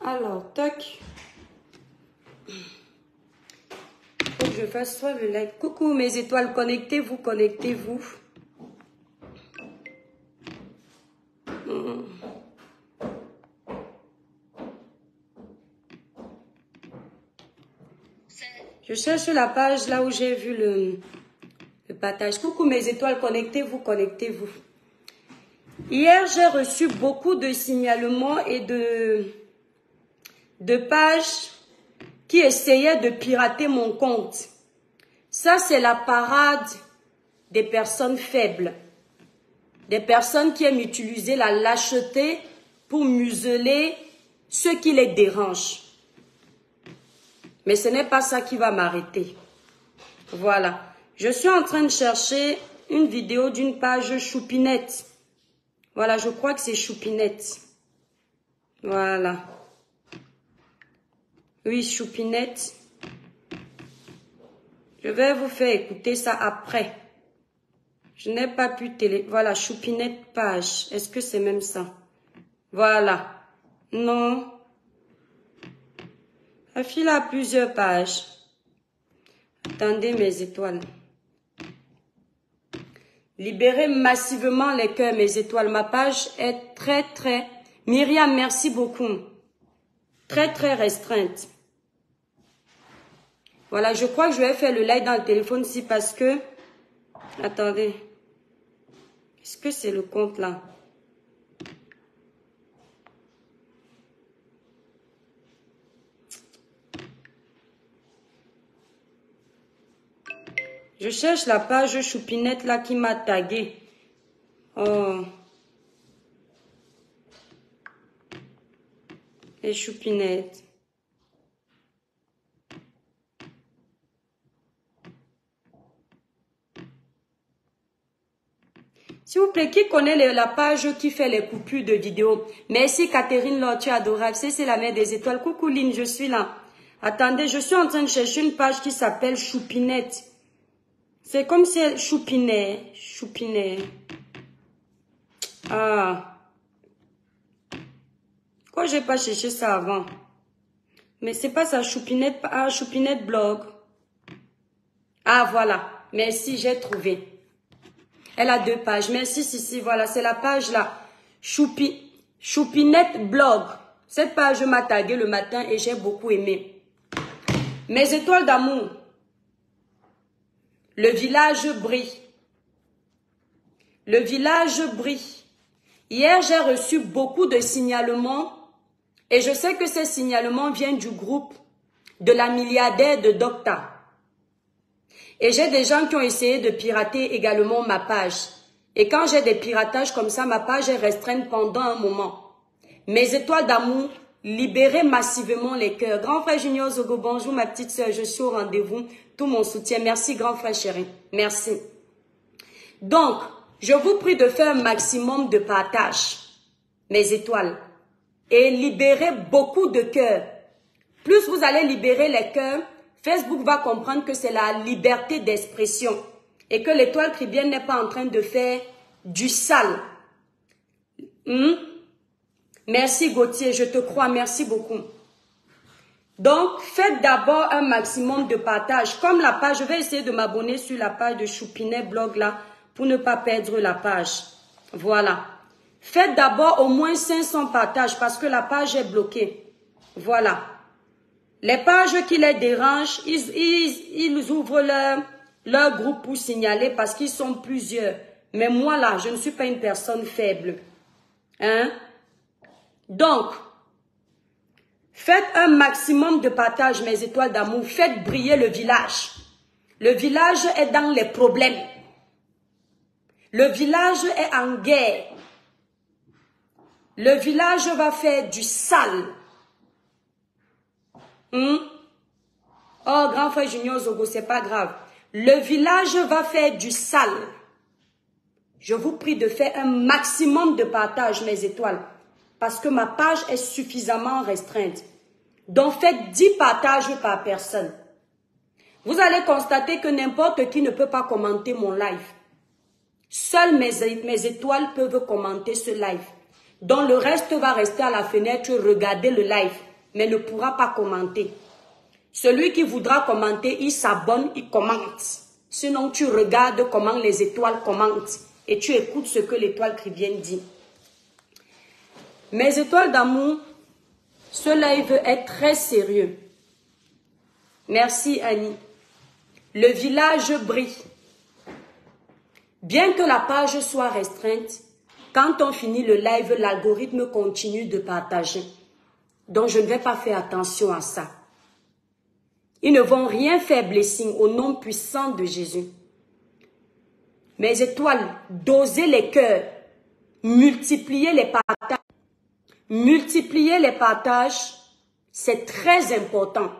Alors, toc. Faut que je fasse soit le like. Coucou mes étoiles, connectez-vous, connectez-vous. Je cherche la page là où j'ai vu le partage. Coucou mes étoiles, connectez-vous, connectez-vous. Hier, j'ai reçu beaucoup de signalements et de pages qui essayaient de pirater mon compte. Ça, c'est la parade des personnes faibles. Des personnes qui aiment utiliser la lâcheté pour museler ceux qui les dérangent. Mais ce n'est pas ça qui va m'arrêter. Voilà. Je suis en train de chercher une vidéo d'une page Choupinette. Voilà, je crois que c'est Choupinette. Voilà. Oui, Choupinette. Je vais vous faire écouter ça après. Je n'ai pas pu télé... Voilà, Choupinette page. Est-ce que c'est même ça? Voilà. Non. La fille a plusieurs pages. Attendez mes étoiles. Libérez massivement les cœurs, mes étoiles. Ma page est très... Myriam, merci beaucoup. Très restreinte. Voilà, je crois que je vais faire le live dans le téléphone ici parce que... Attendez. Est-ce que c'est le compte là? Je cherche la page Choupinette là qui m'a tagué. Oh. Et Choupinette. S'il vous plaît, qui connaît la page qui fait les coupures de vidéos? Merci Catherine Laure, tu es adorable. C'est la mère des étoiles. Coucou Lynn, je suis là. Attendez, je suis en train de chercher une page qui s'appelle Choupinette. C'est comme si elle choupinait. Ah. Pourquoi j'ai pas cherché ça avant? Mais c'est pas ça, Choupinette. Ah, Choupinette blog. Ah, voilà. Merci, j'ai trouvé. Elle a 2 pages. Merci, si, voilà. C'est la page là. Choupinette blog. Cette page m'a tagué le matin et j'ai beaucoup aimé. Mes étoiles d'amour. Le village brille. Le village brille. Hier, j'ai reçu beaucoup de signalements et je sais que ces signalements viennent du groupe de la milliardaire de Docta. Et j'ai des gens qui ont essayé de pirater également ma page. Et quand j'ai des piratages comme ça, ma page est restreinte pendant un moment. Mes étoiles d'amour, libérez massivement les cœurs. Grand frère Junior Zogo, bonjour ma petite soeur, je suis au rendez-vous. Tout mon soutien. Merci grand frère chéri. Merci. Donc, je vous prie de faire un maximum de partage, mes étoiles. Et libérez beaucoup de cœurs. Plus vous allez libérer les cœurs, Facebook va comprendre que c'est la liberté d'expression. Et que l'étoile chrétienne n'est pas en train de faire du sale. Merci Gauthier, je te crois, merci beaucoup. Donc, faites d'abord un maximum de partage. Comme la page, je vais essayer de m'abonner sur la page de Choupinet Blog là, pour ne pas perdre la page. Voilà. Faites d'abord au moins 500 partages parce que la page est bloquée. Voilà. Les pages qui les dérangent, ils ouvrent leur groupe pour signaler parce qu'ils sont plusieurs. Mais moi là, je ne suis pas une personne faible. Hein? Donc, faites un maximum de partage, mes étoiles d'amour. Faites briller le village. Le village est dans les problèmes. Le village est en guerre. Le village va faire du sale. Oh, grand frère Junior Zogo, c'est pas grave. Le village va faire du sale. Je vous prie de faire un maximum de partage, mes étoiles. Parce que ma page est suffisamment restreinte. Donc, faites 10 partages par personne. Vous allez constater que n'importe qui ne peut pas commenter mon live. Seules mes étoiles peuvent commenter ce live. Donc le reste va rester à la fenêtre, regarder le live, mais ne pourra pas commenter. Celui qui voudra commenter, il s'abonne, il commente. Sinon, tu regardes comment les étoiles commentent et tu écoutes ce que l'étoile chrétienne dit. Mes étoiles d'amour, ce live est très sérieux. Merci Annie. Le village brille. Bien que la page soit restreinte, quand on finit le live, l'algorithme continue de partager. Donc je ne vais pas faire attention à ça. Ils ne vont rien faire blessing au nom puissant de Jésus. Mes étoiles, dosez les cœurs, multipliez les partages. Multiplier les partages, c'est très important.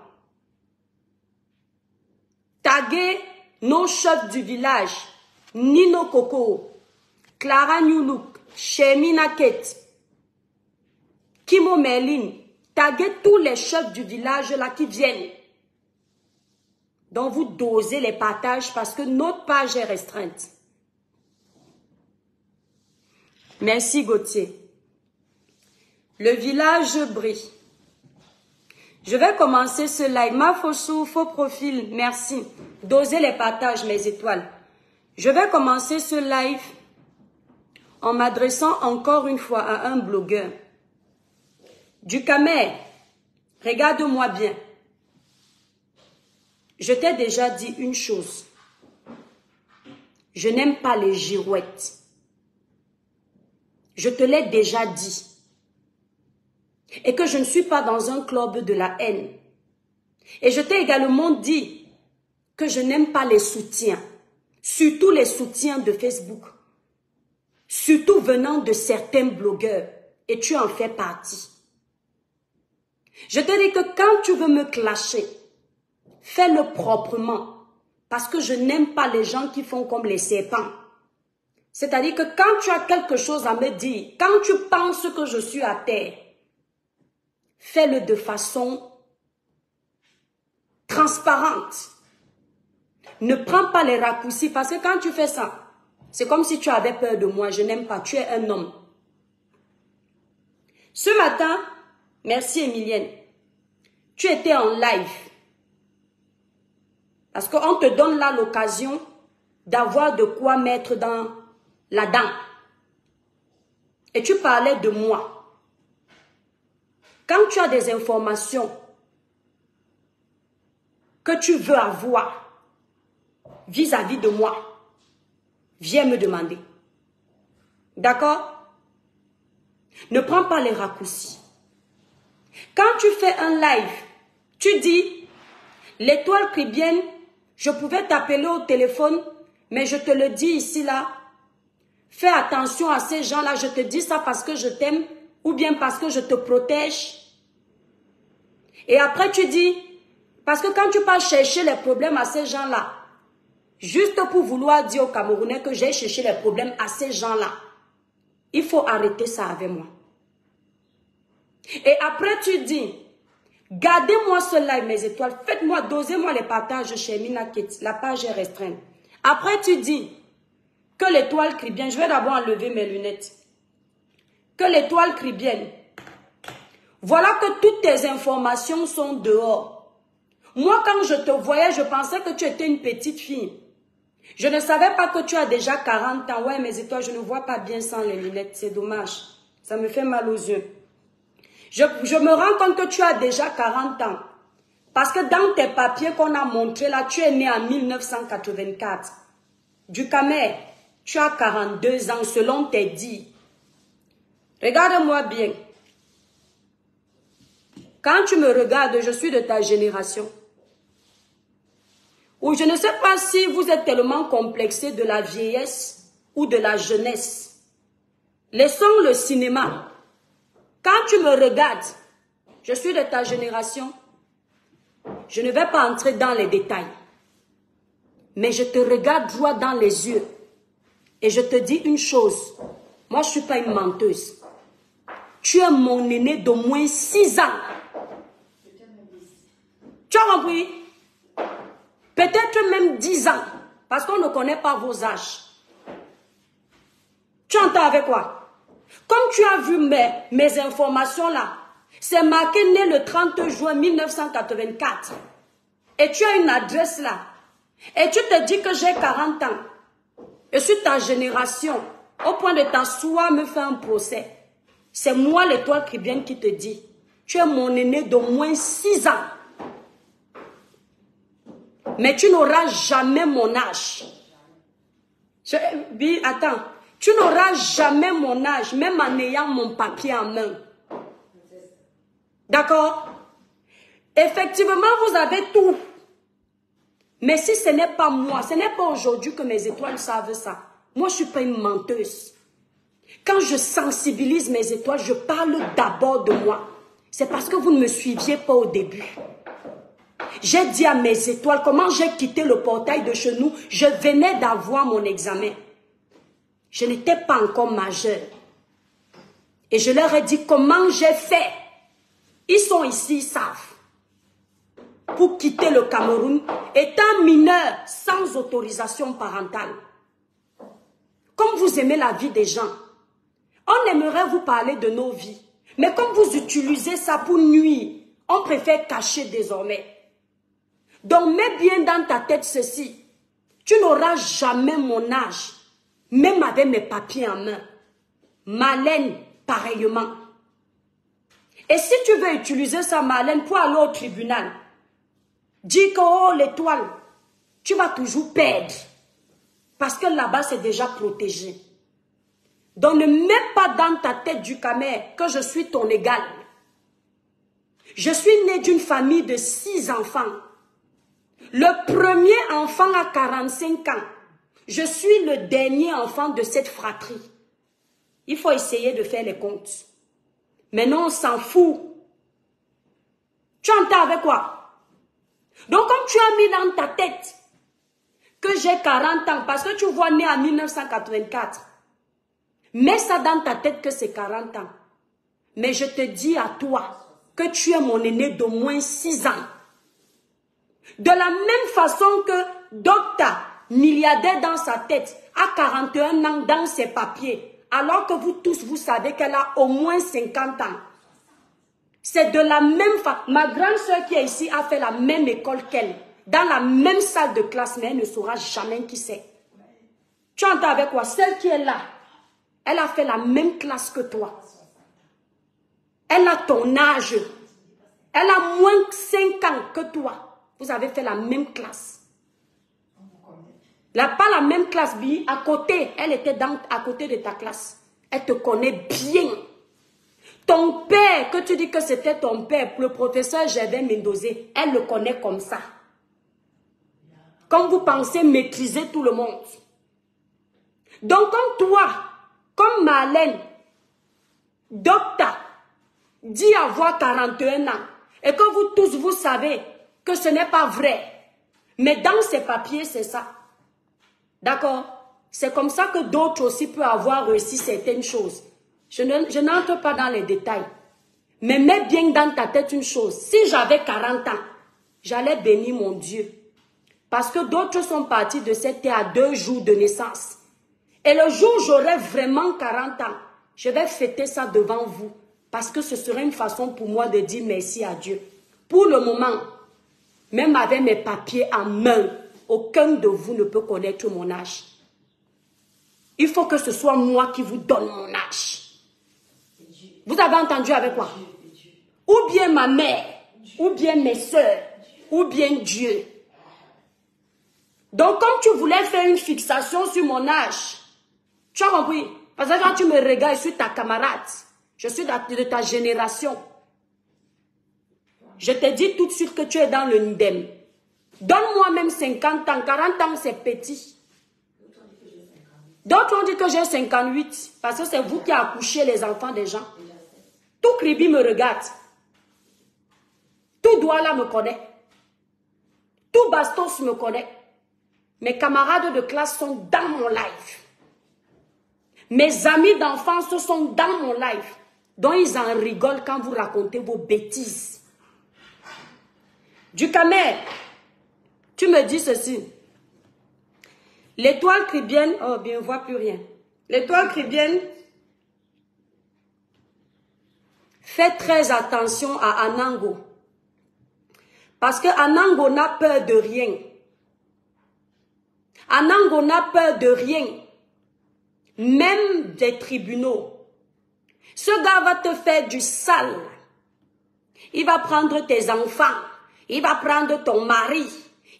Taguez nos chefs du village, Nino Coco, Clara Newlook, Shemina Kate, Kimo Merlin. Taguez tous les chefs du village là qui viennent. Donc vous dosez les partages parce que notre page est restreinte. Merci Gauthier. Le village brille. Je vais commencer ce live. Ma faux profil, merci. Dosez les partages, mes étoiles. Je vais commencer ce live en m'adressant encore une fois à un blogueur. Du Camer, regarde-moi bien. Je t'ai déjà dit une chose. Je n'aime pas les girouettes. Je te l'ai déjà dit. Et que je ne suis pas dans un club de la haine. Et je t'ai également dit que je n'aime pas les soutiens. Surtout les soutiens de Facebook. Surtout venant de certains blogueurs. Et tu en fais partie. Je te dis que quand tu veux me clasher, fais-le proprement. Parce que je n'aime pas les gens qui font comme les serpents. C'est-à-dire que quand tu as quelque chose à me dire, quand tu penses que je suis à terre, fais-le de façon transparente. Ne prends pas les raccourcis parce que quand tu fais ça, c'est comme si tu avais peur de moi. Je n'aime pas, tu es un homme. Ce matin, merci Emilienne, tu étais en live. Parce qu'on te donne là l'occasion d'avoir de quoi mettre dans la dent. Et tu parlais de moi. Quand tu as des informations que tu veux avoir vis-à-vis de moi, viens me demander. D'accord? Ne prends pas les raccourcis. Quand tu fais un live, tu dis, l'étoile chrétienne, je pouvais t'appeler au téléphone, mais je te le dis ici là, fais attention à ces gens-là, je te dis ça parce que je t'aime ou bien parce que je te protège. Et après tu dis, parce que quand tu pars chercher les problèmes à ces gens-là, juste pour vouloir dire aux Camerounais que j'ai cherché les problèmes à ces gens-là, il faut arrêter ça avec moi. Et après tu dis, gardez-moi ce live mes étoiles, faites-moi, dosez-moi les partages chez Mina Kate, la page est restreinte. Après tu dis que l'étoile crie bien, je vais d'abord enlever mes lunettes, que l'étoile crie bien. Voilà que toutes tes informations sont dehors. Moi, quand je te voyais, je pensais que tu étais une petite fille. Je ne savais pas que tu as déjà 40 ans. Ouais, mes étoiles, je ne vois pas bien sans les lunettes. C'est dommage. Ça me fait mal aux yeux. Je me rends compte que tu as déjà 40 ans. Parce que dans tes papiers qu'on a montrés là, tu es né en 1984. Du Camer, tu as 42 ans selon tes dires. Regarde-moi bien. Quand tu me regardes, je suis de ta génération. Ou je ne sais pas si vous êtes tellement complexé de la vieillesse ou de la jeunesse. Laissons le cinéma. Quand tu me regardes, je suis de ta génération. Je ne vais pas entrer dans les détails. Mais je te regarde droit dans les yeux. Et je te dis une chose. Moi, je ne suis pas une menteuse. Tu es mon aîné d'au moins 6 ans. Tu as compris? Peut-être même 10 ans. Parce qu'on ne connaît pas vos âges. Tu entends avec quoi? Comme tu as vu mes informations là, c'est marqué né le 30 juin 1984. Et tu as une adresse là. Et tu te dis que j'ai 40 ans. Je suis ta génération. Au point de t'asseoir, me faire un procès. C'est moi l'étoile chrétienne qui te dit. Tu es mon aîné d'au moins 6 ans. Mais tu n'auras jamais mon âge. Attends. Tu n'auras jamais mon âge, même en ayant mon papier en main. D'accord? Effectivement, vous avez tout. Mais si ce n'est pas moi, ce n'est pas aujourd'hui que mes étoiles savent ça. Moi, je ne suis pas une menteuse. Quand je sensibilise mes étoiles, je parle d'abord de moi. C'est parce que vous ne me suiviez pas au début. J'ai dit à mes étoiles comment j'ai quitté le portail de chez nous. Je venais d'avoir mon examen. Je n'étais pas encore majeure. Et je leur ai dit comment j'ai fait. Ils sont ici, ils savent. Pour quitter le Cameroun, étant mineur, sans autorisation parentale. Comme vous aimez la vie des gens, on aimerait vous parler de nos vies. Mais comme vous utilisez ça pour nuire, on préfère cacher désormais. Donc mets bien dans ta tête ceci. Tu n'auras jamais mon âge, même avec mes papiers en main. Marlène, pareillement. Et si tu veux utiliser ça, Marlène, pour aller au tribunal, dis que, oh, l'étoile, tu vas toujours perdre. Parce que là-bas, c'est déjà protégé. Donc, ne mets pas dans ta tête du Camer que je suis ton égal. Je suis née d'une famille de 6 enfants. Le premier enfant a 45 ans. Je suis le dernier enfant de cette fratrie. Il faut essayer de faire les comptes. Maintenant, on s'en fout. Tu entends avec quoi? Donc, comme tu as mis dans ta tête que j'ai 40 ans, parce que tu vois né en 1984, mets ça dans ta tête que c'est 40 ans. Mais je te dis à toi que tu es mon aîné d'au moins 6 ans. De la même façon que Docta, milliardaire dans sa tête, a 41 ans dans ses papiers, alors que vous tous, vous savez qu'elle a au moins 50 ans. C'est de la même façon. Ma grande soeur qui est ici a fait la même école qu'elle, dans la même salle de classe, mais elle ne saura jamais qui c'est. Tu entends avec quoi? Celle qui est là, elle a fait la même classe que toi. Elle a ton âge. Elle a moins de 5 ans que toi. Vous avez fait la même classe. Pas la même classe, Bi. À côté, elle était à côté de ta classe. Elle te connaît bien. Ton père, que tu dis que c'était ton père, le professeur Gervais Mendozé, elle le connaît comme ça. Comme vous pensez maîtriser tout le monde. Donc, comme toi, comme Marlène, Docta, dit avoir 41 ans, et que vous tous, vous savez que ce n'est pas vrai. Mais dans ces papiers, c'est ça. D'accord? C'est comme ça que d'autres aussi peuvent avoir réussi certaines choses. Je n'entre pas dans les détails. Mais mets bien dans ta tête une chose. Si j'avais 40 ans, j'allais bénir mon Dieu. Parce que d'autres sont partis de cette terre à 2 jours de naissance. Et le jour où j'aurai vraiment 40 ans, je vais fêter ça devant vous. Parce que ce serait une façon pour moi de dire merci à Dieu. Pour le moment, même avec mes papiers en main, aucun de vous ne peut connaître mon âge. Il faut que ce soit moi qui vous donne mon âge. Vous avez entendu avec quoi? Ou bien ma mère, ou bien mes soeurs, ou bien Dieu. Donc, comme tu voulais faire une fixation sur mon âge, tu as compris? Parce que quand tu me regardes, je suis ta camarade. Je suis de ta génération. Je te dis tout de suite que tu es dans le Ndem. Donne-moi même 50 ans. 40 ans, c'est petit. D'autres ont dit que j'ai 58. Parce que c'est vous qui avez accouché les enfants des gens. Tout Kribi me regarde. Tout Douala me connaît. Tout Bastos me connaît. Mes camarades de classe sont dans mon live. Mes amis d'enfance sont dans mon live. Donc ils en rigolent quand vous racontez vos bêtises. Du Camer, tu me dis ceci. L'étoile chrétienne, oh bien, on ne voit plus rien. L'étoile chrétienne, fais très attention à Anango. Parce que Anango n'a peur de rien. Anango n'a peur de rien. Même des tribunaux. Ce gars va te faire du sale. Il va prendre tes enfants. Il va prendre ton mari.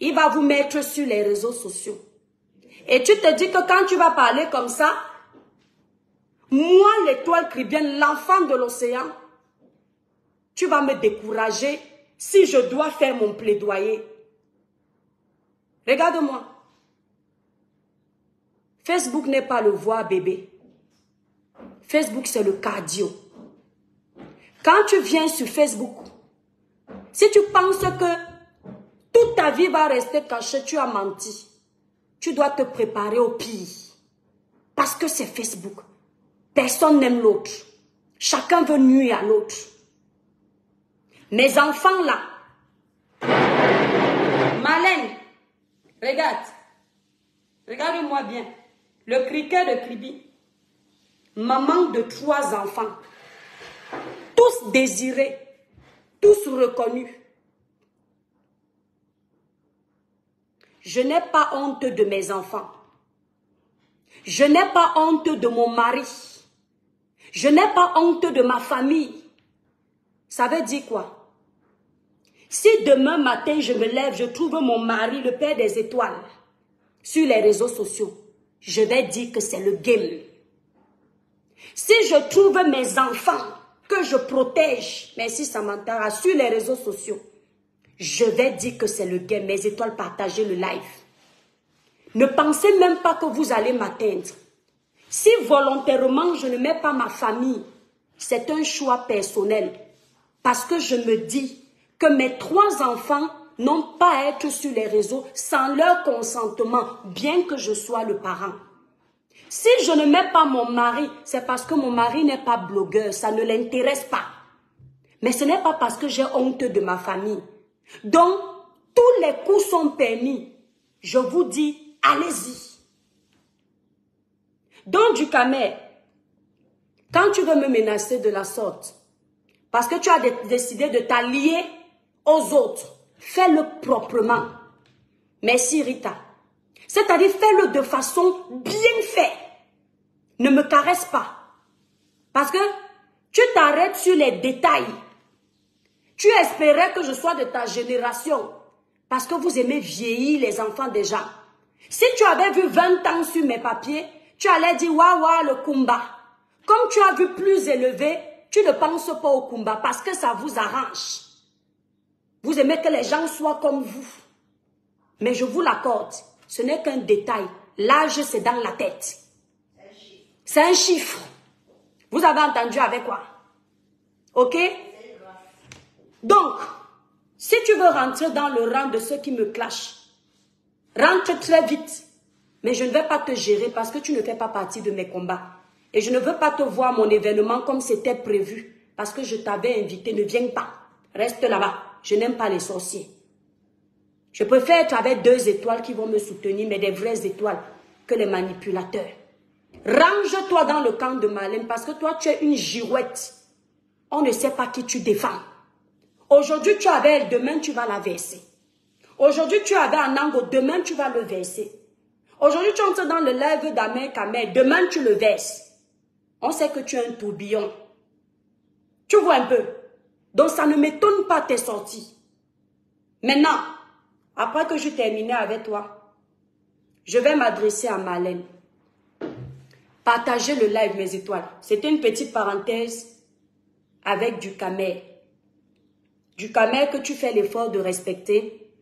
Il va vous mettre sur les réseaux sociaux. Et tu te dis que quand tu vas parler comme ça, moi, l'étoile chrétienne, l'enfant de l'océan, tu vas me décourager si je dois faire mon plaidoyer. Regarde-moi. Facebook n'est pas le voir bébé. Facebook, c'est le cardio. Quand tu viens sur Facebook, si tu penses que toute ta vie va rester cachée, tu as menti. Tu dois te préparer au pire. Parce que c'est Facebook. Personne n'aime l'autre. Chacun veut nuire à l'autre. Mes enfants là, Malène, regarde. Regarde-moi bien. Le criquet de Kribi. Maman de 3 enfants. Tous désirés. Tous reconnus. Je n'ai pas honte de mes enfants. Je n'ai pas honte de mon mari. Je n'ai pas honte de ma famille. Ça veut dire quoi? Si demain matin je me lève, je trouve mon mari, le père des étoiles, sur les réseaux sociaux, je vais dire que c'est le game. Si je trouve mes enfants que je protège, merci Samantha, sur les réseaux sociaux, je vais dire que c'est le game. Mes étoiles, partagez le live. Ne pensez même pas que vous allez m'atteindre. Si volontairement je ne mets pas ma famille, c'est un choix personnel. Parce que je me dis que mes 3 enfants n'ont pas à être sur les réseaux sans leur consentement, bien que je sois le parent. Si je ne mets pas mon mari, c'est parce que mon mari n'est pas blogueur, ça ne l'intéresse pas. Mais ce n'est pas parce que j'ai honte de ma famille. Donc, tous les coups sont permis. Je vous dis, allez-y. Donc, du Camer, quand tu veux me menacer de la sorte, parce que tu as décidé de t'allier aux autres, fais-le proprement. Merci Rita. C'est-à-dire, fais-le de façon bien faite. Ne me caresse pas. Parce que tu t'arrêtes sur les détails. Tu espérais que je sois de ta génération. Parce que vous aimez vieillir les enfants déjà. Si tu avais vu 20 ans sur mes papiers, tu allais dire, waouh, le Kumba. Comme tu as vu plus élevé, tu ne penses pas au Kumba parce que ça vous arrange. Vous aimez que les gens soient comme vous. Mais je vous l'accorde, ce n'est qu'un détail. L'âge, c'est dans la tête. C'est un chiffre. Vous avez entendu avec quoi? Ok? Donc, si tu veux rentrer dans le rang de ceux qui me clashent, rentre très vite. Mais je ne vais pas te gérer parce que tu ne fais pas partie de mes combats. Et je ne veux pas te voir mon événement comme c'était prévu. Parce que je t'avais invité, ne viens pas. Reste là-bas. Je n'aime pas les sorciers. Je préfère être avec 2 étoiles qui vont me soutenir, mais des vraies étoiles que les manipulateurs. Range-toi dans le camp de Malène parce que toi, tu es une girouette. On ne sait pas qui tu défends. Aujourd'hui, tu avais elle, demain, tu vas la verser. Aujourd'hui, tu avais un angle, demain, tu vas le verser. Aujourd'hui, tu entres dans le live d'Amer Kamer, demain, tu le verses. On sait que tu es un tourbillon. Tu vois un peu. Donc, ça ne m'étonne pas tes sorties. Maintenant, après que je termine avec toi, je vais m'adresser à Malène. Partagez le live, mes étoiles. C'était une petite parenthèse avec du Kamer. Du Kamer que tu fais l'effort de respecter.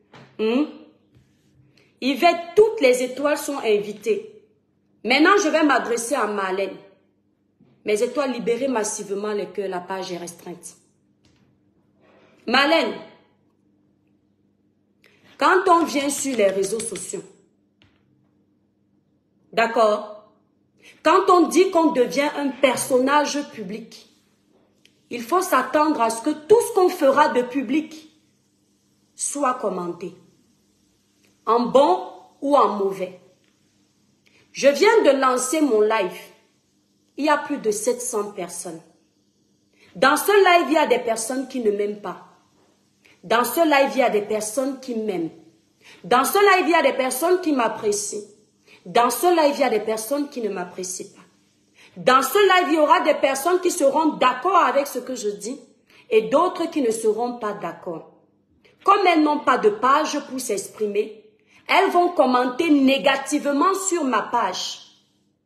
Yvette, toutes les étoiles sont invitées. Maintenant, je vais m'adresser à Malène. Mes étoiles, libérez massivement les cœurs, la page est restreinte. Malène, quand on vient sur les réseaux sociaux, d'accord, quand on dit qu'on devient un personnage public, il faut s'attendre à ce que tout ce qu'on fera de public soit commenté, en bon ou en mauvais. Je viens de lancer mon live il y a plus de 700 personnes. Dans ce live, il y a des personnes qui ne m'aiment pas. Dans ce live, il y a des personnes qui m'aiment. Dans ce live, il y a des personnes qui m'apprécient. Dans ce live, il y a des personnes qui ne m'apprécient pas. Dans ce live, il y aura des personnes qui seront d'accord avec ce que je dis et d'autres qui ne seront pas d'accord. Comme elles n'ont pas de page pour s'exprimer, elles vont commenter négativement sur ma page.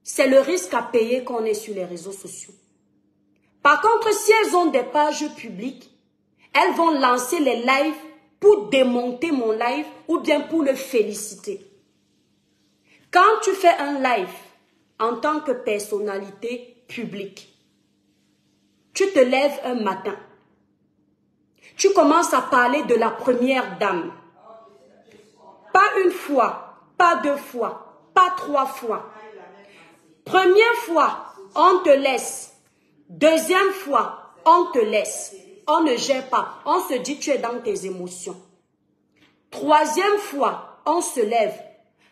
C'est le risque à payer quand on est sur les réseaux sociaux. Par contre, si elles ont des pages publiques, elles vont lancer les lives pour démonter mon live ou bien pour le féliciter. Quand tu fais un live en tant que personnalité publique, tu te lèves un matin, tu commences à parler de la première dame. Pas une fois, pas deux fois, pas trois fois. Première fois, on te laisse. Deuxième fois, on te laisse. On ne gère pas. On se dit tu es dans tes émotions. Troisième fois, on se lève.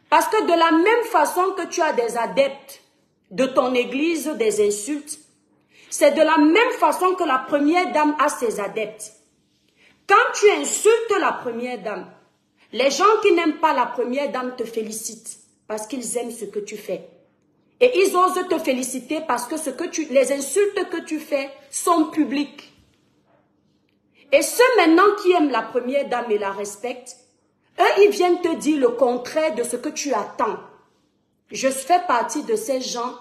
Parce que de la même façon que tu as des adeptes de ton église, des insultes, c'est de la même façon que la première dame a ses adeptes. Quand tu insultes la première dame, les gens qui n'aiment pas la première dame te félicitent parce qu'ils aiment ce que tu fais. Et ils osent te féliciter parce que les insultes que tu fais sont publiques. Et ceux maintenant qui aiment la première dame et la respectent, eux, ils viennent te dire le contraire de ce que tu attends. Je fais partie de ces gens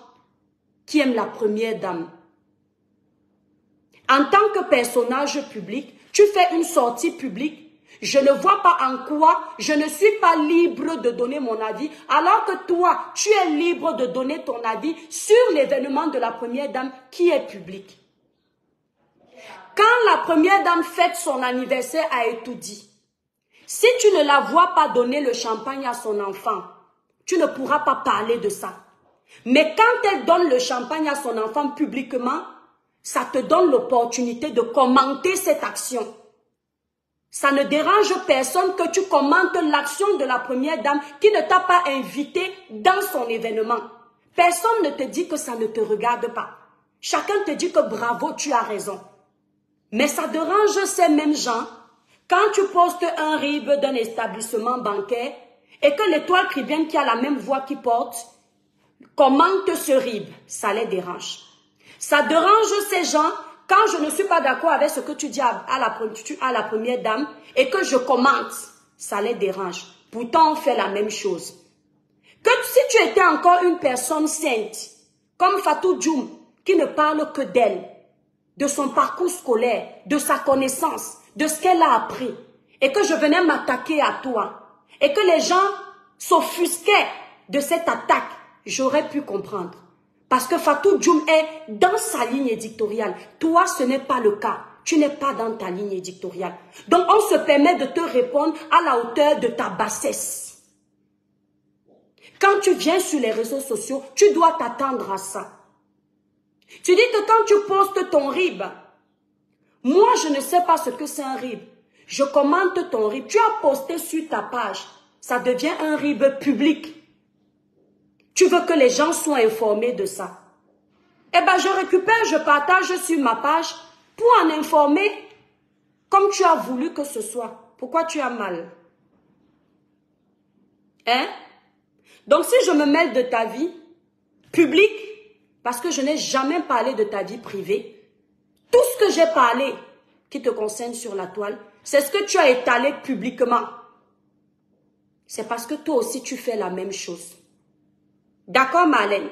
qui aiment la première dame. En tant que personnage public, tu fais une sortie publique. Je ne vois pas en quoi je ne suis pas libre de donner mon avis, alors que toi, tu es libre de donner ton avis sur l'événement de la première dame qui est public. Quand la première dame fête son anniversaire à Etoudi, si tu ne la vois pas donner le champagne à son enfant, tu ne pourras pas parler de ça. Mais quand elle donne le champagne à son enfant publiquement, ça te donne l'opportunité de commenter cette action. Ça ne dérange personne que tu commentes l'action de la première dame qui ne t'a pas invité dans son événement. Personne ne te dit que ça ne te regarde pas. Chacun te dit que bravo, tu as raison. Mais ça dérange ces mêmes gens quand tu postes un RIB d'un établissement bancaire et que l'étoile chrétienne qui a la même voix qui porte commente ce RIB. Ça les dérange. Ça dérange ces gens quand je ne suis pas d'accord avec ce que tu dis à la première dame et que je commente. Ça les dérange. Pourtant, on fait la même chose. Que si tu étais encore une personne sainte, comme Fatou Djoum, qui ne parle que d'elle, de son parcours scolaire, de sa connaissance, de ce qu'elle a appris, et que je venais m'attaquer à toi, et que les gens s'offusquaient de cette attaque, j'aurais pu comprendre. Parce que Fatou Djoum est dans sa ligne éditoriale. Toi, ce n'est pas le cas. Tu n'es pas dans ta ligne éditoriale. Donc, on se permet de te répondre à la hauteur de ta bassesse. Quand tu viens sur les réseaux sociaux, tu dois t'attendre à ça. Tu dis que quand tu postes ton RIB, moi, je ne sais pas ce que c'est un RIB. Je commente ton RIB. Tu as posté sur ta page. Ça devient un RIB public. Tu veux que les gens soient informés de ça. Eh bien, je récupère, je partage sur ma page pour en informer comme tu as voulu que ce soit. Pourquoi tu as mal? Hein? Donc, si je me mêle de ta vie publique, parce que je n'ai jamais parlé de ta vie privée, tout ce que j'ai parlé qui te concerne sur la toile, c'est ce que tu as étalé publiquement. C'est parce que toi aussi, tu fais la même chose. D'accord, Marlène?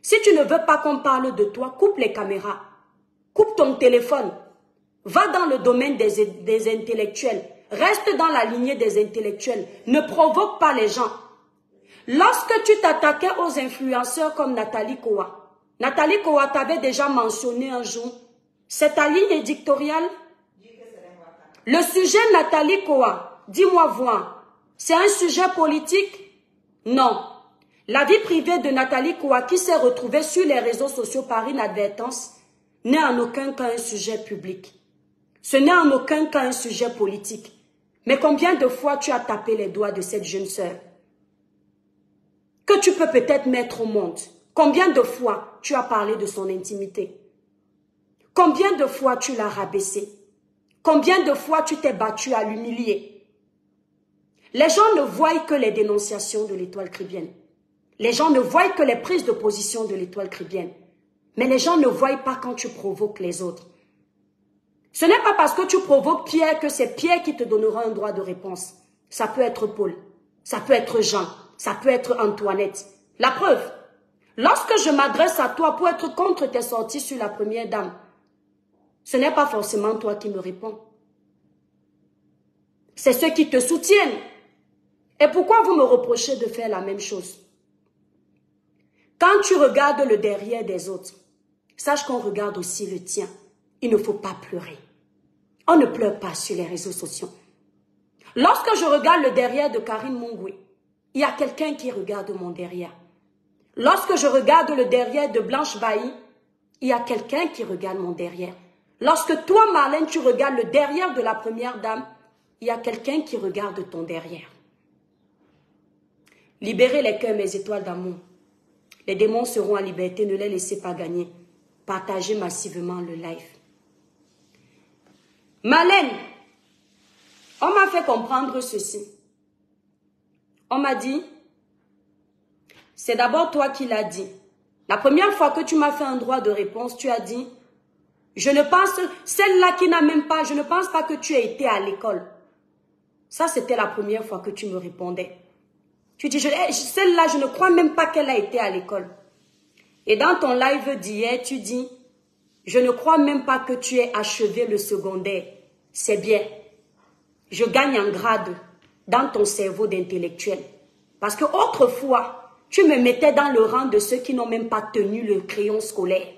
Si tu ne veux pas qu'on parle de toi, coupe les caméras. Coupe ton téléphone. Va dans le domaine des intellectuels. Reste dans la lignée des intellectuels. Ne provoque pas les gens. Lorsque tu t'attaquais aux influenceurs comme Nathalie Kowa, Nathalie Kowa t'avait déjà mentionné un jour. C'est ta ligne éditoriale? Le sujet Nathalie Kowa, dis-moi voir, c'est un sujet politique? Non. La vie privée de Nathalie Kowa qui s'est retrouvée sur les réseaux sociaux par inadvertance n'est en aucun cas un sujet public. Ce n'est en aucun cas un sujet politique. Mais combien de fois tu as tapé les doigts de cette jeune sœur que tu peux peut-être mettre au monde? Combien de fois tu as parlé de son intimité? Combien de fois tu l'as rabaissé? Combien de fois tu t'es battu à l'humilier? Les gens ne voient que les dénonciations de l'Étoile chrétienne. Les gens ne voient que les prises de position de l'Étoile chrétienne. Mais les gens ne voient pas quand tu provoques les autres. Ce n'est pas parce que tu provoques Pierre que c'est Pierre qui te donnera un droit de réponse. Ça peut être Paul, ça peut être Jean, ça peut être Antoinette. La preuve, lorsque je m'adresse à toi pour être contre tes sorties sur la première dame, ce n'est pas forcément toi qui me réponds. C'est ceux qui te soutiennent. Et pourquoi vous me reprochez de faire la même chose? Quand tu regardes le derrière des autres, sache qu'on regarde aussi le tien. Il ne faut pas pleurer. On ne pleure pas sur les réseaux sociaux. Lorsque je regarde le derrière de Karine Mongwe, il y a quelqu'un qui regarde mon derrière. Lorsque je regarde le derrière de Blanche Bailly, il y a quelqu'un qui regarde mon derrière. Lorsque toi, Marlène, tu regardes le derrière de la première dame, il y a quelqu'un qui regarde ton derrière. Libérez les cœurs, mes étoiles d'amour. Les démons seront en liberté, ne les laissez pas gagner. Partagez massivement le live. Marlène, on m'a fait comprendre ceci. On m'a dit, c'est d'abord toi qui l'as dit. La première fois que tu m'as fait un droit de réponse, tu as dit, je ne pense, celle-là qui n'a même pas, je ne pense pas que tu aies été à l'école. Ça, c'était la première fois que tu me répondais. Tu dis, celle-là, je ne crois même pas qu'elle a été à l'école. Et dans ton live d'hier, tu dis, je ne crois même pas que tu aies achevé le secondaire. C'est bien. Je gagne en grade dans ton cerveau d'intellectuel. Parce que autrefois, tu me mettais dans le rang de ceux qui n'ont même pas tenu le crayon scolaire.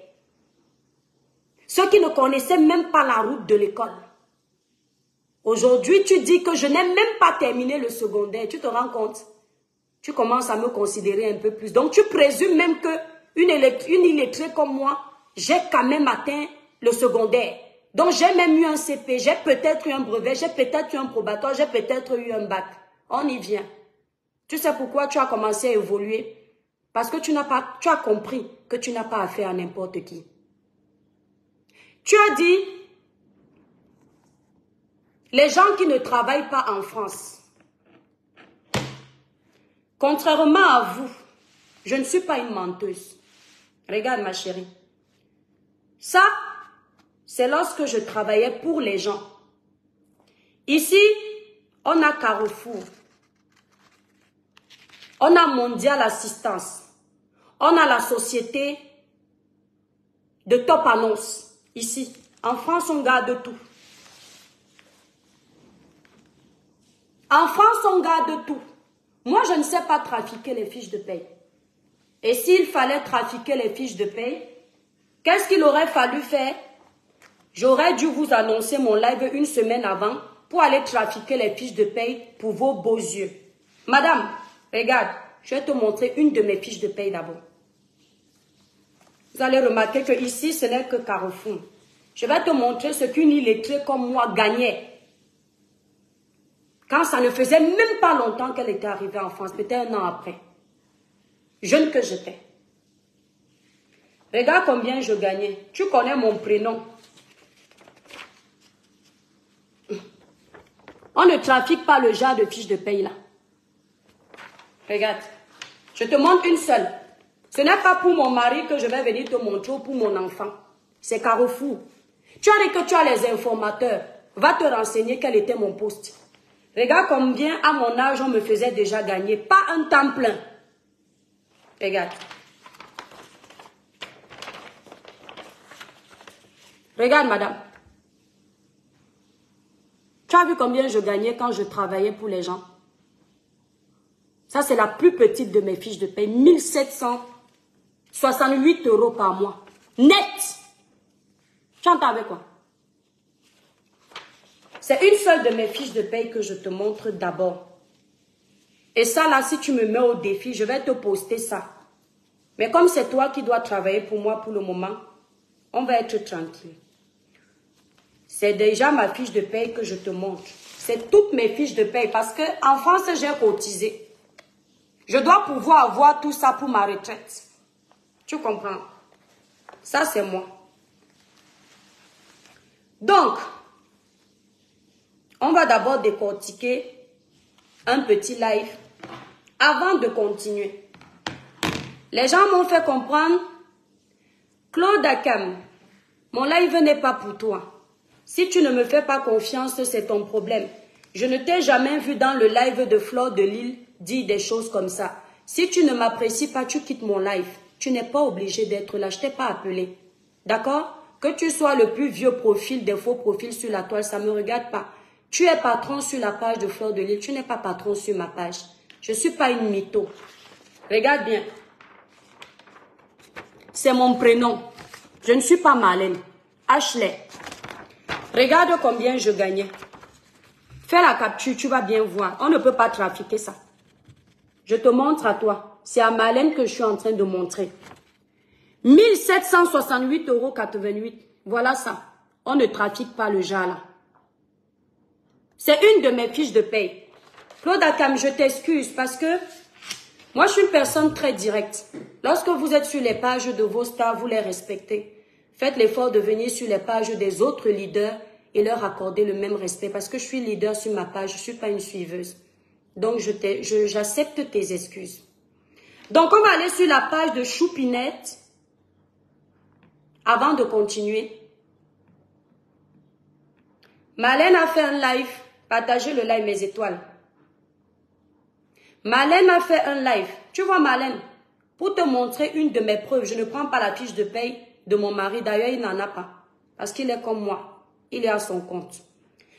Ceux qui ne connaissaient même pas la route de l'école. Aujourd'hui, tu dis que je n'ai même pas terminé le secondaire. Tu te rends compte? Tu commences à me considérer un peu plus. Donc, tu présumes même qu'une illettrée comme moi, j'ai quand même atteint le secondaire. Donc, j'ai même eu un CP, j'ai peut-être eu un brevet, j'ai peut-être eu un probatoire, j'ai peut-être eu un bac. On y vient. Tu sais pourquoi tu as commencé à évoluer? Parce que tu as compris que tu n'as pas affaire à n'importe qui. Tu as dit, les gens qui ne travaillent pas en France, contrairement à vous, je ne suis pas une menteuse. Regarde ma chérie. Ça, c'est lorsque je travaillais pour les gens. Ici, on a Carrefour. On a Mondial Assistance. On a la société de Top Annonce. Ici, en France, on garde tout. En France, on garde tout. Moi, je ne sais pas trafiquer les fiches de paye. Et s'il fallait trafiquer les fiches de paye, qu'est-ce qu'il aurait fallu faire? J'aurais dû vous annoncer mon live une semaine avant pour aller trafiquer les fiches de paye pour vos beaux yeux. Madame, regarde, je vais te montrer une de mes fiches de paye d'abord. Vous allez remarquer que ici, ce n'est que Carrefour. Je vais te montrer ce qu'une illettrée comme moi gagnait. Quand ça ne faisait même pas longtemps qu'elle était arrivée en France, peut-être un an après. Jeune que j'étais. Regarde combien je gagnais. Tu connais mon prénom. On ne trafique pas le genre de fiche de paye là. Regarde. Je te montre une seule. Ce n'est pas pour mon mari que je vais venir te montrer ou pour mon enfant. C'est Carrefour. Tu as dit que tu as les informateurs. Va te renseigner quel était mon poste. Regarde combien à mon âge on me faisait déjà gagner. Pas un temps plein. Regarde. Regarde madame. Tu as vu combien je gagnais quand je travaillais pour les gens? Ça c'est la plus petite de mes fiches de paie. 1768 € par mois. Net. Tu entends avec quoi? C'est une seule de mes fiches de paie que je te montre d'abord. Et ça là, si tu me mets au défi, je vais te poster ça. Mais comme c'est toi qui dois travailler pour moi pour le moment, on va être tranquille. C'est déjà ma fiche de paie que je te montre. C'est toutes mes fiches de paie parce qu'en France, j'ai cotisé. Je dois pouvoir avoir tout ça pour ma retraite. Tu comprends? Ça, c'est moi. Donc, on va d'abord décortiquer un petit live avant de continuer. Les gens m'ont fait comprendre, Claude Akam, mon live n'est pas pour toi. Si tu ne me fais pas confiance, c'est ton problème. Je ne t'ai jamais vu dans le live de Fleur de Lille dire des choses comme ça. Si tu ne m'apprécies pas, tu quittes mon live. Tu n'es pas obligé d'être là, je ne t'ai pas appelé. D'accord? Que tu sois le plus vieux profil, des faux profils sur la toile, ça ne me regarde pas. Tu es patron sur la page de Fleur de Lille, tu n'es pas patron sur ma page. Je ne suis pas une mytho. Regarde bien. C'est mon prénom. Je ne suis pas Marlène. Ashley. Regarde combien je gagnais. Fais la capture, tu vas bien voir. On ne peut pas trafiquer ça. Je te montre à toi. C'est à Marlène que je suis en train de montrer. 1768,88 €. Voilà ça. On ne trafique pas le genre là. C'est une de mes fiches de paye. Claude Akam, je t'excuse parce que moi, je suis une personne très directe. Lorsque vous êtes sur les pages de vos stars, vous les respectez. Faites l'effort de venir sur les pages des autres leaders et leur accorder le même respect. Parce que je suis leader sur ma page, je ne suis pas une suiveuse. Donc, j'accepte tes excuses. Donc, on va aller sur la page de Choupinette. Avant de continuer. Marlène a fait un live. Partagez le live, mes étoiles. Marlène a fait un live. Tu vois, Marlène, pour te montrer une de mes preuves, je ne prends pas la fiche de paye de mon mari. D'ailleurs, il n'en a pas. Parce qu'il est comme moi. Il est à son compte.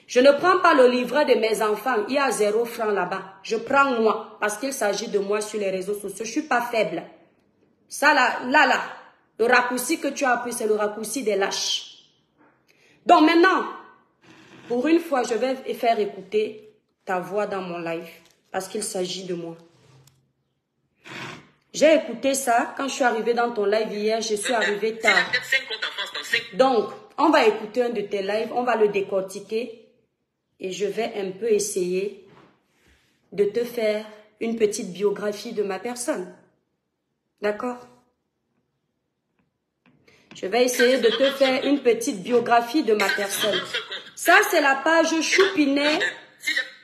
Je ne prends pas le livret de mes enfants. Il y a 0 franc là-bas. Je prends moi. Parce qu'il s'agit de moi sur les réseaux sociaux. Je ne suis pas faible. Ça, là. Le raccourci que tu as appris, c'est le raccourci des lâches. Donc maintenant, pour une fois, je vais faire écouter ta voix dans mon live. Parce qu'il s'agit de moi. J'ai écouté ça quand je suis arrivée dans ton live hier. Je suis arrivée tard. Donc, on va écouter un de tes lives. On va le décortiquer. Et je vais un peu essayer de te faire une petite biographie de ma personne. D'accord? Je vais essayer de te faire une petite biographie de ma personne. Ça, c'est la page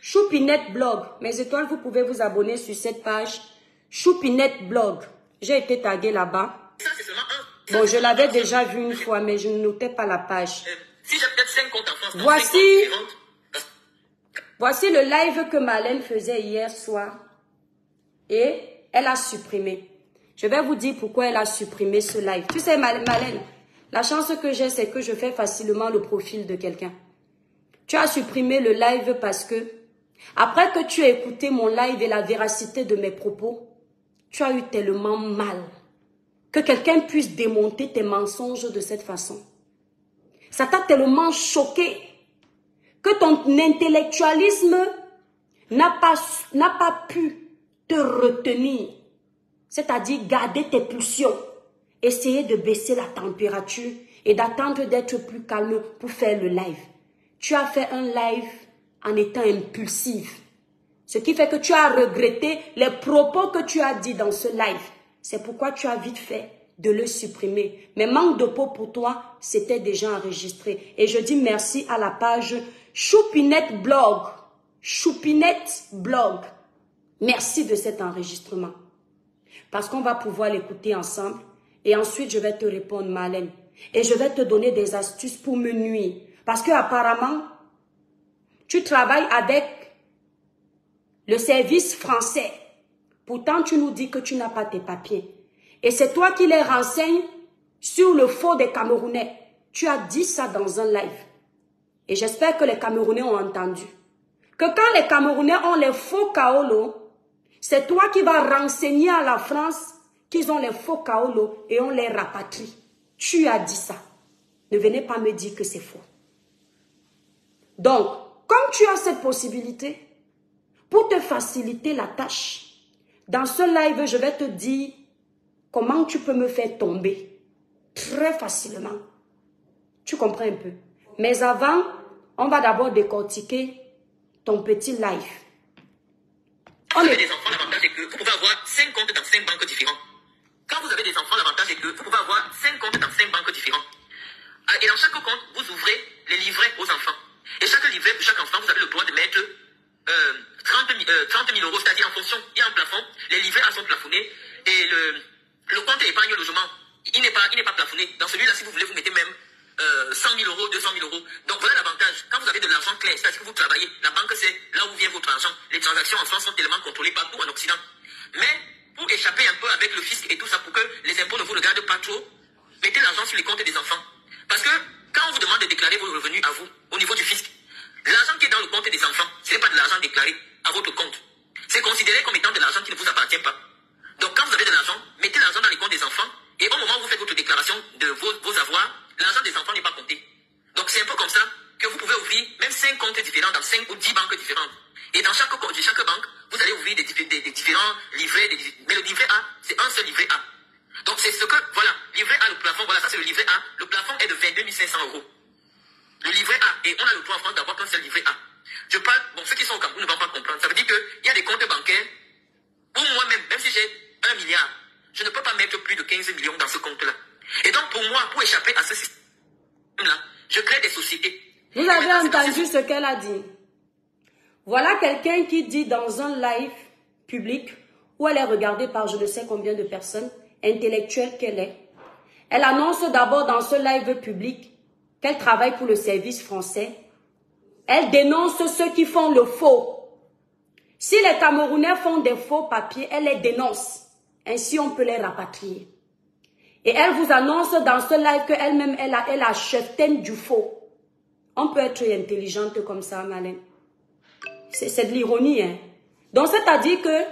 Choupinette Blog. Mes étoiles, vous pouvez vous abonner sur cette page. Choupinette Blog. J'ai été taguée là-bas. Bon, je l'avais déjà vu une fois, mais je ne notais pas la page. Voici le live que Marlène faisait hier soir. Et elle a supprimé. Je vais vous dire pourquoi elle a supprimé ce live. Tu sais, Marlène, la chance que j'ai, c'est que je fais facilement le profil de quelqu'un. Tu as supprimé le live parce que, après que tu as écouté mon live et la véracité de mes propos, tu as eu tellement mal que quelqu'un puisse démonter tes mensonges de cette façon. Ça t'a tellement choqué que ton intellectualisme n'a pas pu te retenir. C'est-à-dire garder tes pulsions, essayer de baisser la température et d'attendre d'être plus calme pour faire le live. Tu as fait un live en étant impulsif. Ce qui fait que tu as regretté les propos que tu as dit dans ce live. C'est pourquoi tu as vite fait de le supprimer. Mais manque de peau pour toi, c'était déjà enregistré. Et je dis merci à la page Choupinette Blog. Choupinette Blog. Merci de cet enregistrement. Parce qu'on va pouvoir l'écouter ensemble. Et ensuite, je vais te répondre, Marlène. Et je vais te donner des astuces pour me nuire. Parce que apparemment, tu travailles avec le service français. Pourtant, tu nous dis que tu n'as pas tes papiers. Et c'est toi qui les renseignes sur le faux des Camerounais. Tu as dit ça dans un live. Et j'espère que les Camerounais ont entendu. Que quand les Camerounais ont les faux Kaolo, c'est toi qui vas renseigner à la France qu'ils ont les faux Kaolo et on les rapatrie. Tu as dit ça. Ne venez pas me dire que c'est faux. Donc, comme tu as cette possibilité, pour te faciliter la tâche, dans ce live, je vais te dire comment tu peux me faire tomber très facilement. Tu comprends un peu. Mais avant, on va d'abord décortiquer ton petit live. Quand vous avez des enfants, l'avantage est que vous pouvez avoir 5 comptes dans 5 banques différentes. Quand vous avez des enfants, l'avantage l'avantage est que vous pouvez avoir 5 comptes dans 5 banques différentes. Et dans chaque compte, vous ouvrez les livrets aux enfants. Et chaque livret pour chaque enfant, vous avez le droit de mettre 30 000 euros, c'est-à-dire en fonction, il y a un plafond, les livrets sont plafonnés, et le compte épargne logement, il n'est pas plafonné. Dans celui-là, si vous voulez, vous mettez même 100 000 euros, 200 000 euros. Donc voilà l'avantage. Quand vous avez de l'argent clair, c'est-à-dire que vous travaillez, la banque sait là où vient votre argent. Les transactions en France sont tellement contrôlées partout en Occident. Mais pour échapper un peu avec le fisc et tout ça, pour que les impôts ne vous regardent pas trop, mettez l'argent sur les comptes des enfants. Parce que quand on vous demande de déclarer vos revenus à vous, au niveau du fisc, l'argent qui est dans le compte des enfants, ce n'est pas de l'argent déclaré à votre compte. C'est considéré comme étant de l'argent qui ne vous appartient pas. Donc quand vous avez de l'argent, mettez l'argent dans les comptes des enfants et au moment où vous faites votre déclaration de vos avoirs, l'argent des enfants n'est pas compté. Donc c'est un peu comme ça que vous pouvez ouvrir même 5 comptes différents dans 5 ou 10 banques différentes. Et dans chaque compte de chaque banque, vous allez ouvrir des différents livrets. Mais le livret A, c'est un seul livret A. Donc c'est ce que, voilà, livret A, le plafond, voilà, ça c'est le livret A. Le plafond est de 22 500 euros. Le livret A, et on a le droit en France d'avoir qu'un seul livret A. Je parle, bon, ceux qui sont au Cameroun ne vont pas comprendre. Ça veut dire qu'il y a des comptes bancaires où moi-même, même si j'ai 1 milliard, je ne peux pas mettre plus de 15 millions dans ce compte-là. Et donc pour moi, pour échapper à ce système-là, je crée des sociétés. Vous avez entendu ce qu'elle a dit. Voilà quelqu'un qui dit dans un live public où elle est regardée par je ne sais combien de personnes, intellectuelle qu'elle est. Elle annonce d'abord dans ce live public qu'elle travaille pour le service français. Elle dénonce ceux qui font le faux. Si les Camerounais font des faux papiers, elle les dénonce. Ainsi, on peut les rapatrier. Et elle vous annonce dans ce live qu'elle-même, elle a cheftaine du faux. On peut être intelligente comme ça, Malène. C'est de l'ironie, hein. Donc, c'est-à-dire que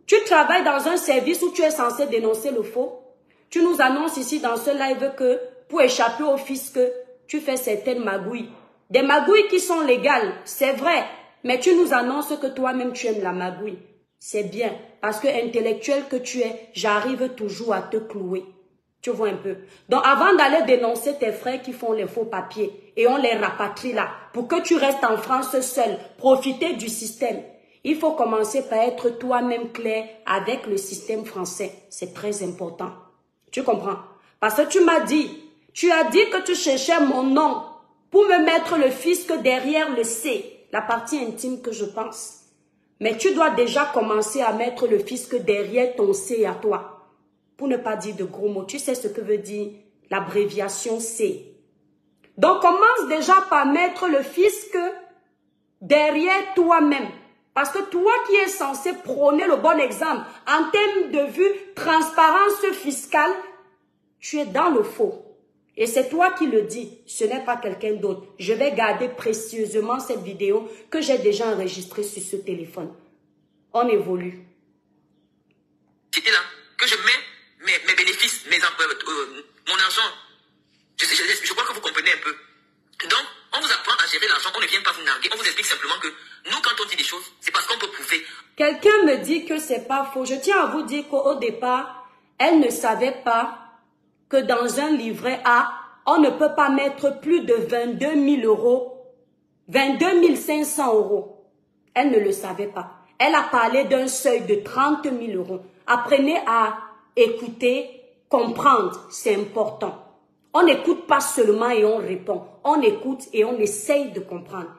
tu travailles dans un service où tu es censé dénoncer le faux. Tu nous annonces ici dans ce live que pour échapper au fisc, tu fais certaines magouilles. Des magouilles qui sont légales, c'est vrai. Mais tu nous annonces que toi-même tu aimes la magouille. C'est bien. Parce que intellectuel que tu es, j'arrive toujours à te clouer. Tu vois un peu. Donc avant d'aller dénoncer tes frères qui font les faux papiers et on les rapatrie là, pour que tu restes en France seul, profiter du système, il faut commencer par être toi-même clair avec le système français. C'est très important. Tu comprends? Parce que tu m'as dit, tu as dit que tu cherchais mon nom pour me mettre le fisc derrière le C, la partie intime que je pense. Mais tu dois déjà commencer à mettre le fisc derrière ton C à toi. Pour ne pas dire de gros mots, tu sais ce que veut dire l'abréviation C. Donc commence déjà par mettre le fisc derrière toi-même. Parce que toi qui es censé prôner le bon exemple, en termes de vue transparence fiscale, tu es dans le faux. Et c'est toi qui le dis, ce n'est pas quelqu'un d'autre. Je vais garder précieusement cette vidéo que j'ai déjà enregistrée sur ce téléphone. On évolue. C'était là que je mets mes bénéfices, mon argent. Je crois que vous comprenez un peu. Donc, on vous apprend à gérer l'argent, on ne vient pas vous narguer. On vous explique simplement que nous, quand on dit des choses, c'est parce qu'on peut prouver. Quelqu'un me dit que c'est pas faux. Je tiens à vous dire qu'au départ, elle ne savait pas que dans un livret A, on ne peut pas mettre plus de 22 000 euros, 22 500 euros. Elle ne le savait pas. Elle a parlé d'un seuil de 30 000 euros. Apprenez à écouter, comprendre, c'est important. On n'écoute pas seulement et on répond. On écoute et on essaye de comprendre.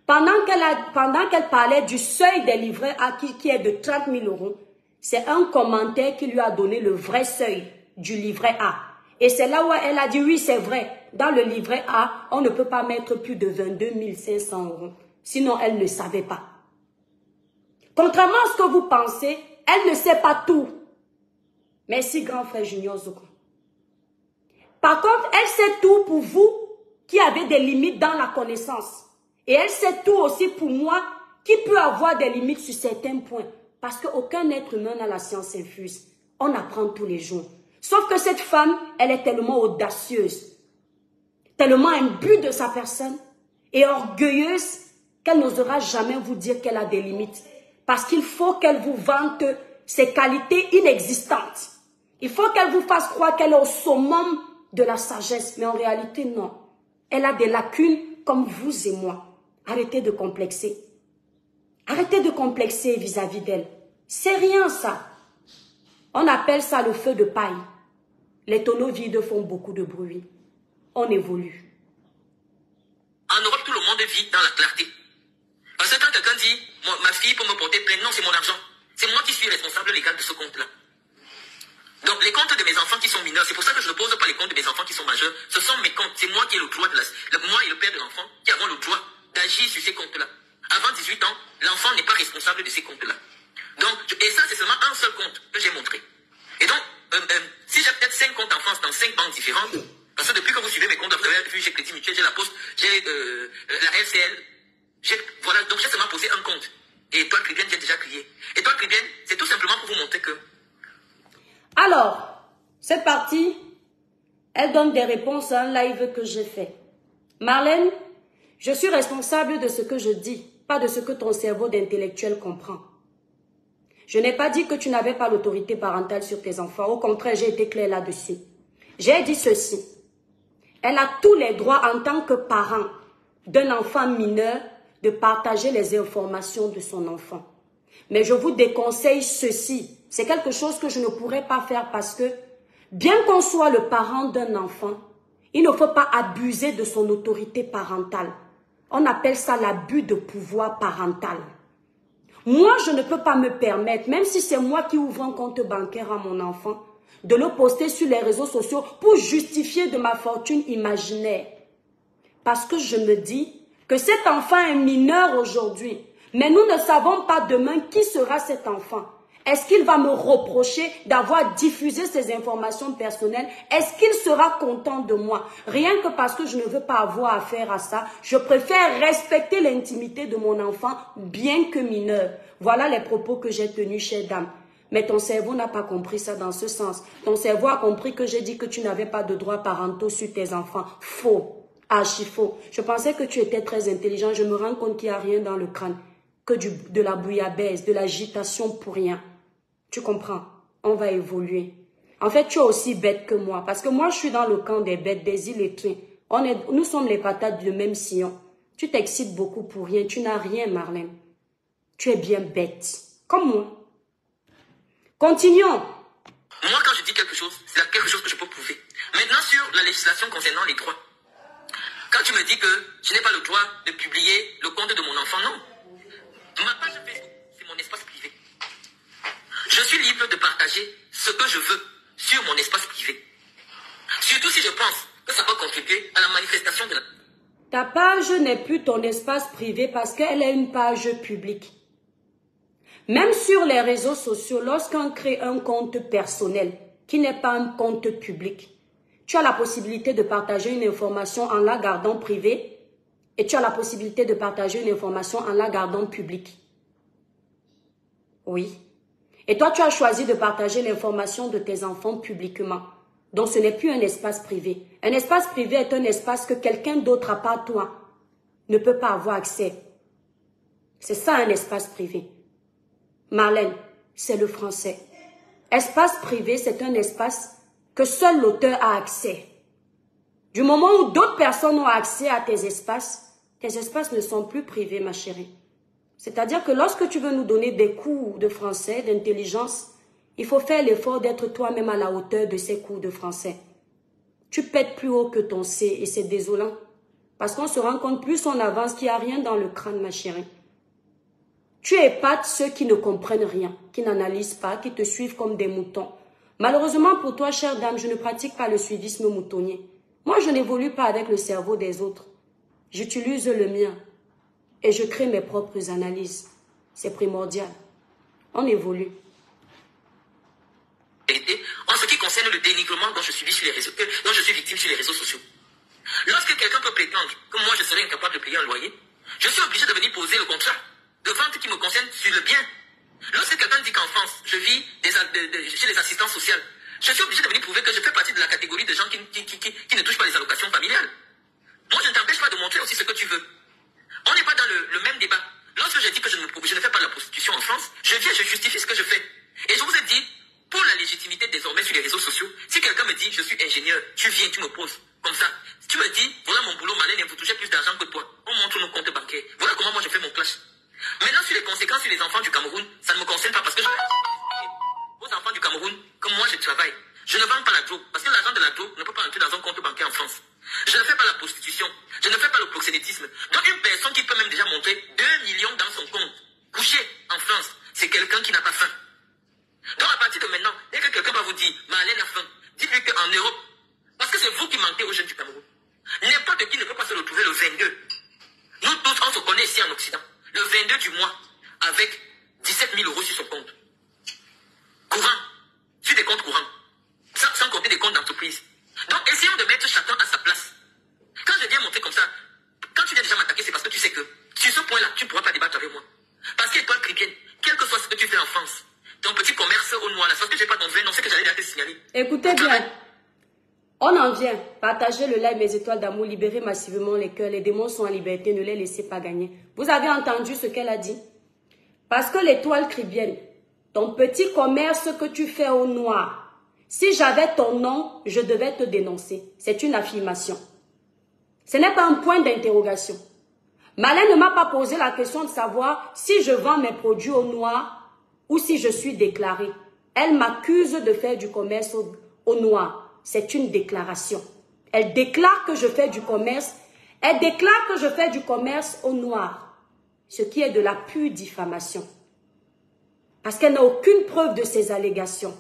Pendant qu'elle parlait du seuil des livrets A qui est de 30 000 euros, c'est un commentaire qui lui a donné le vrai seuil du livret A. Et c'est là où elle a dit, oui, c'est vrai. Dans le livret A, on ne peut pas mettre plus de 22 500 euros. Sinon, elle ne savait pas. Contrairement à ce que vous pensez, elle ne sait pas tout. Merci, grand frère Junior Zoko. Par contre, elle sait tout pour vous qui avez des limites dans la connaissance. Et elle sait tout aussi pour moi qui peut avoir des limites sur certains points. Parce qu'aucun être humain n'a la science infuse. On apprend tous les jours. Sauf que cette femme, elle est tellement audacieuse, tellement imbue de sa personne et orgueilleuse qu'elle n'osera jamais vous dire qu'elle a des limites. Parce qu'il faut qu'elle vous vante ses qualités inexistantes. Il faut qu'elle vous fasse croire qu'elle est au summum de la sagesse. Mais en réalité, non. Elle a des lacunes comme vous et moi. Arrêtez de complexer. Arrêtez de complexer vis-à-vis d'elle. C'est rien ça. On appelle ça le feu de paille. Les tonneaux vides font beaucoup de bruit. On évolue. En Europe, tout le monde vit dans la clarté. Parce que quand quelqu'un dit, ma fille peut me porter plainte, non, c'est mon argent. C'est moi qui suis responsable légal de ce compte-là. Donc, les comptes de mes enfants qui sont mineurs, c'est pour ça que je ne pose pas les comptes de mes enfants qui sont majeurs. Ce sont mes comptes. C'est moi qui ai le droit moi et le père de l'enfant qui avons le droit d'agir sur ces comptes-là. Avant 18 ans, l'enfant n'est pas responsable de ces comptes-là. Donc, et ça, c'est seulement un seul compte que j'ai montré. Et donc, si j'ai peut-être 5 comptes en France dans 5 banques différentes, parce que depuis que vous suivez mes comptes, vous avez vu, j'ai Crédit Mutuel, j'ai la Poste, j'ai la LCL, voilà, donc j'ai seulement posé un compte. Et Étoile Caribéenne vient déjà crier. Étoile Caribéenne, c'est tout simplement pour vous montrer que... Alors, cette partie, elle donne des réponses à un live que j'ai fait. Marlène, je suis responsable de ce que je dis, pas de ce que ton cerveau d'intellectuel comprend. Je n'ai pas dit que tu n'avais pas l'autorité parentale sur tes enfants. Au contraire, j'ai été claire là-dessus. J'ai dit ceci. Elle a tous les droits en tant que parent d'un enfant mineur de partager les informations de son enfant. Mais je vous déconseille ceci. C'est quelque chose que je ne pourrais pas faire parce que, bien qu'on soit le parent d'un enfant, il ne faut pas abuser de son autorité parentale. On appelle ça l'abus de pouvoir parental. Moi, je ne peux pas me permettre, même si c'est moi qui ouvre un compte bancaire à mon enfant, de le poster sur les réseaux sociaux pour justifier de ma fortune imaginaire. Parce que je me dis que cet enfant est mineur aujourd'hui, mais nous ne savons pas demain qui sera cet enfant. Est-ce qu'il va me reprocher d'avoir diffusé ces informations personnelles? Est-ce qu'il sera content de moi? Rien que parce que je ne veux pas avoir affaire à ça, je préfère respecter l'intimité de mon enfant, bien que mineur. Voilà les propos que j'ai tenus, chère dame. Mais ton cerveau n'a pas compris ça dans ce sens. Ton cerveau a compris que j'ai dit que tu n'avais pas de droits parentaux sur tes enfants. Faux. Archi faux. Je pensais que tu étais très intelligent. Je me rends compte qu'il n'y a rien dans le crâne. Que de la bouillabaisse, de l'agitation pour rien. Tu comprends? On va évoluer. En fait, tu es aussi bête que moi. Parce que moi, je suis dans le camp des bêtes, des illettrés. Nous sommes les patates du même sillon. Tu t'excites beaucoup pour rien. Tu n'as rien, Marlène. Tu es bien bête. Comme moi. Continuons. Moi, quand je dis quelque chose, c'est quelque chose que je peux prouver. Maintenant, sur la législation concernant les droits. Quand tu me dis que je n'ai pas le droit de publier le compte de mon enfant, non. Ma page Facebook, c'est mon espace privé. Je suis libre de partager ce que je veux sur mon espace privé. Surtout si je pense que ça peut contribuer à la manifestation de la... Ta page n'est plus ton espace privé parce qu'elle est une page publique. Même sur les réseaux sociaux, lorsqu'on crée un compte personnel qui n'est pas un compte public, tu as la possibilité de partager une information en la gardant privée et tu as la possibilité de partager une information en la gardant publique. Oui. Et toi, tu as choisi de partager l'information de tes enfants publiquement. Donc, ce n'est plus un espace privé. Un espace privé est un espace que quelqu'un d'autre à part toi ne peut pas avoir accès. C'est ça un espace privé. Marlène, c'est le français. Espace privé, c'est un espace que seul l'auteur a accès. Du moment où d'autres personnes ont accès à tes espaces ne sont plus privés, ma chérie. C'est-à-dire que lorsque tu veux nous donner des cours de français, d'intelligence, il faut faire l'effort d'être toi-même à la hauteur de ces cours de français. Tu pètes plus haut que ton C et c'est désolant. Parce qu'on se rend compte plus on avance qu'il n'y a rien dans le crâne, ma chérie. Tu épates ceux qui ne comprennent rien, qui n'analysent pas, qui te suivent comme des moutons. Malheureusement pour toi, chère dame, je ne pratique pas le suivisme moutonnier. Moi, je n'évolue pas avec le cerveau des autres. J'utilise le mien et je crée mes propres analyses. C'est primordial. On évolue. En ce qui concerne le dénigrement dont je suis victime sur les réseaux sociaux. Lorsque quelqu'un peut prétendre que moi je serais incapable de payer un loyer, je suis obligé de venir poser le contrat de vente qui me concerne sur le bien. Lorsque quelqu'un dit qu'en France, je vis chez les assistants sociaux, je suis obligé de venir prouver que je fais partie de la catégorie de gens qui ne touchent pas les allocations familiales. Moi, je ne t'empêche pas de montrer aussi ce que tu veux. On n'est pas dans le même débat. Lorsque je dis que je ne fais pas de la prostitution en France, je justifie ce que je fais. Et je vous ai dit, pour la légitimité désormais sur les réseaux sociaux, si quelqu'un me dit, je suis ingénieur, tu viens, tu me poses, comme ça. Tu me dis, voilà mon boulot, Marlène, vous touchez plus d'argent que toi. On montre nos comptes bancaires. Voilà comment moi je fais mon clash. Maintenant, sur les conséquences sur les enfants du Cameroun, ça ne me concerne pas parce que aux enfants du Cameroun, comme moi je travaille, je ne vends pas la drogue. Parce que la Europe. Parce que c'est vous qui mentez aux jeunes du Cameroun. N'importe qui ne peut pas se retrouver le 22. Nous tous, on se connaît ici en Occident. Le 22 du mois, avec 17 000 euros sur son compte. Courant. Sur des comptes courants. Sans compter des comptes d'entreprise. Donc, essayons de mettre chacun à sa place. Quand je viens montrer comme ça, quand tu viens déjà m'attaquer, c'est parce que tu sais que sur ce point-là, tu ne pourras pas débattre avec moi. Parce qu'étoile chrétienne, quel que soit ce que tu fais en France, ton petit commerce au noir, là, c'est parce que je n'ai pas ton vin, non, c'est que j'allais te signaler. Écoutez bien. On en vient. Partagez le live Mes étoiles d'amour, libérez massivement les cœurs. Les démons sont en liberté, ne les laissez pas gagner. Vous avez entendu ce qu'elle a dit? Parce que l'étoile chrétienne, ton petit commerce que tu fais au noir, si j'avais ton nom, je devais te dénoncer. C'est une affirmation. Ce n'est pas un point d'interrogation. Malin ne m'a pas posé la question de savoir si je vends mes produits au noir ou si je suis déclarée. Elle m'accuse de faire du commerce au noir. C'est une déclaration. Elle déclare que je fais du commerce. Elle déclare que je fais du commerce au noir. Ce qui est de la pure diffamation. Parce qu'elle n'a aucune preuve de ces allégations.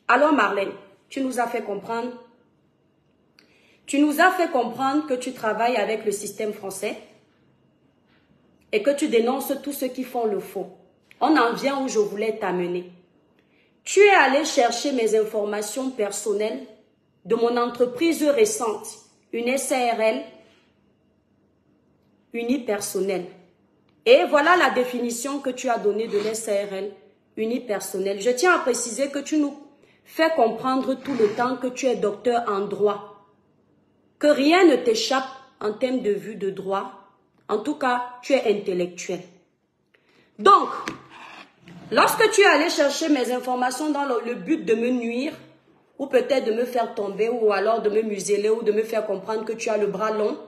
Alors Marlène, tu nous as fait comprendre. Tu nous as fait comprendre que tu travailles avec le système français et que tu dénonces tous ceux qui font le faux. On en vient où je voulais t'amener. Tu es allé chercher mes informations personnelles de mon entreprise récente, une SARL unipersonnelle. Et voilà la définition que tu as donnée de l'SARL unipersonnelle. Je tiens à préciser que tu nous fais comprendre tout le temps que tu es docteur en droit, que rien ne t'échappe en termes de vue de droit. En tout cas, tu es intellectuel. Donc, lorsque tu es allé chercher mes informations dans le but de me nuire, ou peut-être de me faire tomber, ou alors de me museler, ou de me faire comprendre que tu as le bras long,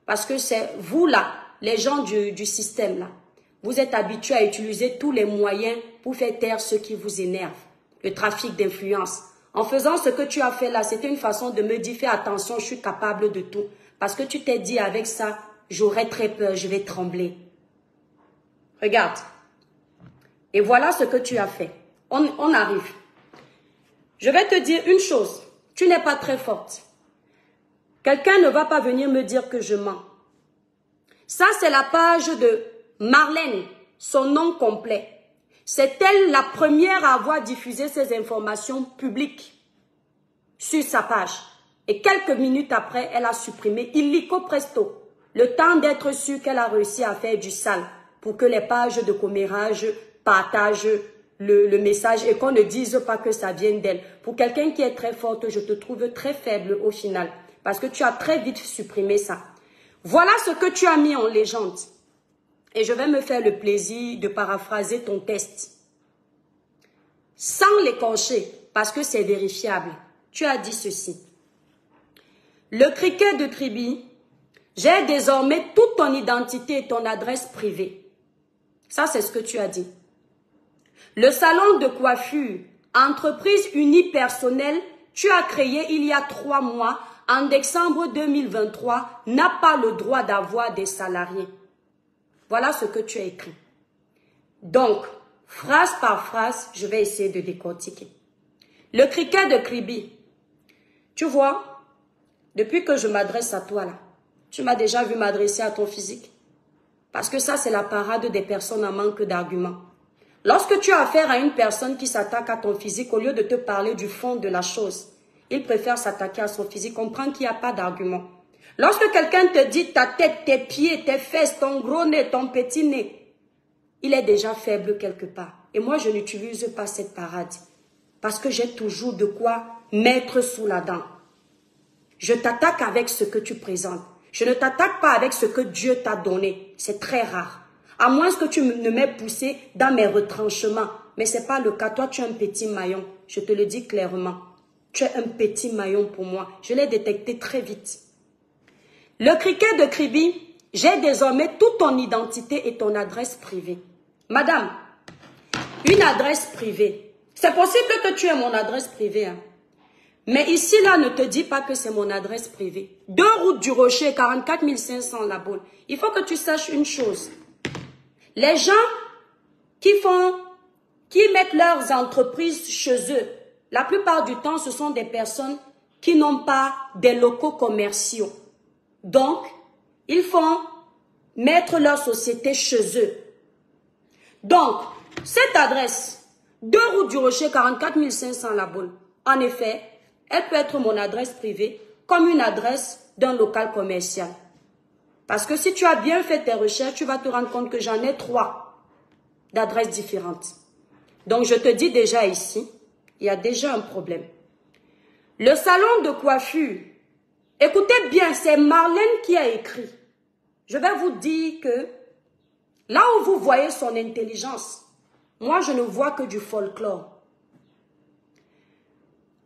parce que c'est vous là, les gens du système là, vous êtes habitués à utiliser tous les moyens pour faire taire ceux qui vous énervent. Le trafic d'influence. En faisant ce que tu as fait là, c'était une façon de me dire, fais attention, je suis capable de tout. Parce que tu t'es dit, avec ça, j'aurais très peur, je vais trembler. Regarde. Et voilà ce que tu as fait. On arrive. Je vais te dire une chose. Tu n'es pas très forte. Quelqu'un ne va pas venir me dire que je mens. Ça, c'est la page de Marlène, son nom complet. C'est elle la première à avoir diffusé ces informations publiques sur sa page. Et quelques minutes après, elle a supprimé illico presto, le temps d'être sûre qu'elle a réussi à faire du sale pour que les pages de commérage partagent le message et qu'on ne dise pas que ça vient d'elle. Pour quelqu'un qui est très forte, je te trouve très faible au final parce que tu as très vite supprimé ça. Voilà ce que tu as mis en légende. Et je vais me faire le plaisir de paraphraser ton test. Sans l'écorcher, parce que c'est vérifiable. Tu as dit ceci. Le criquet de Kribi, j'ai désormais toute ton identité et ton adresse privée. Ça, c'est ce que tu as dit. Le salon de coiffure, entreprise unipersonnelle, tu as créé il y a 3 mois, en décembre 2023, n'a pas le droit d'avoir des salariés. Voilà ce que tu as écrit. Donc, phrase par phrase, je vais essayer de décortiquer. Le criquet de Kribi. Tu vois, depuis que je m'adresse à toi là, tu m'as déjà vu m'adresser à ton physique. Parce que ça, c'est la parade des personnes en manque d'arguments. Lorsque tu as affaire à une personne qui s'attaque à ton physique, au lieu de te parler du fond de la chose, il préfère s'attaquer à son physique, comprendre qu'il n'y a pas d'argument. Lorsque quelqu'un te dit ta tête, tes pieds, tes fesses, ton gros nez, ton petit nez, il est déjà faible quelque part. Et moi, je n'utilise pas cette parade. Parce que j'ai toujours de quoi mettre sous la dent. Je t'attaque avec ce que tu présentes. Je ne t'attaque pas avec ce que Dieu t'a donné. C'est très rare. À moins que tu ne m'aies poussé dans mes retranchements. Mais ce n'est pas le cas. Toi, tu es un petit maillon. Je te le dis clairement. Tu es un petit maillon pour moi. Je l'ai détecté très vite. Le criquet de Kribi, j'ai désormais toute ton identité et ton adresse privée. Madame, une adresse privée. C'est possible que tu aies mon adresse privée. Hein. Mais ici, là, ne te dis pas que c'est mon adresse privée. 2 routes du Rocher, 44 500 La Baule. Il faut que tu saches une chose. Les gens qui mettent leurs entreprises chez eux, la plupart du temps, ce sont des personnes qui n'ont pas des locaux commerciaux. Donc, ils font mettre leur société chez eux. Donc, cette adresse, 2 route du Rocher, 44 500 La Baule, en effet, elle peut être mon adresse privée comme une adresse d'un local commercial. Parce que si tu as bien fait tes recherches, tu vas te rendre compte que j'en ai 3 d'adresses différentes. Donc, je te dis déjà ici, il y a déjà un problème. Le salon de coiffure, écoutez bien, c'est Marlène qui a écrit. Je vais vous dire que là où vous voyez son intelligence, moi, je ne vois que du folklore.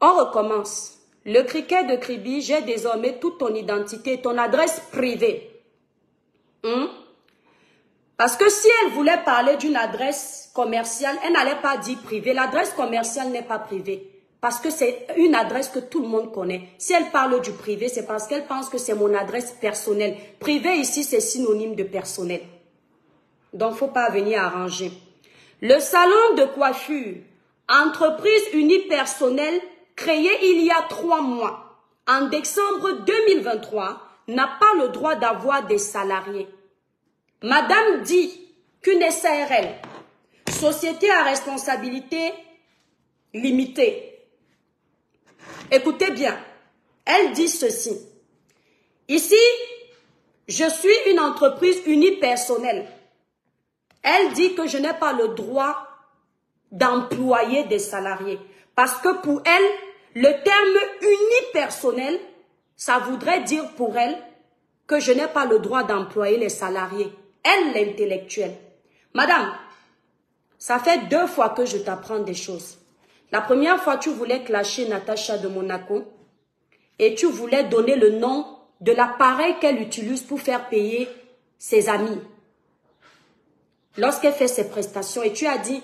On recommence. Le criquet de Kribi, j'ai désormais toute ton identité, ton adresse privée. Parce que si elle voulait parler d'une adresse commerciale, elle n'allait pas dire privée. L'adresse commerciale n'est pas privée. Parce que c'est une adresse que tout le monde connaît. Si elle parle du privé, c'est parce qu'elle pense que c'est mon adresse personnelle. Privé ici, c'est synonyme de personnel. Donc, il ne faut pas venir arranger. Le salon de coiffure, entreprise unipersonnelle, créée il y a 3 mois, en décembre 2023, n'a pas le droit d'avoir des salariés. Madame dit qu'une SARL, société à responsabilité limitée, écoutez bien, elle dit ceci. Ici, je suis une entreprise unipersonnelle. Elle dit que je n'ai pas le droit d'employer des salariés. Parce que pour elle, le terme unipersonnel, ça voudrait dire pour elle que je n'ai pas le droit d'employer les salariés. Elle, l'intellectuelle. Madame, ça fait 2 fois que je t'apprends des choses. La première fois, tu voulais clasher Natacha de Monaco et tu voulais donner le nom de l'appareil qu'elle utilise pour faire payer ses amis. Lorsqu'elle fait ses prestations et tu as dit,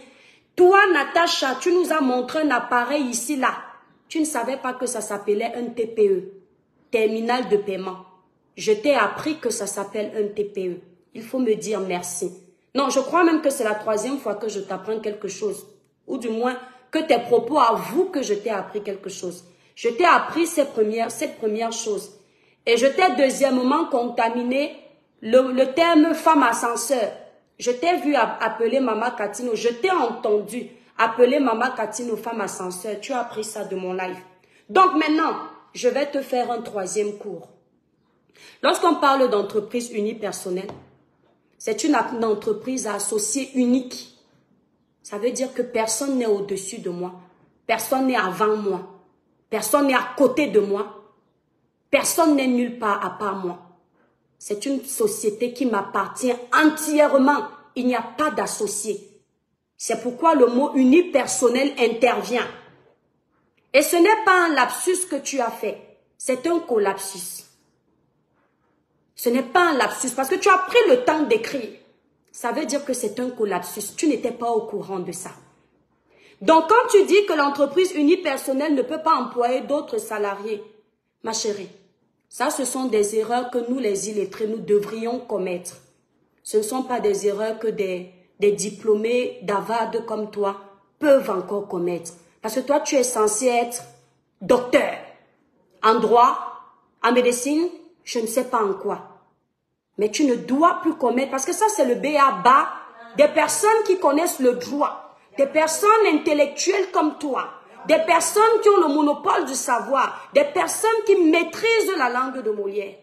toi Natacha, tu nous as montré un appareil ici, là. Tu ne savais pas que ça s'appelait un TPE, terminal de paiement. Je t'ai appris que ça s'appelle un TPE. Il faut me dire merci. Non, je crois même que c'est la 3e fois que je t'apprends quelque chose. Ou du moins, que tes propos avouent que je t'ai appris quelque chose. Je t'ai appris cette première chose. Et je t'ai deuxièmement contaminé le terme femme ascenseur. Je t'ai vu appeler Mama Katino. Je t'ai entendu appeler Mama Katino femme ascenseur. Tu as appris ça de mon live. Donc maintenant, je vais te faire un 3e cours. Lorsqu'on parle d'entreprise unipersonnelle, c'est une entreprise à associés unique. Ça veut dire que personne n'est au-dessus de moi. Personne n'est avant moi. Personne n'est à côté de moi. Personne n'est nulle part à part moi. C'est une société qui m'appartient entièrement. Il n'y a pas d'associé. C'est pourquoi le mot unipersonnel intervient. Et ce n'est pas un lapsus que tu as fait. C'est un collapsus. Ce n'est pas un lapsus parce que tu as pris le temps d'écrire. Ça veut dire que c'est un collapsus. Tu n'étais pas au courant de ça. Donc, quand tu dis que l'entreprise unipersonnelle ne peut pas employer d'autres salariés, ma chérie, ça, ce sont des erreurs que nous, les illettrés, nous devrions commettre. Ce ne sont pas des erreurs que des diplômés d'AVAD comme toi peuvent encore commettre. Parce que toi, tu es censé être docteur en droit, en médecine, je ne sais pas en quoi. Mais tu ne dois plus commettre, parce que ça, c'est le b.a.-ba des personnes qui connaissent le droit, des personnes intellectuelles comme toi, des personnes qui ont le monopole du savoir, des personnes qui maîtrisent la langue de Molière.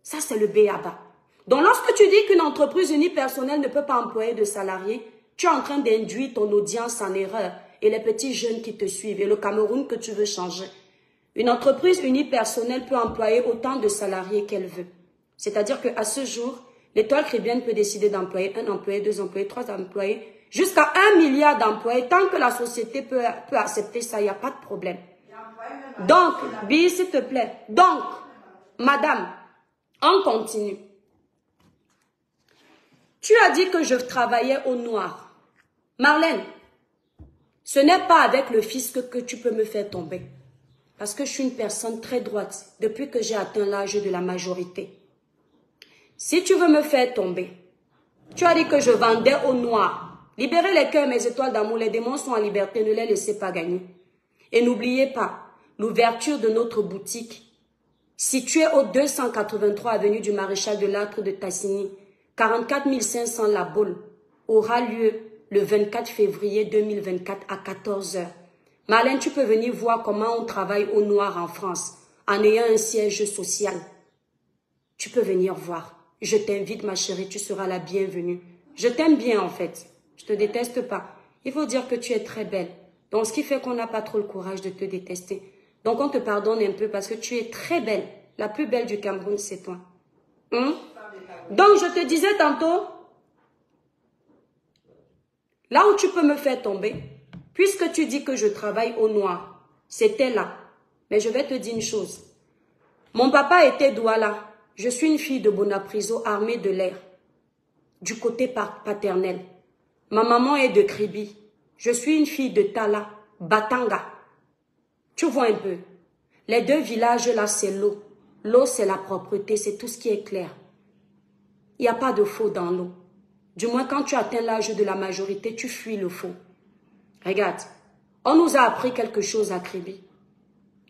Ça, c'est le b.a.-ba. Donc, lorsque tu dis qu'une entreprise unipersonnelle ne peut pas employer de salariés, tu es en train d'induire ton audience en erreur et les petits jeunes qui te suivent et le Cameroun que tu veux changer. Une entreprise unipersonnelle peut employer autant de salariés qu'elle veut. C'est-à-dire qu'à ce jour, l'étoile chrétienne peut décider d'employer 1 employé, 2 employés, 3 employés, jusqu'à 1 milliard d'employés. Tant que la société peut accepter ça, il n'y a pas de problème. Donc, Bi, s'il te plaît. Donc, madame, on continue. Tu as dit que je travaillais au noir. Marlène, ce n'est pas avec le fisc que tu peux me faire tomber. Parce que je suis une personne très droite depuis que j'ai atteint l'âge de la majorité. Si tu veux me faire tomber, tu as dit que je vendais au noir. Libérez les cœurs, mes étoiles d'amour, les démons sont en liberté, ne les laissez pas gagner. Et n'oubliez pas, l'ouverture de notre boutique située au 283 avenue du Maréchal de Lattre de Tassigny, 44 500 La Baule, aura lieu le 24 février 2024 à 14 h. Marlène, tu peux venir voir comment on travaille au noir en France en ayant un siège social. Tu peux venir voir. Je t'invite, ma chérie, tu seras la bienvenue. Je t'aime bien, en fait. Je te déteste pas. Il faut dire que tu es très belle. Donc, ce qui fait qu'on n'a pas trop le courage de te détester. Donc, on te pardonne un peu parce que tu es très belle. La plus belle du Cameroun, c'est toi. Donc, je te disais tantôt, là où tu peux me faire tomber, puisque tu dis que je travaille au noir, c'était là. Mais je vais te dire une chose. Mon papa était Douala. Je suis une fille de Bonapriso, armée de l'air, du côté paternel. Ma maman est de Kribi. Je suis une fille de Tala, Batanga. Tu vois un peu. Les deux villages là, c'est l'eau. L'eau, c'est la propreté, c'est tout ce qui est clair. Il n'y a pas de faux dans l'eau. Du moins, quand tu atteins l'âge de la majorité, tu fuis le faux. Regarde, on nous a appris quelque chose à Kribi.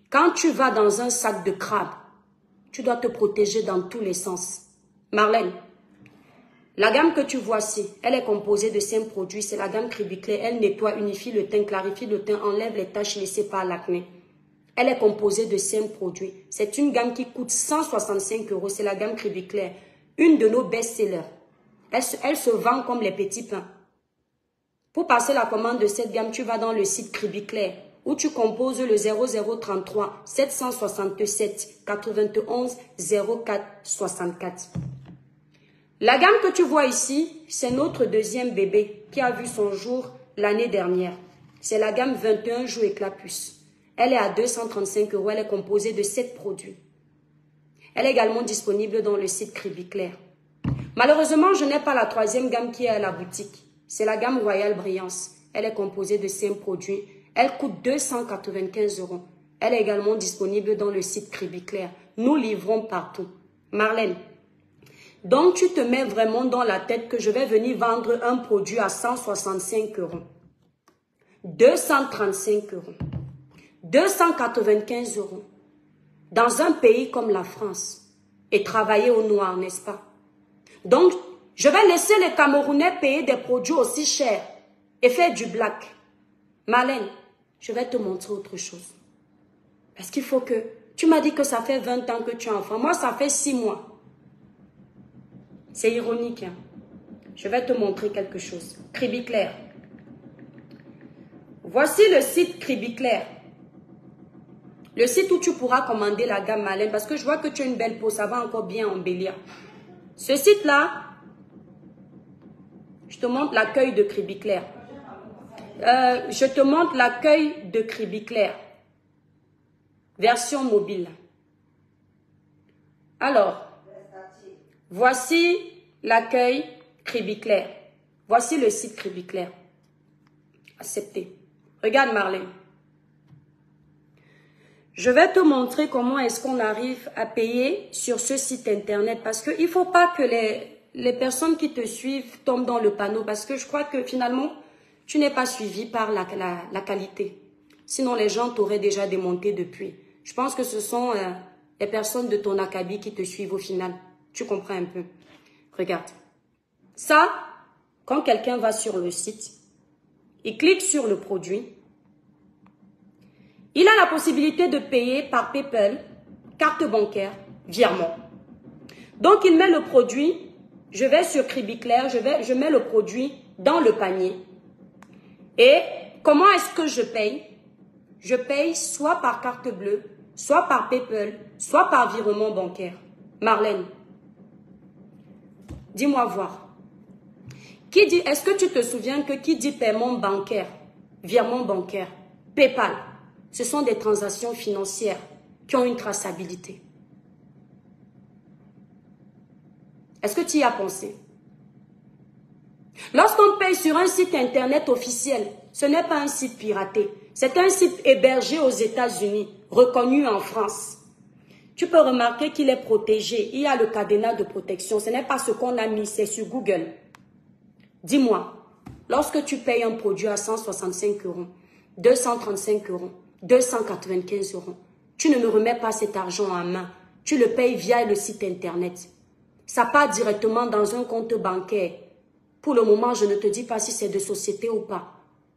Quand tu vas dans un sac de crabe, tu dois te protéger dans tous les sens. Marlène, la gamme que tu vois ici, elle est composée de 5 produits. C'est la gamme Kribiclair. Elle nettoie, unifie le teint, clarifie le teint, enlève les taches laissées par l'acné. Elle est composée de 5 produits. C'est une gamme qui coûte 165 €. C'est la gamme Kribiclair. Une de nos best-sellers. Elle se vend comme les petits pains. Pour passer la commande de cette gamme, tu vas dans le site Kribiclair où tu composes le 0033 767 91 04 64. La gamme que tu vois ici, c'est notre deuxième bébé qui a vu son jour l'année dernière. C'est la gamme 21 jours éclat puce. Elle est à 235 €. Elle est composée de 7 produits. Elle est également disponible dans le site Kribiclair. Malheureusement, je n'ai pas la troisième gamme qui est à la boutique. C'est la gamme Royal Brillance. Elle est composée de 5 produits. Elle coûte 295 €. Elle est également disponible dans le site Kribiclair. Nous livrons partout. Marlène, donc tu te mets vraiment dans la tête que je vais venir vendre un produit à 165 €, 235 €, 295 € dans un pays comme la France et travailler au noir, n'est-ce pas? Donc, je vais laisser les Camerounais payer des produits aussi chers et faire du black. Marlène, je vais te montrer autre chose. Parce qu'il faut que... Tu m'as dit que ça fait 20 ans que tu es enfant. Moi, ça fait 6 mois. C'est ironique. Hein? Je vais te montrer quelque chose. Kribiclair. Voici le site Kribiclair. Le site où tu pourras commander la gamme Marlène. Parce que je vois que tu as une belle peau. Ça va encore bien embellir. Ce site-là, je te montre l'accueil de Kribiclair. Je te montre l'accueil de Kribiclair. Version mobile. Alors, voici l'accueil Kribiclair. Voici le site Kribiclair. Accepté. Regarde Marlène. Je vais te montrer comment est-ce qu'on arrive à payer sur ce site internet. Parce qu'il ne faut pas que les personnes qui te suivent tombent dans le panneau. Parce que je crois que finalement, tu n'es pas suivi par la qualité. Sinon, les gens t'auraient déjà démonté depuis. Je pense que ce sont les personnes de ton acabit qui te suivent au final. Tu comprends un peu. Regarde. Ça, quand quelqu'un va sur le site, il clique sur le produit. Il a la possibilité de payer par PayPal, carte bancaire, virement. Donc, il met le produit. Je vais sur Kribiclair, je mets le produit dans le panier. Et comment est-ce que je paye? Je paye soit par carte bleue, soit par PayPal, soit par virement bancaire. Marlène, dis-moi voir. Qui dit, est-ce que tu te souviens que qui dit paiement bancaire, virement bancaire, PayPal, ce sont des transactions financières qui ont une traçabilité. Est-ce que tu y as pensé? Lorsqu'on paye sur un site internet officiel, ce n'est pas un site piraté. C'est un site hébergé aux États-Unis, reconnu en France. Tu peux remarquer qu'il est protégé. Il y a le cadenas de protection. Ce n'est pas ce qu'on a mis, c'est sur Google. Dis-moi, lorsque tu payes un produit à 165 €, 235 €, 295 €. Tu ne me remets pas cet argent en main. Tu le payes via le site internet. Ça part directement dans un compte bancaire. Pour le moment, je ne te dis pas si c'est de société ou pas.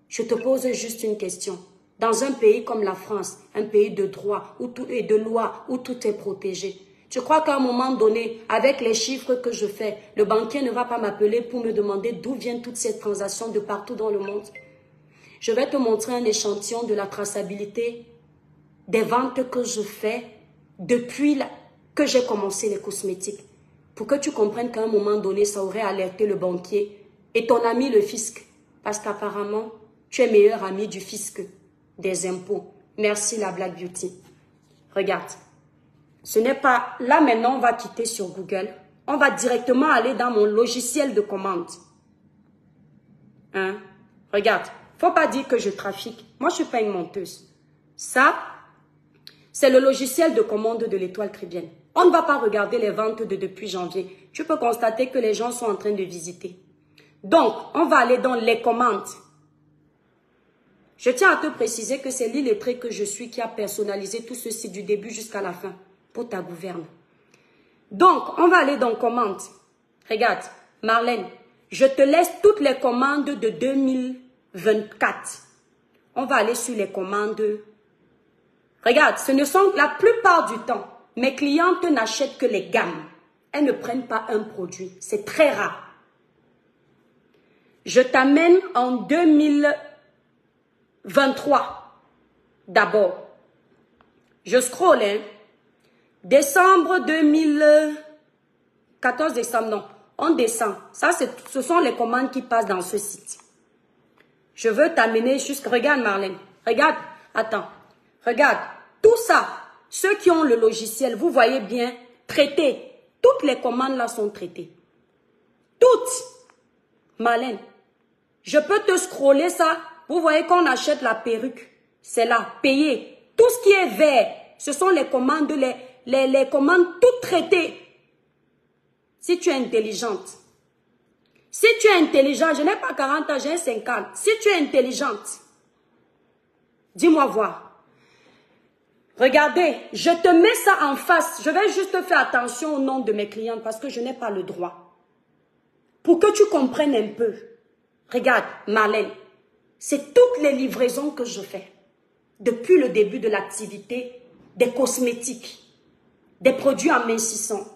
Je te pose juste une question. Dans un pays comme la France, un pays de droit où tout est de loi, où tout est protégé, tu crois qu'à un moment donné, avec les chiffres que je fais, le banquier ne va pas m'appeler pour me demander d'où viennent toutes ces transactions de partout dans le monde? Je vais te montrer un échantillon de la traçabilité des ventes que je fais depuis que j'ai commencé les cosmétiques. Pour que tu comprennes qu'à un moment donné, ça aurait alerté le banquier et ton ami le fisc. Parce qu'apparemment, tu es meilleur ami du fisc des impôts. Merci la Black Beauty. Regarde. Ce n'est pas... Là maintenant, on va quitter sur Google. On va directement aller dans mon logiciel de commande. Hein? Regarde. Faut pas dire que je trafique. Moi, je suis pas une menteuse. Ça, c'est le logiciel de commande de l'Étoile Caribbeenne. On ne va pas regarder les ventes de depuis janvier. Tu peux constater que les gens sont en train de visiter. Donc, on va aller dans les commandes. Je tiens à te préciser que c'est l'illettré que je suis qui a personnalisé tout ceci du début jusqu'à la fin pour ta gouverne. Donc, on va aller dans commandes. Regarde, Marlène, je te laisse toutes les commandes de 2024. On va aller sur les commandes. Regarde, ce ne sont la plupart du temps, mes clientes n'achètent que les gammes. Elles ne prennent pas un produit. C'est très rare. Je t'amène en 2023. D'abord. Je scrolle, hein. Décembre 14 décembre, non. On descend. Ça, ce sont les commandes qui passent dans ce site. Je veux t'amener jusqu'à... Regarde, Marlène. Regarde. Attends. Regarde. Tout ça, ceux qui ont le logiciel, vous voyez bien, traité. Toutes les commandes là sont traitées. Toutes. Marlène. Je peux te scroller ça. Vous voyez qu'on achète la perruque. C'est là. Payé. Tout ce qui est vert, ce sont les commandes, les commandes toutes traitées. Si tu es intelligente. Si tu es intelligente, je n'ai pas 40 ans, j'ai 50. Si tu es intelligente, dis-moi voir. Regardez, je te mets ça en face. Je vais juste faire attention au nom de mes clients parce que je n'ai pas le droit. Pour que tu comprennes un peu. Regarde, Marlène, c'est toutes les livraisons que je fais. Depuis le début de l'activité, des cosmétiques, des produits amincissants,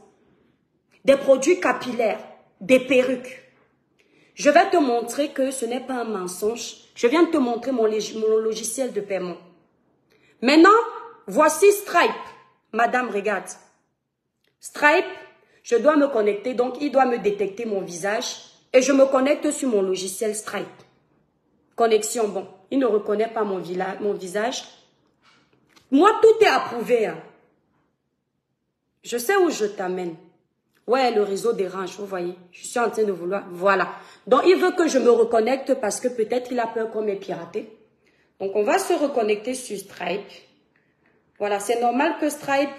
des produits capillaires, des perruques. Je vais te montrer que ce n'est pas un mensonge. Je viens de te montrer mon logiciel de paiement. Maintenant, voici Stripe. Madame, regarde. Stripe, je dois me connecter, donc il doit me détecter mon visage et je me connecte sur mon logiciel Stripe. Connexion, bon, il ne reconnaît pas mon visage. Moi, tout est approuvé. Hein. Je sais où je t'amène. Ouais, le réseau dérange, vous voyez. Je suis en train de vouloir... Voilà. Donc, il veut que je me reconnecte parce que peut-être il a peur qu'on m'ait piraté. Donc, on va se reconnecter sur Stripe. Voilà, c'est normal que Stripe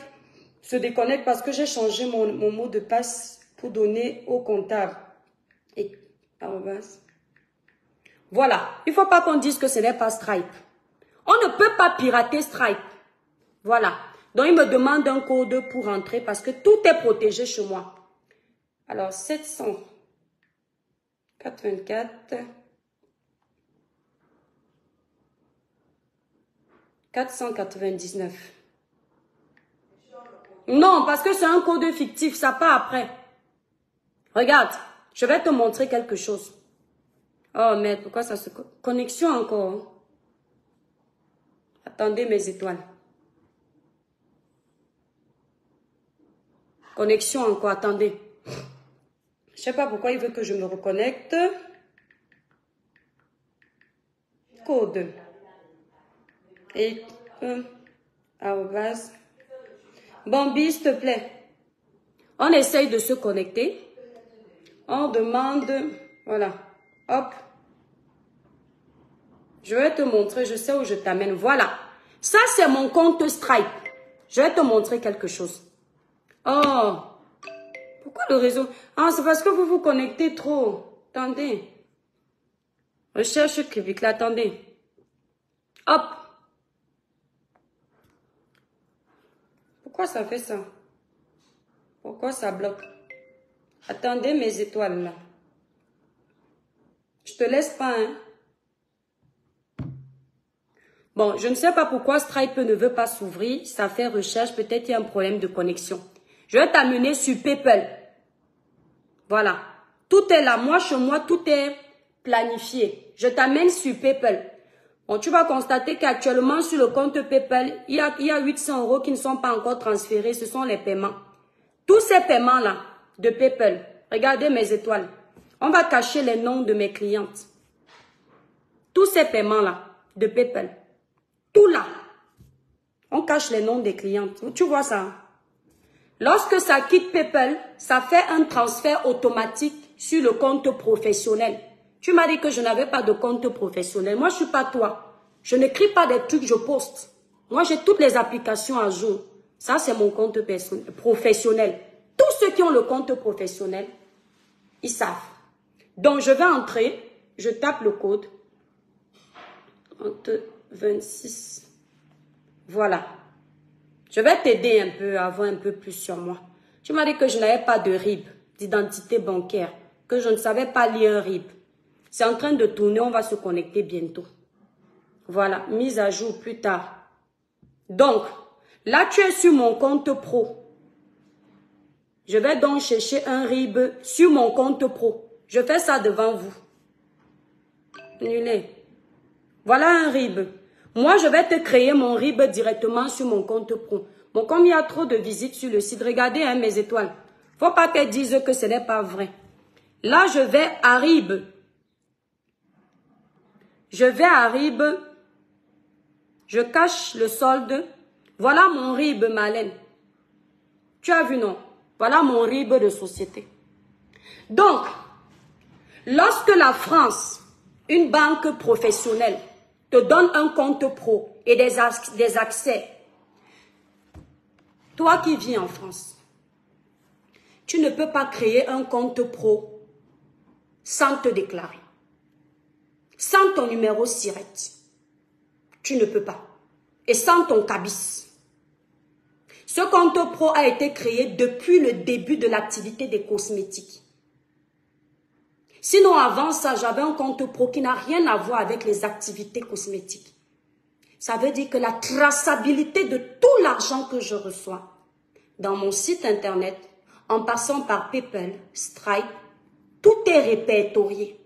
se déconnecte parce que j'ai changé mon mot de passe pour donner au comptable. Et, voilà. Il ne faut pas qu'on dise que ce n'est pas Stripe. On ne peut pas pirater Stripe. Voilà. Donc, il me demande un code pour entrer parce que tout est protégé chez moi. Alors, 784 499. Non, parce que c'est un code fictif, ça part après. Regarde, je vais te montrer quelque chose. Oh merde, pourquoi ça se... Connexion encore. Attendez mes étoiles. Connexion encore, attendez. Je sais pas pourquoi il veut que je me reconnecte. Code. Et arrobase. Bambi, s'il te plaît. On essaye de se connecter. On demande, voilà, hop. Je vais te montrer, je sais où je t'amène. Voilà. Ça, c'est mon compte Stripe. Je vais te montrer quelque chose. Oh. Pourquoi le réseau? Ah, c'est parce que vous vous connectez trop. Attendez. Recherche Québec, là, attendez. Hop. Pourquoi ça fait ça? Pourquoi ça bloque? Attendez mes étoiles là. Je te laisse pas, hein. Bon, je ne sais pas pourquoi Stripe ne veut pas s'ouvrir. Ça fait recherche. Peut-être il y a un problème de connexion. Je vais t'amener sur PayPal. Voilà. Tout est là. Moi, chez moi, tout est planifié. Je t'amène sur PayPal. Bon, tu vas constater qu'actuellement, sur le compte PayPal, il y a 800 € qui ne sont pas encore transférés. Ce sont les paiements. Tous ces paiements-là de PayPal, regardez mes étoiles. On va cacher les noms de mes clientes. Tous ces paiements-là de PayPal. Tout là. On cache les noms des clientes. Tu vois ça? Lorsque ça quitte PayPal, ça fait un transfert automatique sur le compte professionnel. Tu m'as dit que je n'avais pas de compte professionnel. Moi, je ne suis pas toi. Je n'écris pas des trucs, je poste. Moi, j'ai toutes les applications à jour. Ça, c'est mon compte professionnel. Tous ceux qui ont le compte professionnel, ils savent. Donc, je vais entrer. Je tape le code. 26. Voilà. Je vais t'aider un peu à avoir un peu plus sur moi. Tu m'as dit que je n'avais pas de RIB, d'identité bancaire, que je ne savais pas lire un RIB. C'est en train de tourner, on va se connecter bientôt. Voilà, mise à jour plus tard. Donc, là tu es sur mon compte pro. Je vais donc chercher un RIB sur mon compte pro. Je fais ça devant vous. Annulé. Voilà un RIB. Moi, je vais te créer mon RIB directement sur mon compte pro. Bon, comme il y a trop de visites sur le site, regardez hein, mes étoiles. Faut pas qu'elles disent que ce n'est pas vrai. Là, je vais à RIB. Je vais à RIB. Je cache le solde. Voilà mon RIB, Malène. Tu as vu, non? Voilà mon RIB de société. Donc, lorsque la France, une banque professionnelle, te donne un compte pro et des accès, toi qui vis en France, tu ne peux pas créer un compte pro sans te déclarer. Sans ton numéro SIRET. Tu ne peux pas. Et sans ton cabis. Ce compte pro a été créé depuis le début de l'activité des cosmétiques. Sinon, avant ça, j'avais un compte pro qui n'a rien à voir avec les activités cosmétiques. Ça veut dire que la traçabilité de tout l'argent que je reçois dans mon site internet, en passant par PayPal, Stripe, tout est répertorié.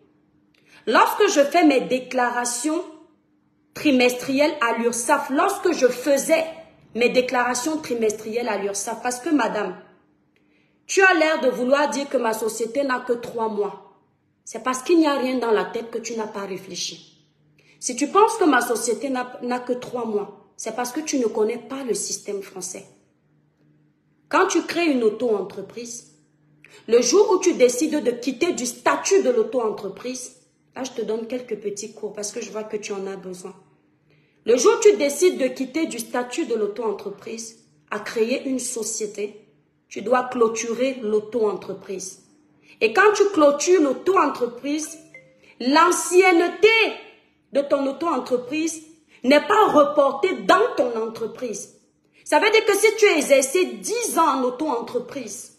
Lorsque je fais mes déclarations trimestrielles à l'URSSAF, lorsque je faisais mes déclarations trimestrielles à l'URSSAF, parce que madame, tu as l'air de vouloir dire que ma société n'a que 3 mois. C'est parce qu'il n'y a rien dans la tête que tu n'as pas réfléchi. Si tu penses que ma société n'a que 3 mois, c'est parce que tu ne connais pas le système français. Quand tu crées une auto-entreprise, le jour où tu décides de quitter du statut de l'auto-entreprise, là je te donne quelques petits cours parce que je vois que tu en as besoin. Le jour où tu décides de quitter du statut de l'auto-entreprise à créer une société, tu dois clôturer l'auto-entreprise. Et quand tu clôtures l'auto-entreprise, l'ancienneté de ton auto-entreprise n'est pas reportée dans ton entreprise. Ça veut dire que si tu as exercé 10 ans en auto-entreprise,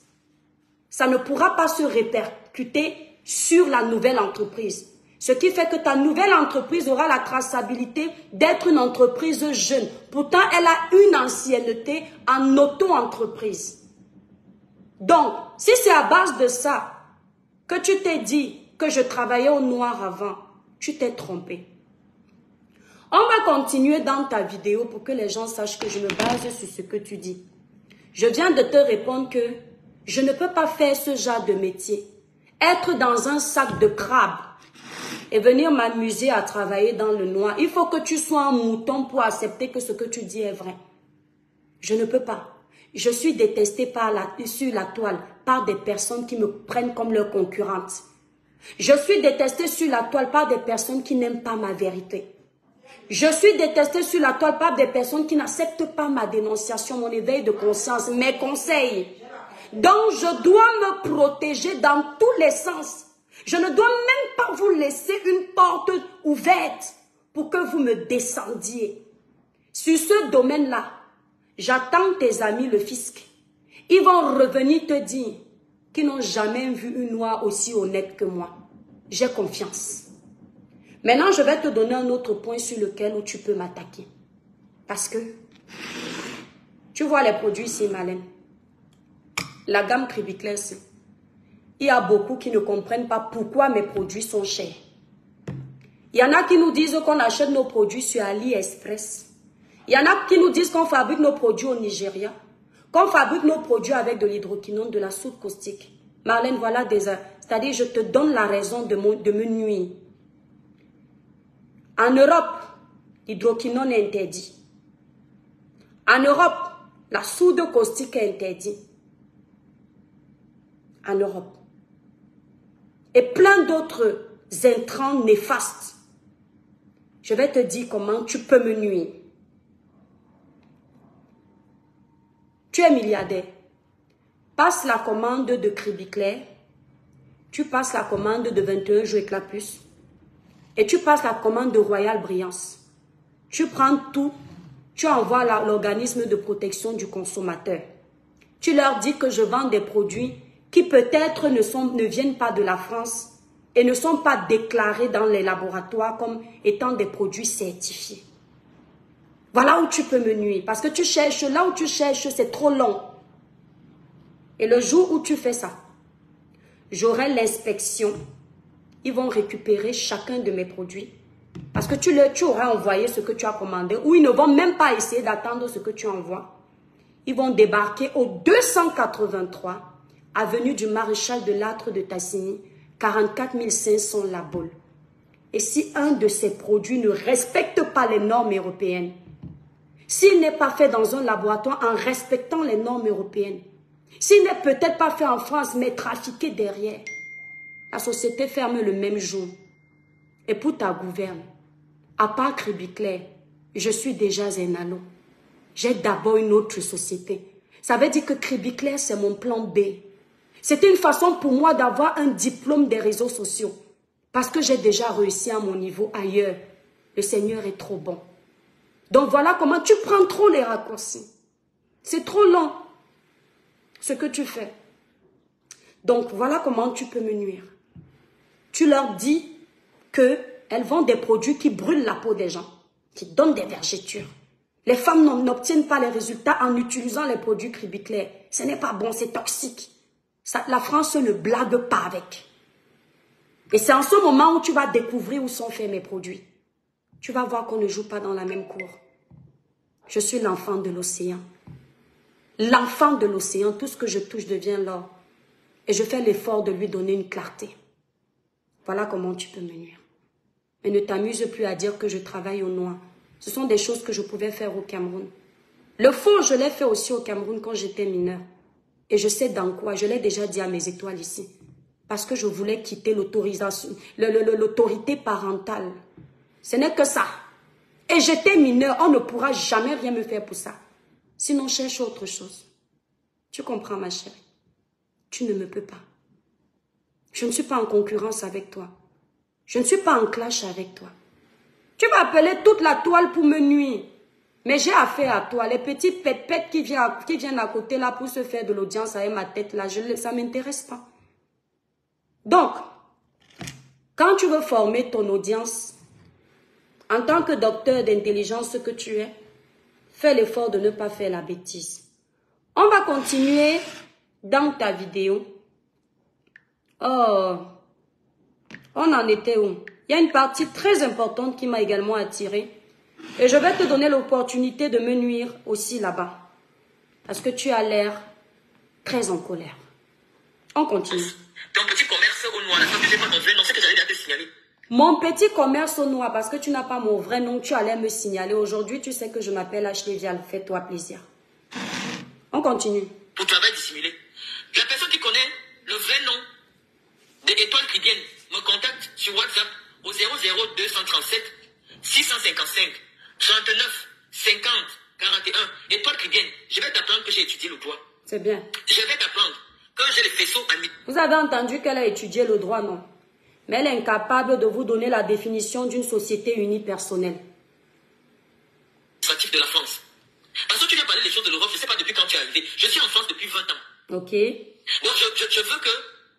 ça ne pourra pas se répercuter sur la nouvelle entreprise. Ce qui fait que ta nouvelle entreprise aura la traçabilité d'être une entreprise jeune. Pourtant, elle a une ancienneté en auto-entreprise. Donc, si c'est à base de ça que tu t'es dit que je travaillais au noir avant, tu t'es trompé. On va continuer dans ta vidéo pour que les gens sachent que je me base sur ce que tu dis. Je viens de te répondre que je ne peux pas faire ce genre de métier. Être dans un sac de crabe et venir m'amuser à travailler dans le noir. Il faut que tu sois un mouton pour accepter que ce que tu dis est vrai. Je ne peux pas. Je suis détestée sur la toile par des personnes qui me prennent comme leur concurrente. Je suis détestée sur la toile par des personnes qui n'aiment pas ma vérité. Je suis détestée sur la toile par des personnes qui n'acceptent pas ma dénonciation, mon éveil de conscience, mes conseils. Donc, je dois me protéger dans tous les sens. Je ne dois même pas vous laisser une porte ouverte pour que vous me descendiez. Sur ce domaine-là, J'attends tes amis le fisc. Ils vont revenir te dire qu'ils n'ont jamais vu une noire aussi honnête que moi. J'ai confiance. Maintenant, je vais te donner un autre point sur lequel où tu peux m'attaquer. Parce que, tu vois les produits ici, Marlène. La gamme Cribiclès, il y a beaucoup qui ne comprennent pas pourquoi mes produits sont chers. Il y en a qui nous disent qu'on achète nos produits sur AliExpress. Il y en a qui nous disent qu'on fabrique nos produits au Nigeria. Qu'on fabrique nos produits avec de l'hydroquinone, de la soude caustique. Marlène, voilà c'est-à-dire je te donne la raison de me nuire. En Europe, l'hydroquinone est interdit. En Europe, la soude caustique est interdite. En Europe. Et plein d'autres intrants néfastes. Je vais te dire comment tu peux me nuire. Tu es milliardaire. Passe la commande de Cribiclair. Tu passes la commande de 21 jours éclat plus. Et tu passes la commande de Royal Brillance. Tu prends tout. Tu envoies l'organisme de protection du consommateur. Tu leur dis que je vends des produits qui peut-être ne viennent pas de la France et ne sont pas déclarés dans les laboratoires comme étant des produits certifiés. Voilà où tu peux me nuire. Parce que tu cherches, là où tu cherches, c'est trop long. Et le jour où tu fais ça, j'aurai l'inspection. Ils vont récupérer chacun de mes produits. Parce que tu auras envoyé ce que tu as commandé. Ou ils ne vont même pas essayer d'attendre ce que tu envoies. Ils vont débarquer au 283, avenue du Maréchal de Lattre de Tassigny, 44 500 La Baule. Et si un de ces produits ne respecte pas les normes européennes, s'il n'est pas fait dans un laboratoire en respectant les normes européennes, s'il n'est peut-être pas fait en France, mais trafiqué derrière, la société ferme le même jour. Et pour ta gouverne, à part Cribiclair, je suis déjà Zenalo. J'ai d'abord une autre société. Ça veut dire que Cribiclair, c'est mon plan B. C'était une façon pour moi d'avoir un diplôme des réseaux sociaux. Parce que j'ai déjà réussi à mon niveau ailleurs. Le Seigneur est trop bon. Donc voilà comment tu prends trop les raccourcis. C'est trop long ce que tu fais. Donc voilà comment tu peux me nuire. Tu leur dis qu'elles vendent des produits qui brûlent la peau des gens, qui donnent des vergetures. Les femmes n'obtiennent pas les résultats en utilisant les produits Cribiclair. Ce n'est pas bon, c'est toxique. La France ne blague pas avec. Et c'est en ce moment où tu vas découvrir où sont faits mes produits. Tu vas voir qu'on ne joue pas dans la même cour. Je suis l'enfant de l'océan. L'enfant de l'océan, tout ce que je touche devient l'or. Et je fais l'effort de lui donner une clarté. Voilà comment tu peux me nuire. Mais ne t'amuse plus à dire que je travaille au noir. Ce sont des choses que je pouvais faire au Cameroun. Le faux, je l'ai fait aussi au Cameroun quand j'étais mineure. Et je sais dans quoi, je l'ai déjà dit à mes étoiles ici. Parce que je voulais quitter l'autorité parentale. Ce n'est que ça. Et j'étais mineure, on ne pourra jamais rien me faire pour ça. Sinon, cherche autre chose. Tu comprends, ma chérie? Tu ne me peux pas. Je ne suis pas en concurrence avec toi. Je ne suis pas en clash avec toi. Tu vas appeler toute la toile pour me nuire. Mais j'ai affaire à toi. Les petits pètes qui viennent à côté là pour se faire de l'audience avec ma tête là, ça ne m'intéresse pas. Donc, quand tu veux former ton audience, en tant que docteur d'intelligence que tu es, fais l'effort de ne pas faire la bêtise. On va continuer dans ta vidéo. Oh, on en était où? Il y a une partie très importante qui m'a également attirée. Et je vais te donner l'opportunité de me nuire aussi là-bas. Parce que tu as l'air très en colère. On continue. Ton petit commerce au noir, la femme ne fait pas ton vrai nom, c'est que j'allais te signaler. Mon petit commerce au noir, parce que tu n'as pas mon vrai nom, tu allais me signaler. Aujourd'hui, tu sais que je m'appelle Ashley Vial. Fais-toi plaisir. On continue. Pour travail dissimulé. La personne qui connaît le vrai nom de Étoile Cribienne me contacte sur WhatsApp au 00237 655 39 50 41. Étoile Cribienne, je vais t'apprendre que j'ai étudié le droit. C'est bien. Je vais t'apprendre que j'ai les faisceaux amis. Vous avez entendu qu'elle a étudié le droit, non? Mais elle est incapable de vous donner la définition d'une société unipersonnelle. Administratif de la France. Parce que tu viens parler des choses de l'Europe, je ne sais pas depuis quand tu es arrivé. Je suis en France depuis 20 ans. Ok. Donc je veux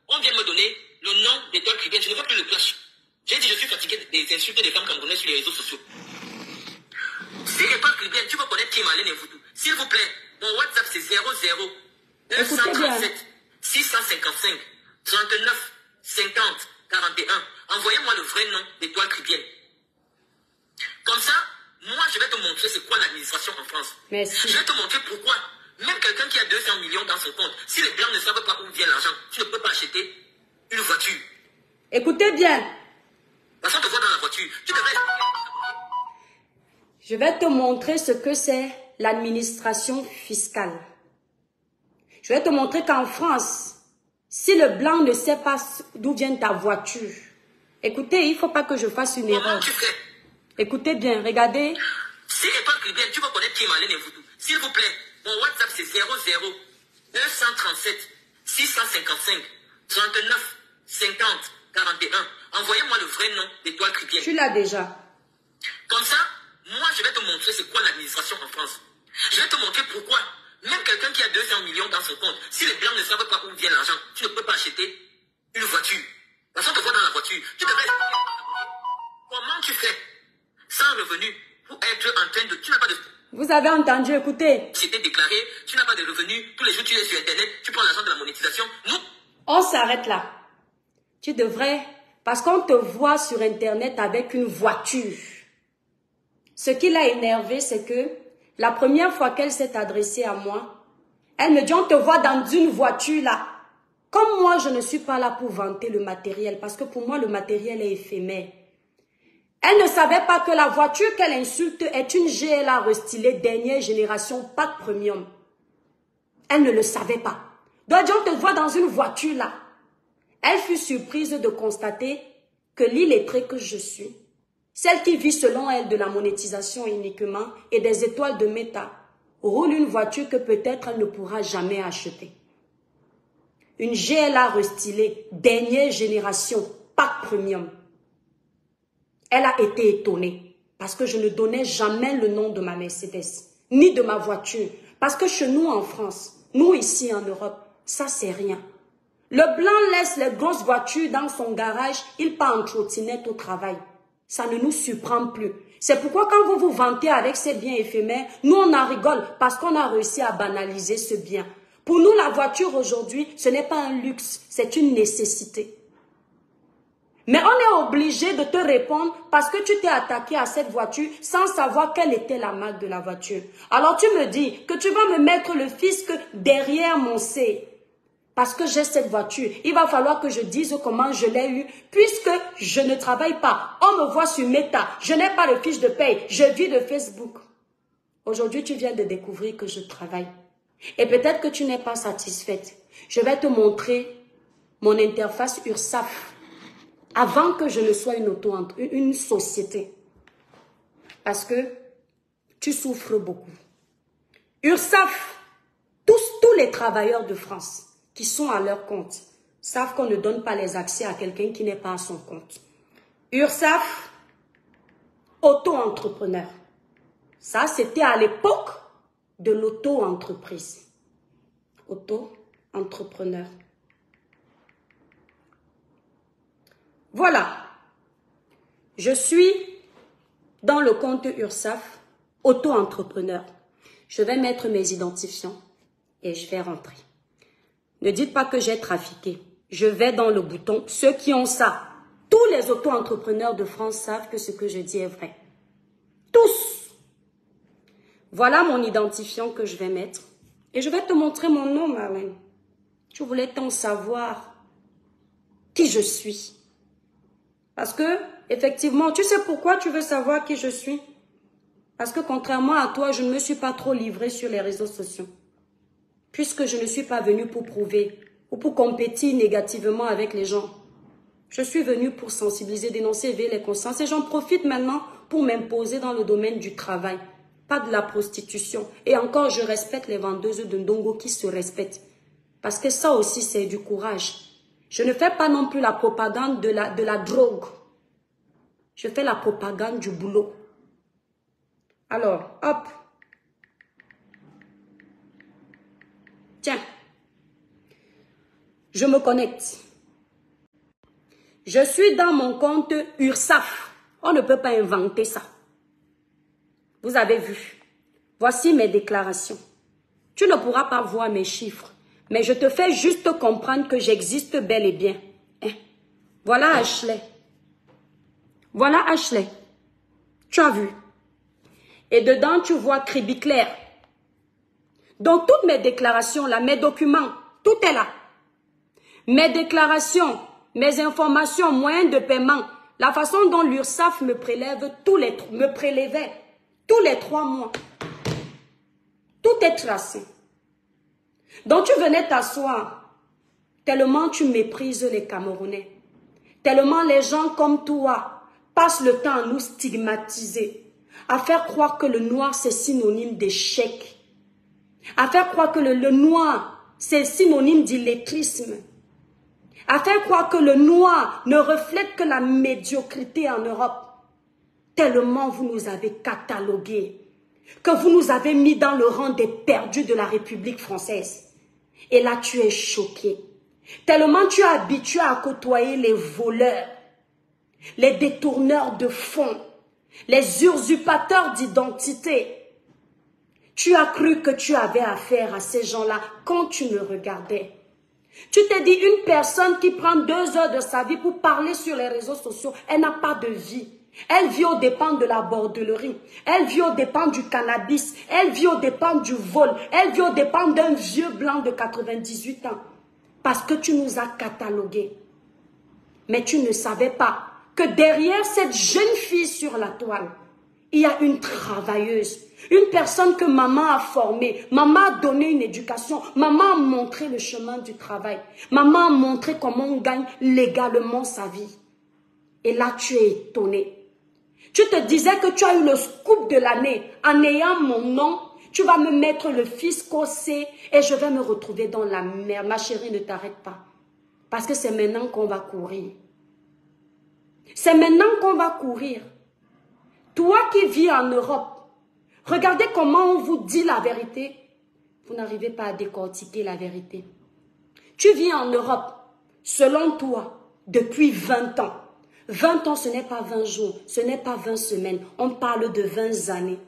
qu'on vienne me donner le nom d'Étoile Chrétienne. Je ne veux plus le clash. J'ai dit je suis fatigué des insultes des femmes camerounaises sur les réseaux sociaux. Si Étoile Chrétienne, tu veux connaître qui est Marlène Mvoutou. S'il vous plaît, mon WhatsApp c'est 00 237 655 39 50 41. Envoyez-moi le vrai nom d'Étoile Chrétienne. Comme ça, moi je vais te montrer c'est quoi l'administration en France. Merci. Je vais te montrer pourquoi. Même quelqu'un qui a 200 millions dans son compte, si les blancs ne savent pas où vient l'argent, tu ne peux pas acheter une voiture. Écoutez bien. Parce qu'on te voit dans la voiture. Tu devrais... Je vais te montrer ce que c'est l'administration fiscale. Je vais te montrer qu'en France, si le blanc ne sait pas d'où vient ta voiture, écoutez, il ne faut pas que je fasse une erreur. tu fais? Écoutez bien, regardez. Si Étoile Chrétienne, tu vas connaître qui est Marlène Mvoutou. S'il vous plaît, mon WhatsApp c'est 00 237 655 39 50 41. Envoyez-moi le vrai nom d'Étoile Chrétienne. Tu l'as déjà. Comme ça, moi je vais te montrer c'est quoi l'administration en France. Je vais te montrer pourquoi. Même quelqu'un qui a 200 millions dans son compte, si les blancs ne savent pas où vient l'argent, tu ne peux pas acheter une voiture. Parce qu'on te voit dans la voiture. Tu devrais... Comment tu fais sans revenu pour être en train de... Tu n'as pas de... Vous avez entendu, écoutez. C'était déclaré, tu n'as pas de revenus. Tous les jours tu es sur Internet, tu prends l'argent de la monétisation. Nous... On s'arrête là. Tu devrais... Parce qu'on te voit sur Internet avec une voiture. Ce qui l'a énervé, c'est que la première fois qu'elle s'est adressée à moi, elle me dit, on te voit dans une voiture là. Comme moi, je ne suis pas là pour vanter le matériel, parce que pour moi, le matériel est éphémère. Elle ne savait pas que la voiture qu'elle insulte est une GLA restylée dernière génération, pas de premium. Elle ne le savait pas. Donc, on te voit dans une voiture là. Elle fut surprise de constater que l'illettrée que je suis, celle qui vit selon elle de la monétisation uniquement et des étoiles de méta, roule une voiture que peut-être elle ne pourra jamais acheter. Une GLA restylée, dernière génération, pas de premium. Elle a été étonnée parce que je ne donnais jamais le nom de ma Mercedes, ni de ma voiture. Parce que chez nous en France, nous ici en Europe, ça c'est rien. Le blanc laisse les grosses voitures dans son garage, il part en trottinette au travail. Ça ne nous surprend plus. C'est pourquoi quand vous vous vantez avec ces biens éphémères, nous on en rigole parce qu'on a réussi à banaliser ce bien. Pour nous, la voiture aujourd'hui, ce n'est pas un luxe, c'est une nécessité. Mais on est obligé de te répondre parce que tu t'es attaqué à cette voiture sans savoir quelle était la marque de la voiture. Alors tu me dis que tu vas me mettre le fisc derrière mon C. Parce que j'ai cette voiture, il va falloir que je dise comment je l'ai eue, puisque je ne travaille pas. On me voit sur Meta, je n'ai pas de fiche de paye, je vis de Facebook. Aujourd'hui, tu viens de découvrir que je travaille. Et peut-être que tu n'es pas satisfaite. Je vais te montrer mon interface URSSAF avant que je ne sois une société. Parce que tu souffres beaucoup. URSSAF, tous les travailleurs de France qui sont à leur compte savent qu'on ne donne pas les accès à quelqu'un qui n'est pas à son compte. URSSAF, auto-entrepreneur. Ça, c'était à l'époque de l'auto-entreprise. Auto-entrepreneur. Voilà. Je suis dans le compte URSSAF, auto-entrepreneur. Je vais mettre mes identifiants et je vais rentrer. Ne dites pas que j'ai trafiqué. Je vais dans le bouton. Ceux qui ont ça, tous les auto-entrepreneurs de France savent que ce que je dis est vrai. Tous. Voilà mon identifiant que je vais mettre. Et je vais te montrer mon nom, Marlène. Tu voulais tant savoir qui je suis. Parce que, effectivement, tu sais pourquoi tu veux savoir qui je suis? Parce que contrairement à toi, je ne me suis pas trop livrée sur les réseaux sociaux. Puisque je ne suis pas venue pour prouver ou pour compétir négativement avec les gens. Je suis venue pour sensibiliser, dénoncer, éveiller les consciences. Et j'en profite maintenant pour m'imposer dans le domaine du travail. Pas de la prostitution. Et encore, je respecte les vendeuses de Ndongo qui se respectent. Parce que ça aussi, c'est du courage. Je ne fais pas non plus la propagande de la drogue. Je fais la propagande du boulot. Alors, hop. Je me connecte. Je suis dans mon compte URSAF. On ne peut pas inventer ça. Vous avez vu. Voici mes déclarations. Tu ne pourras pas voir mes chiffres, mais je te fais juste comprendre que j'existe bel et bien. Hein? Voilà Ashley. Voilà Ashley. Tu as vu. Et dedans, tu vois Kribi Claire. Donc, toutes mes déclarations, là, mes documents, tout est là. Mes déclarations, mes informations, moyens de paiement, la façon dont l'URSSAF me prélevait tous les 3 mois. Tout est tracé. Donc, tu venais t'asseoir. Tellement tu méprises les Camerounais. Tellement les gens comme toi passent le temps à nous stigmatiser. À faire croire que le noir, c'est synonyme d'échec. À faire croire que le noir, c'est synonyme d'illettrisme. À faire croire que le noir ne reflète que la médiocrité en Europe. Tellement vous nous avez catalogués, que vous nous avez mis dans le rang des perdus de la République française. Et là, tu es choqué. Tellement tu es habitué à côtoyer les voleurs, les détourneurs de fonds, les usurpateurs d'identité. Tu as cru que tu avais affaire à ces gens-là quand tu me regardais. Tu t'es dit, une personne qui prend 2 heures de sa vie pour parler sur les réseaux sociaux, elle n'a pas de vie. Elle vit aux dépens de la bordellerie. Elle vit aux dépens du cannabis. Elle vit aux dépens du vol. Elle vit aux dépens d'un vieux blanc de 98 ans. Parce que tu nous as catalogués. Mais tu ne savais pas que derrière cette jeune fille sur la toile, il y a une travailleuse. Une personne que maman a formée. Maman a donné une éducation. Maman a montré le chemin du travail. Maman a montré comment on gagne légalement sa vie. Et là, tu es étonné. Tu te disais que tu as eu le scoop de l'année. En ayant mon nom, tu vas me mettre le fisc C et je vais me retrouver dans la mer. Ma chérie, ne t'arrête pas. Parce que c'est maintenant qu'on va courir. C'est maintenant qu'on va courir. Toi qui vis en Europe, regardez comment on vous dit la vérité. Vous n'arrivez pas à décortiquer la vérité. Tu vis en Europe, selon toi, depuis 20 ans. 20 ans, ce n'est pas 20 jours, ce n'est pas 20 semaines. On parle de 20 années.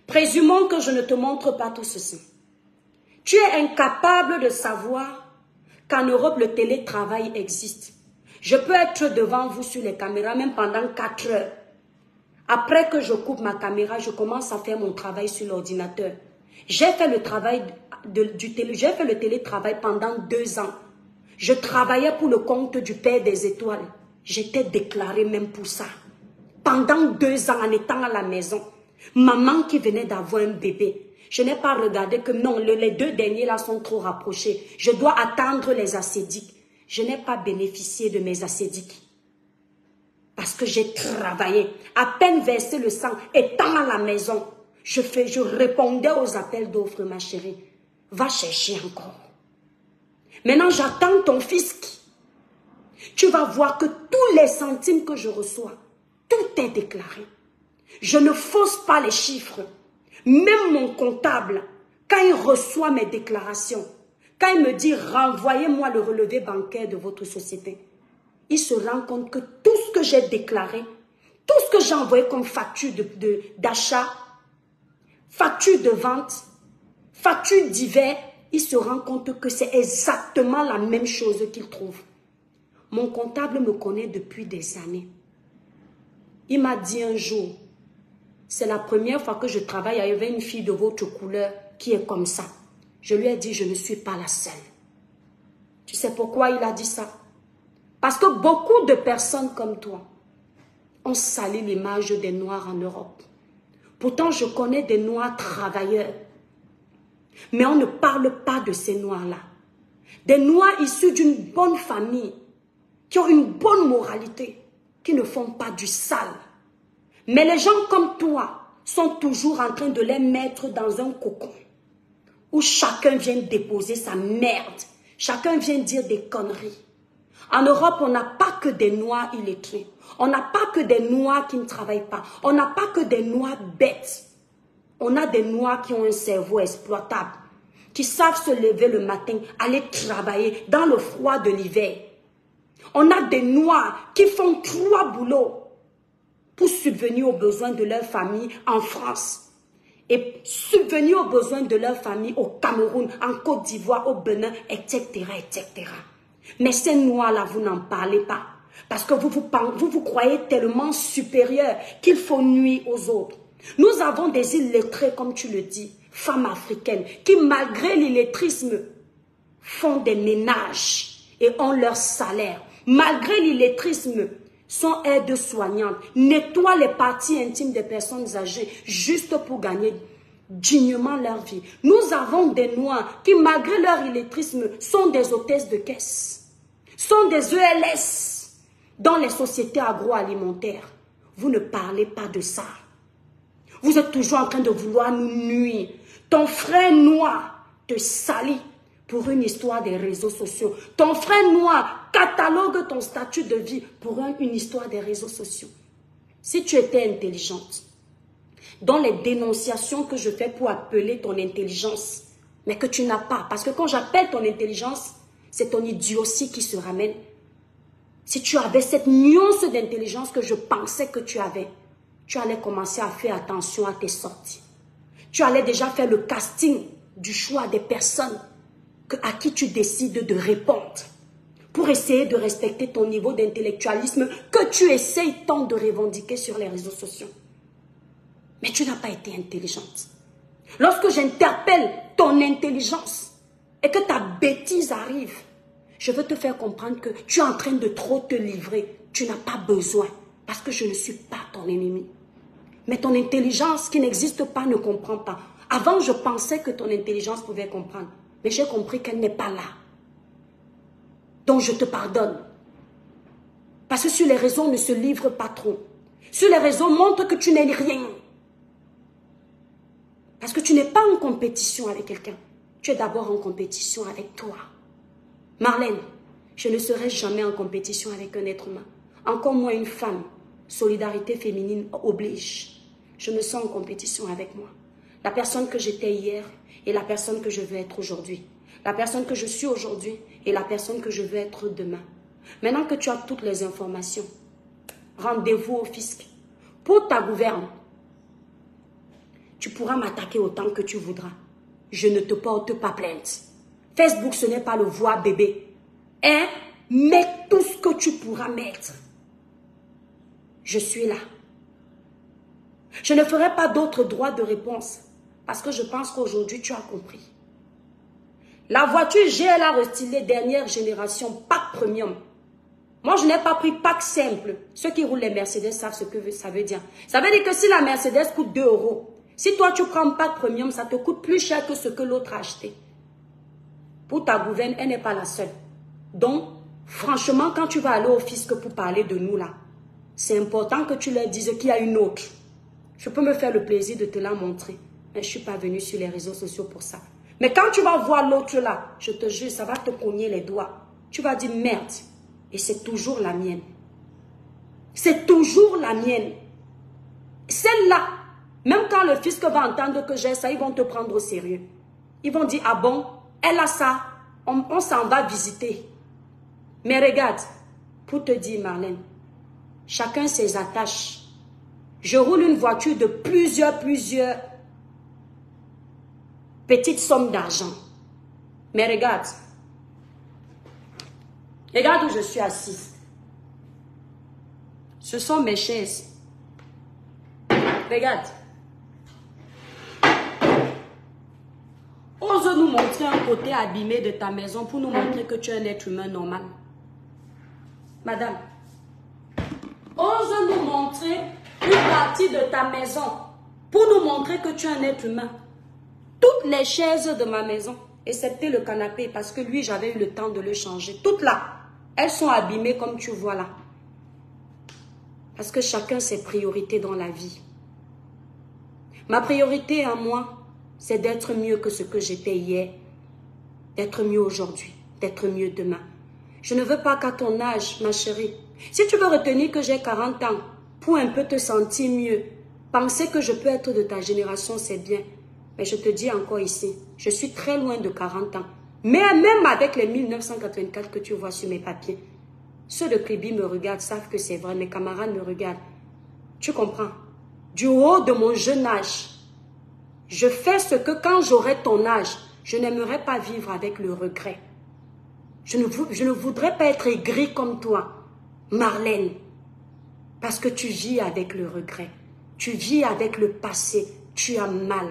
Présumons que je ne te montre pas tout ceci. Tu es incapable de savoir qu'en Europe, le télétravail existe. Je peux être devant vous sur les caméras, même pendant 4 heures. Après que je coupe ma caméra, je commence à faire mon travail sur l'ordinateur. J'ai fait le travail j'ai fait le télétravail pendant 2 ans. Je travaillais pour le compte du Père des Étoiles. J'étais déclarée même pour ça. Pendant 2 ans, en étant à la maison, maman qui venait d'avoir un bébé, je n'ai pas regardé que non, les 2 derniers là sont trop rapprochés. Je dois attendre les assédiques. Je n'ai pas bénéficié de mes assédiques. Parce que j'ai travaillé, à peine versé le sang, étant à la maison, je répondais aux appels d'offres, ma chérie. Va chercher encore. Maintenant, j'attends ton fisc. Tu vas voir que tous les centimes que je reçois, tout est déclaré. Je ne fausse pas les chiffres. Même mon comptable, quand il reçoit mes déclarations, quand il me dit renvoyez-moi le relevé bancaire de votre société, il se rend compte que tout ce que j'ai déclaré, tout ce que j'ai envoyé comme facture d'achat, facture de vente, facture divers, il se rend compte que c'est exactement la même chose qu'il trouve. Mon comptable me connaît depuis des années. Il m'a dit un jour, c'est la première fois que je travaille avec une fille de votre couleur qui est comme ça. Je lui ai dit, je ne suis pas la seule. Tu sais pourquoi il a dit ça? Parce que beaucoup de personnes comme toi ont sali l'image des Noirs en Europe. Pourtant, je connais des Noirs travailleurs. Mais on ne parle pas de ces Noirs-là. Des Noirs issus d'une bonne famille, qui ont une bonne moralité, qui ne font pas du sale. Mais les gens comme toi sont toujours en train de les mettre dans un cocon où chacun vient déposer sa merde. Chacun vient dire des conneries. En Europe, on n'a pas que des Noirs illettrés. On n'a pas que des Noirs qui ne travaillent pas. On n'a pas que des Noirs bêtes. On a des Noirs qui ont un cerveau exploitable, qui savent se lever le matin, aller travailler dans le froid de l'hiver. On a des Noirs qui font 3 boulots pour subvenir aux besoins de leur famille en France. Et subvenir aux besoins de leur famille au Cameroun, en Côte d'Ivoire, au Bénin, etc., etc. Mais ces Noirs-là, vous n'en parlez pas. Parce que vous vous croyez tellement supérieurs qu'il faut nuire aux autres. Nous avons des illettrés, comme tu le dis, femmes africaines, qui malgré l'illettrisme, font des ménages et ont leur salaire. Malgré l'illettrisme, sont aides-soignantes, nettoient les parties intimes des personnes âgées juste pour gagner dignement leur vie. Nous avons des Noirs qui, malgré leur illettrisme, sont des hôtesses de caisse, sont des ELS dans les sociétés agroalimentaires. Vous ne parlez pas de ça. Vous êtes toujours en train de vouloir nous nuire. Ton frère noir te salit pour une histoire des réseaux sociaux. Ton frère noir catalogue ton statut de vie pour une histoire des réseaux sociaux. Si tu étais intelligente, dans les dénonciations que je fais pour appeler ton intelligence, mais que tu n'as pas, parce que quand j'appelle ton intelligence, c'est ton idiotie qui se ramène. Si tu avais cette nuance d'intelligence que je pensais que tu avais, tu allais commencer à faire attention à tes sorties. Tu allais déjà faire le casting du choix des personnes à qui tu décides de répondre pour essayer de respecter ton niveau d'intellectualisme que tu essayes tant de revendiquer sur les réseaux sociaux. Mais tu n'as pas été intelligente. Lorsque j'interpelle ton intelligence et que ta bêtise arrive, je veux te faire comprendre que tu es en train de trop te livrer. Tu n'as pas besoin parce que je ne suis pas ton ennemi. Mais ton intelligence qui n'existe pas ne comprend pas. Avant, je pensais que ton intelligence pouvait comprendre. Mais j'ai compris qu'elle n'est pas là. Donc je te pardonne. Parce que sur les réseaux, on ne se livre pas trop. Sur les réseaux, montre que tu n'es rien. Parce que tu n'es pas en compétition avec quelqu'un. Tu es d'abord en compétition avec toi. Marlène, je ne serai jamais en compétition avec un être humain. Encore moins une femme. Solidarité féminine oblige. Je me sens en compétition avec moi. La personne que j'étais hier et la personne que je veux être aujourd'hui. La personne que je suis aujourd'hui et la personne que je veux être demain. Maintenant que tu as toutes les informations, rendez-vous au fisc. Pour ta gouverne, tu pourras m'attaquer autant que tu voudras. Je ne te porte pas plainte. Facebook, ce n'est pas le voir bébé. Hein? Mets tout ce que tu pourras mettre. Je suis là. Je ne ferai pas d'autre droit de réponse parce que je pense qu'aujourd'hui, tu as compris. La voiture GLA restylée dernière génération, pack premium. Moi, je n'ai pas pris pack simple. Ceux qui roulent les Mercedes savent ce que ça veut dire. Ça veut dire que si la Mercedes coûte 2 €, si toi, tu prends pack premium, ça te coûte plus cher que ce que l'autre a acheté. Pour ta gouverne, elle n'est pas la seule. Donc, franchement, quand tu vas aller au fisc pour parler de nous là, c'est important que tu leur dises qu'il y a une autre. Je peux me faire le plaisir de te la montrer. Mais je ne suis pas venue sur les réseaux sociaux pour ça. Mais quand tu vas voir l'autre là, je te jure, ça va te cogner les doigts. Tu vas dire merde. Et c'est toujours la mienne. C'est toujours la mienne. Celle-là, même quand le fisc va entendre que j'ai ça, ils vont te prendre au sérieux. Ils vont dire, ah bon, elle a ça, on s'en va visiter. Mais regarde, pour te dire Marlène, chacun ses attaches. Je roule une voiture de plusieurs petites sommes d'argent. Mais regarde. Regarde où je suis assise. Ce sont mes chaises. Regarde. Ose nous montrer un côté abîmé de ta maison pour nous montrer que tu es un être humain normal. Madame. Ose nous montrer une partie de ta maison pour nous montrer que tu es un être humain. Toutes les chaises de ma maison, excepté le canapé, parce que lui, j'avais eu le temps de le changer. Toutes là, elles sont abîmées comme tu vois là. Parce que chacun ses priorités dans la vie. Ma priorité à moi, c'est d'être mieux que ce que j'étais hier, d'être mieux aujourd'hui, d'être mieux demain. Je ne veux pas qu'à ton âge, ma chérie, si tu veux retenir que j'ai 40 ans, pour un peu te sentir mieux, penser que je peux être de ta génération, c'est bien. Mais je te dis encore ici, je suis très loin de 40 ans. Mais même avec les 1984 que tu vois sur mes papiers, ceux de Kribi me regardent, savent que c'est vrai, mes camarades me regardent. Tu comprends? Du haut de mon jeune âge, je fais ce que quand j'aurai ton âge, je n'aimerais pas vivre avec le regret. Je ne voudrais pas être aigri comme toi, Marlène, parce que tu vis avec le regret. Tu vis avec le passé, tu as mal.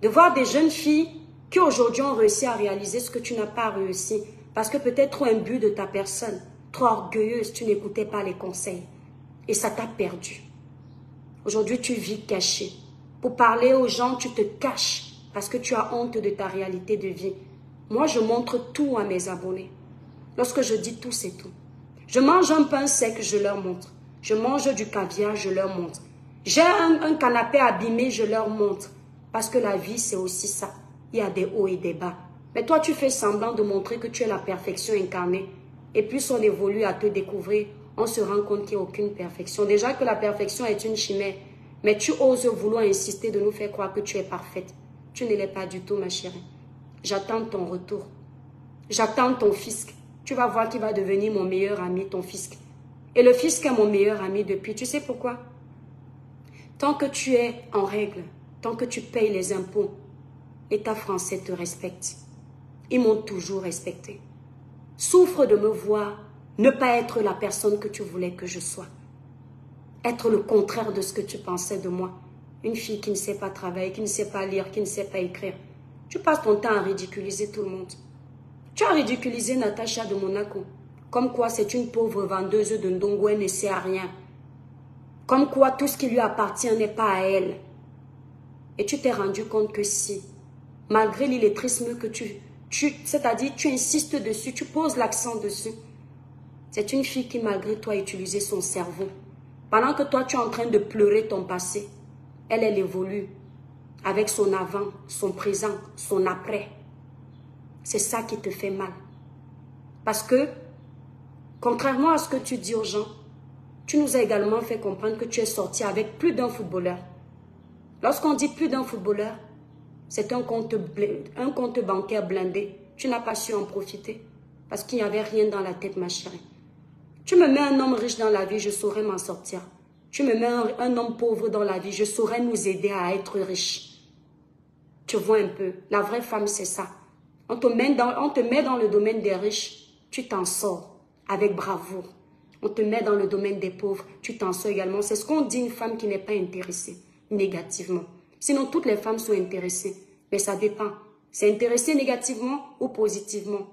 De voir des jeunes filles qui aujourd'hui ont réussi à réaliser ce que tu n'as pas réussi, parce que peut-être trop imbu de ta personne, trop orgueilleuse, tu n'écoutais pas les conseils. Et ça t'a perdu. Aujourd'hui, tu vis caché. Pour parler aux gens, tu te caches parce que tu as honte de ta réalité de vie. Moi, je montre tout à mes abonnés. Lorsque je dis tout, c'est tout. Je mange un pain sec, je leur montre. Je mange du caviar, je leur montre. J'ai un canapé abîmé, je leur montre. Parce que la vie, c'est aussi ça. Il y a des hauts et des bas. Mais toi, tu fais semblant de montrer que tu es la perfection incarnée. Et plus on évolue à te découvrir, on se rend compte qu'il n'y a aucune perfection. Déjà que la perfection est une chimère. Mais tu oses vouloir insister de nous faire croire que tu es parfaite. Tu ne l'es pas du tout, ma chérie. J'attends ton retour. J'attends ton fisc. Tu vas voir qu'il va devenir mon meilleur ami, ton fisc. Et le fisc est mon meilleur ami depuis. Tu sais pourquoi? Tant que tu es en règle, tant que tu payes les impôts, l'État français te respecte. Ils m'ont toujours respecté. Souffre de me voir ne pas être la personne que tu voulais que je sois. Être le contraire de ce que tu pensais de moi. Une fille qui ne sait pas travailler, qui ne sait pas lire, qui ne sait pas écrire. Tu passes ton temps à ridiculiser tout le monde. Tu as ridiculisé Natacha de Monaco. Comme quoi c'est une pauvre vendeuse de Ndongo, elle ne sait à rien. Comme quoi tout ce qui lui appartient n'est pas à elle. Et tu t'es rendu compte que si, malgré l'illettrisme que c'est-à-dire tu insistes dessus, tu poses l'accent dessus, c'est une fille qui malgré toi a utilisé son cerveau. Pendant que toi tu es en train de pleurer ton passé, elle évolue avec son avant, son présent, son après. C'est ça qui te fait mal. Parce que, contrairement à ce que tu dis aux gens, tu nous as également fait comprendre que tu es sorti avec plus d'un footballeur. Lorsqu'on dit plus d'un footballeur, c'est un compte bancaire blindé. Tu n'as pas su en profiter parce qu'il n'y avait rien dans la tête, ma chérie. Tu me mets un homme riche dans la vie, je saurais m'en sortir. Tu me mets un homme pauvre dans la vie, je saurais nous aider à être riches. Tu vois un peu, la vraie femme, c'est ça. On te met dans le domaine des riches, tu t'en sors avec bravoure. On te met dans le domaine des pauvres, tu t'en sors également. C'est ce qu'on dit une femme qui n'est pas intéressée négativement. Sinon, toutes les femmes sont intéressées. Mais ça dépend. C'est intéressé négativement ou positivement.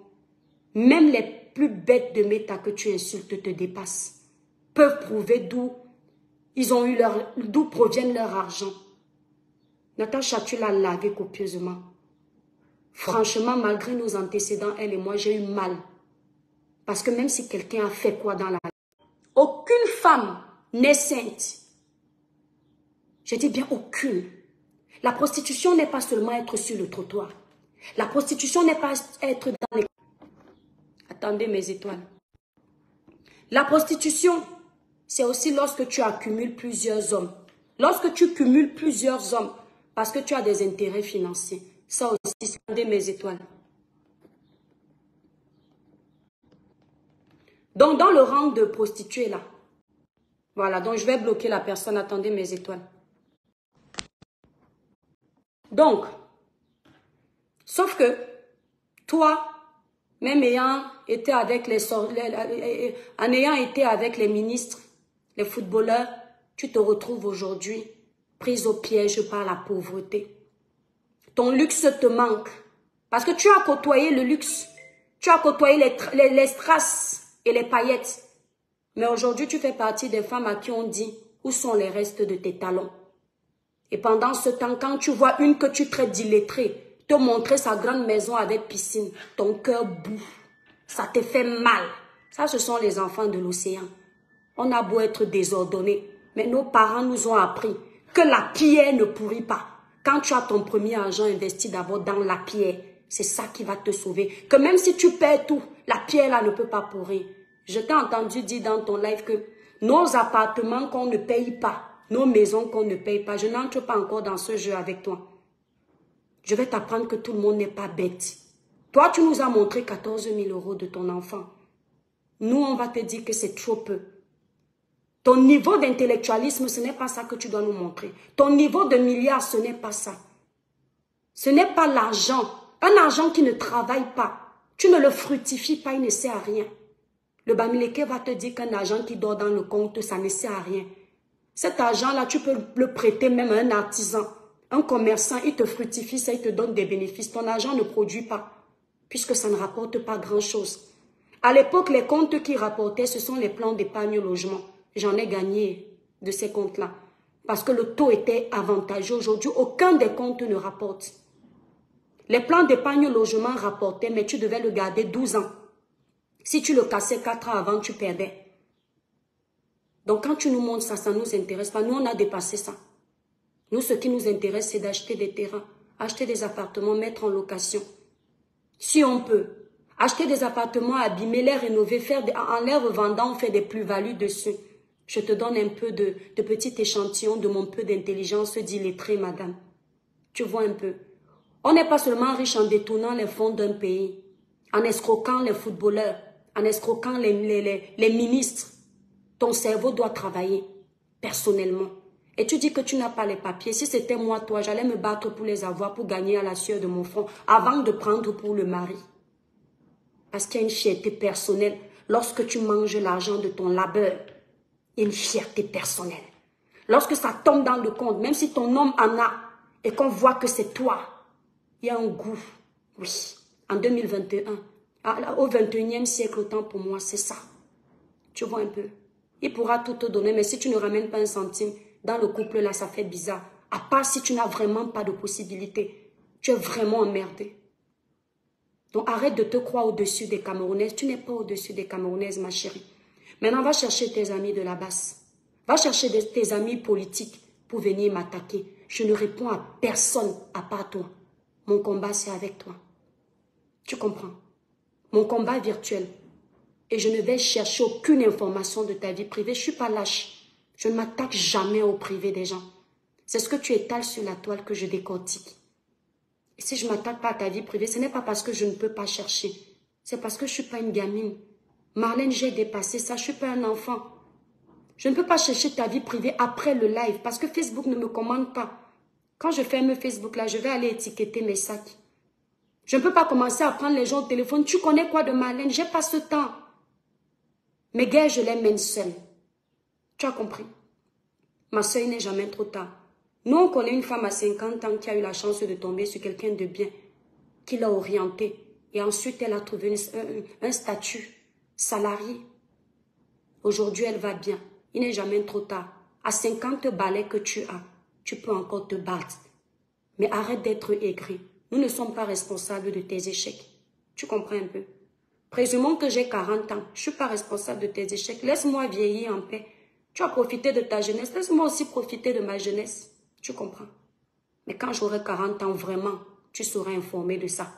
Même les plus bêtes de méta que tu insultes te dépassent. Peuvent prouver d'où proviennent leur argent. Natacha, tu l'as lavé copieusement. Franchement, malgré nos antécédents, elle et moi, j'ai eu mal. Parce que même si quelqu'un a fait quoi dans la vie, aucune femme n'est sainte. Je dis bien aucune. La prostitution n'est pas seulement être sur le trottoir. La prostitution n'est pas être dans les... Attendez mes étoiles. La prostitution, c'est aussi lorsque tu accumules plusieurs hommes. Lorsque tu cumules plusieurs hommes, parce que tu as des intérêts financiers. Ça aussi, attendez mes étoiles. Donc, dans le rang de prostituée, là. Voilà, donc je vais bloquer la personne. Attendez mes étoiles. Donc, sauf que, toi, même ayant été avec en ayant été avec les ministres, les footballeurs, tu te retrouves aujourd'hui prise au piège par la pauvreté. Ton luxe te manque. Parce que tu as côtoyé le luxe. Tu as côtoyé les strass et les paillettes. Mais aujourd'hui, tu fais partie des femmes à qui on dit où sont les restes de tes talons. Et pendant ce temps, quand tu vois une que tu traites d'illettrée te montrer sa grande maison avec piscine, ton cœur bout. Ça te fait mal. Ça, ce sont les enfants de l'océan. On a beau être désordonnés, mais nos parents nous ont appris que la pierre ne pourrit pas. Quand tu as ton premier argent investi d'abord dans la pierre, c'est ça qui va te sauver. Que même si tu perds tout, la pierre là ne peut pas pourrir. Je t'ai entendu dire dans ton live que nos appartements qu'on ne paye pas, nos maisons qu'on ne paye pas, je n'entre pas encore dans ce jeu avec toi. Je vais t'apprendre que tout le monde n'est pas bête. Toi, tu nous as montré 14 000 € de ton enfant. Nous, on va te dire que c'est trop peu. Ton niveau d'intellectualisme, ce n'est pas ça que tu dois nous montrer. Ton niveau de milliards, ce n'est pas ça. Ce n'est pas l'argent. Un argent qui ne travaille pas. Tu ne le fructifies pas, il ne sert à rien. Le Bamileke va te dire qu'un argent qui dort dans le compte, ça ne sert à rien. Cet argent-là, tu peux le prêter même à un artisan, un commerçant, il te fructifie ça, il te donne des bénéfices. Ton argent ne produit pas, puisque ça ne rapporte pas grand-chose. À l'époque, les comptes qui rapportaient, ce sont les plans d'épargne logement. J'en ai gagné de ces comptes-là, parce que le taux était avantageux. Aujourd'hui, aucun des comptes ne rapporte. Les plans d'épargne logement rapportaient, mais tu devais le garder 12 ans. Si tu le cassais 4 ans avant, tu perdais. Donc quand tu nous montres ça, ça ne nous intéresse pas. Nous, on a dépassé ça. Nous, ce qui nous intéresse, c'est d'acheter des terrains, acheter des appartements, mettre en location. Si on peut, acheter des appartements, abîmer, les rénover, en les revendant, on fait des plus-values dessus. Je te donne un peu de petit échantillon de mon peu d'intelligence d'illettré, madame. Tu vois un peu. On n'est pas seulement riche en détournant les fonds d'un pays, en escroquant les footballeurs, en escroquant les ministres. Ton cerveau doit travailler personnellement. Et tu dis que tu n'as pas les papiers. Si c'était moi, toi, j'allais me battre pour les avoir, pour gagner à la sueur de mon front, avant de prendre pour le mari. Parce qu'il y a une fierté personnelle. Lorsque tu manges l'argent de ton labeur, il y a une fierté personnelle. Lorsque ça tombe dans le compte, même si ton homme en a, et qu'on voit que c'est toi, il y a un goût. Oui, en 2021, au 21e siècle, autant pour moi, c'est ça. Tu vois un peu. Il pourra tout te donner, mais si tu ne ramènes pas un centime, dans le couple là, ça fait bizarre. À part si tu n'as vraiment pas de possibilité. Tu es vraiment emmerdé. Donc arrête de te croire au-dessus des Camerounaises. Tu n'es pas au-dessus des Camerounaises, ma chérie. Maintenant, va chercher tes amis de la basse. Va chercher tes amis politiques pour venir m'attaquer. Je ne réponds à personne à part toi. Mon combat, c'est avec toi. Tu comprends? Mon combat virtuel. Et je ne vais chercher aucune information de ta vie privée. Je ne suis pas lâche. Je ne m'attaque jamais au privé des gens. C'est ce que tu étales sur la toile que je décortique. Et si je ne m'attaque pas à ta vie privée, ce n'est pas parce que je ne peux pas chercher. C'est parce que je ne suis pas une gamine. Marlène, j'ai dépassé ça. Je ne suis pas un enfant. Je ne peux pas chercher ta vie privée après le live parce que Facebook ne me commande pas. Quand je ferme Facebook, là, je vais aller étiqueter mes sacs. Je ne peux pas commencer à prendre les gens au téléphone. Tu connais quoi de Marlène? Je n'ai pas ce temps. Mes guerres, je les mène seule. Tu as compris? Ma soeur, il n'est jamais trop tard. Nous, on connaît une femme à 50 ans qui a eu la chance de tomber sur quelqu'un de bien, qui l'a orientée. Et ensuite, elle a trouvé un statut salarié. Aujourd'hui, elle va bien. Il n'est jamais trop tard. À 50 balais que tu as, tu peux encore te battre. Mais arrête d'être aigri. Nous ne sommes pas responsables de tes échecs. Tu comprends un peu? Présumons que j'ai 40 ans. Je ne suis pas responsable de tes échecs. Laisse-moi vieillir en paix. Tu as profité de ta jeunesse. Laisse-moi aussi profiter de ma jeunesse. Tu comprends? Mais quand j'aurai 40 ans, vraiment, tu seras informé de ça.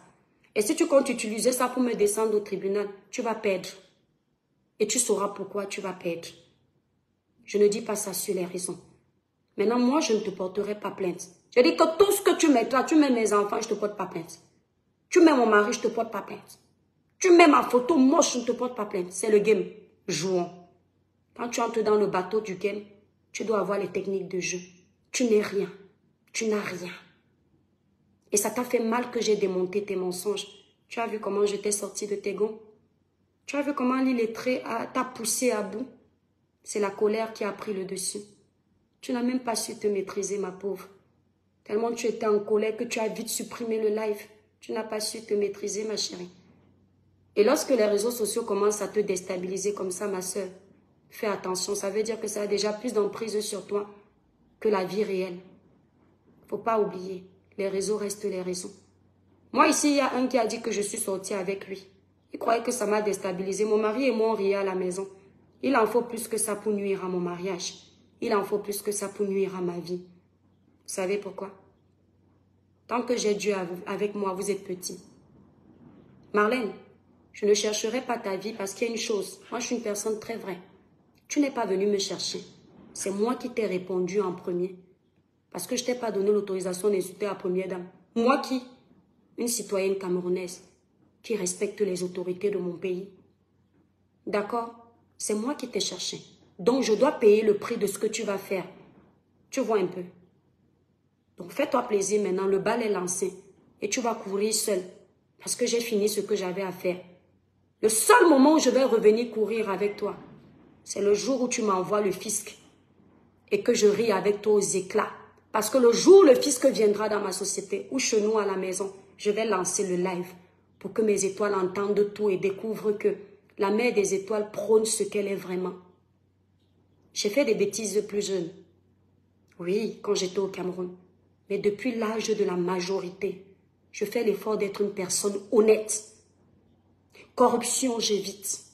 Et si tu comptes utiliser ça pour me descendre au tribunal, tu vas perdre. Et tu sauras pourquoi tu vas perdre. Je ne dis pas ça sur les raisons. Maintenant, moi, je ne te porterai pas plainte. Je dis que tout ce que tu mets, toi, tu mets mes enfants, je ne te porte pas plainte. Tu mets mon mari, je ne te porte pas plainte. Tu mets ma photo moche, je ne te porte pas plainte. C'est le game. Jouons. Quand tu entres dans le bateau du game, tu dois avoir les techniques de jeu. Tu n'es rien. Tu n'as rien. Et ça t'a fait mal que j'ai démonté tes mensonges. Tu as vu comment je t'ai sorti de tes gonds? Tu as vu comment l'illettré t'a poussé à bout? C'est la colère qui a pris le dessus. Tu n'as même pas su te maîtriser, ma pauvre. Tellement tu étais en colère que tu as vite supprimé le live. Tu n'as pas su te maîtriser, ma chérie. Et lorsque les réseaux sociaux commencent à te déstabiliser comme ça, ma soeur, fais attention. Ça veut dire que ça a déjà plus d'emprise sur toi que la vie réelle. Faut pas oublier. Les réseaux restent les réseaux. Moi, ici, il y a un qui a dit que je suis sortie avec lui. Il croyait que ça m'a déstabilisé. Mon mari et moi, on riait à la maison. Il en faut plus que ça pour nuire à mon mariage. Il en faut plus que ça pour nuire à ma vie. Vous savez pourquoi? Tant que j'ai Dieu avec moi, vous êtes petit. Marlène, je ne chercherai pas ta vie parce qu'il y a une chose. Moi, je suis une personne très vraie. Tu n'es pas venu me chercher. C'est moi qui t'ai répondu en premier. Parce que je ne t'ai pas donné l'autorisation d'insulter la première dame. Moi qui, une citoyenne camerounaise, qui respecte les autorités de mon pays. D'accord? C'est moi qui t'ai cherché. Donc, je dois payer le prix de ce que tu vas faire. Tu vois un peu. Donc, fais-toi plaisir maintenant. Le bal est lancé. Et tu vas courir seul. Parce que j'ai fini ce que j'avais à faire. Le seul moment où je vais revenir courir avec toi, c'est le jour où tu m'envoies le fisc. Et que je ris avec toi aux éclats. Parce que le jour où le fisc viendra dans ma société, ou chez nous à la maison, je vais lancer le live. Pour que mes étoiles entendent tout et découvrent que la mère des étoiles prône ce qu'elle est vraiment. J'ai fait des bêtises plus jeunes. Oui, quand j'étais au Cameroun. Mais depuis l'âge de la majorité, je fais l'effort d'être une personne honnête. Corruption, j'évite.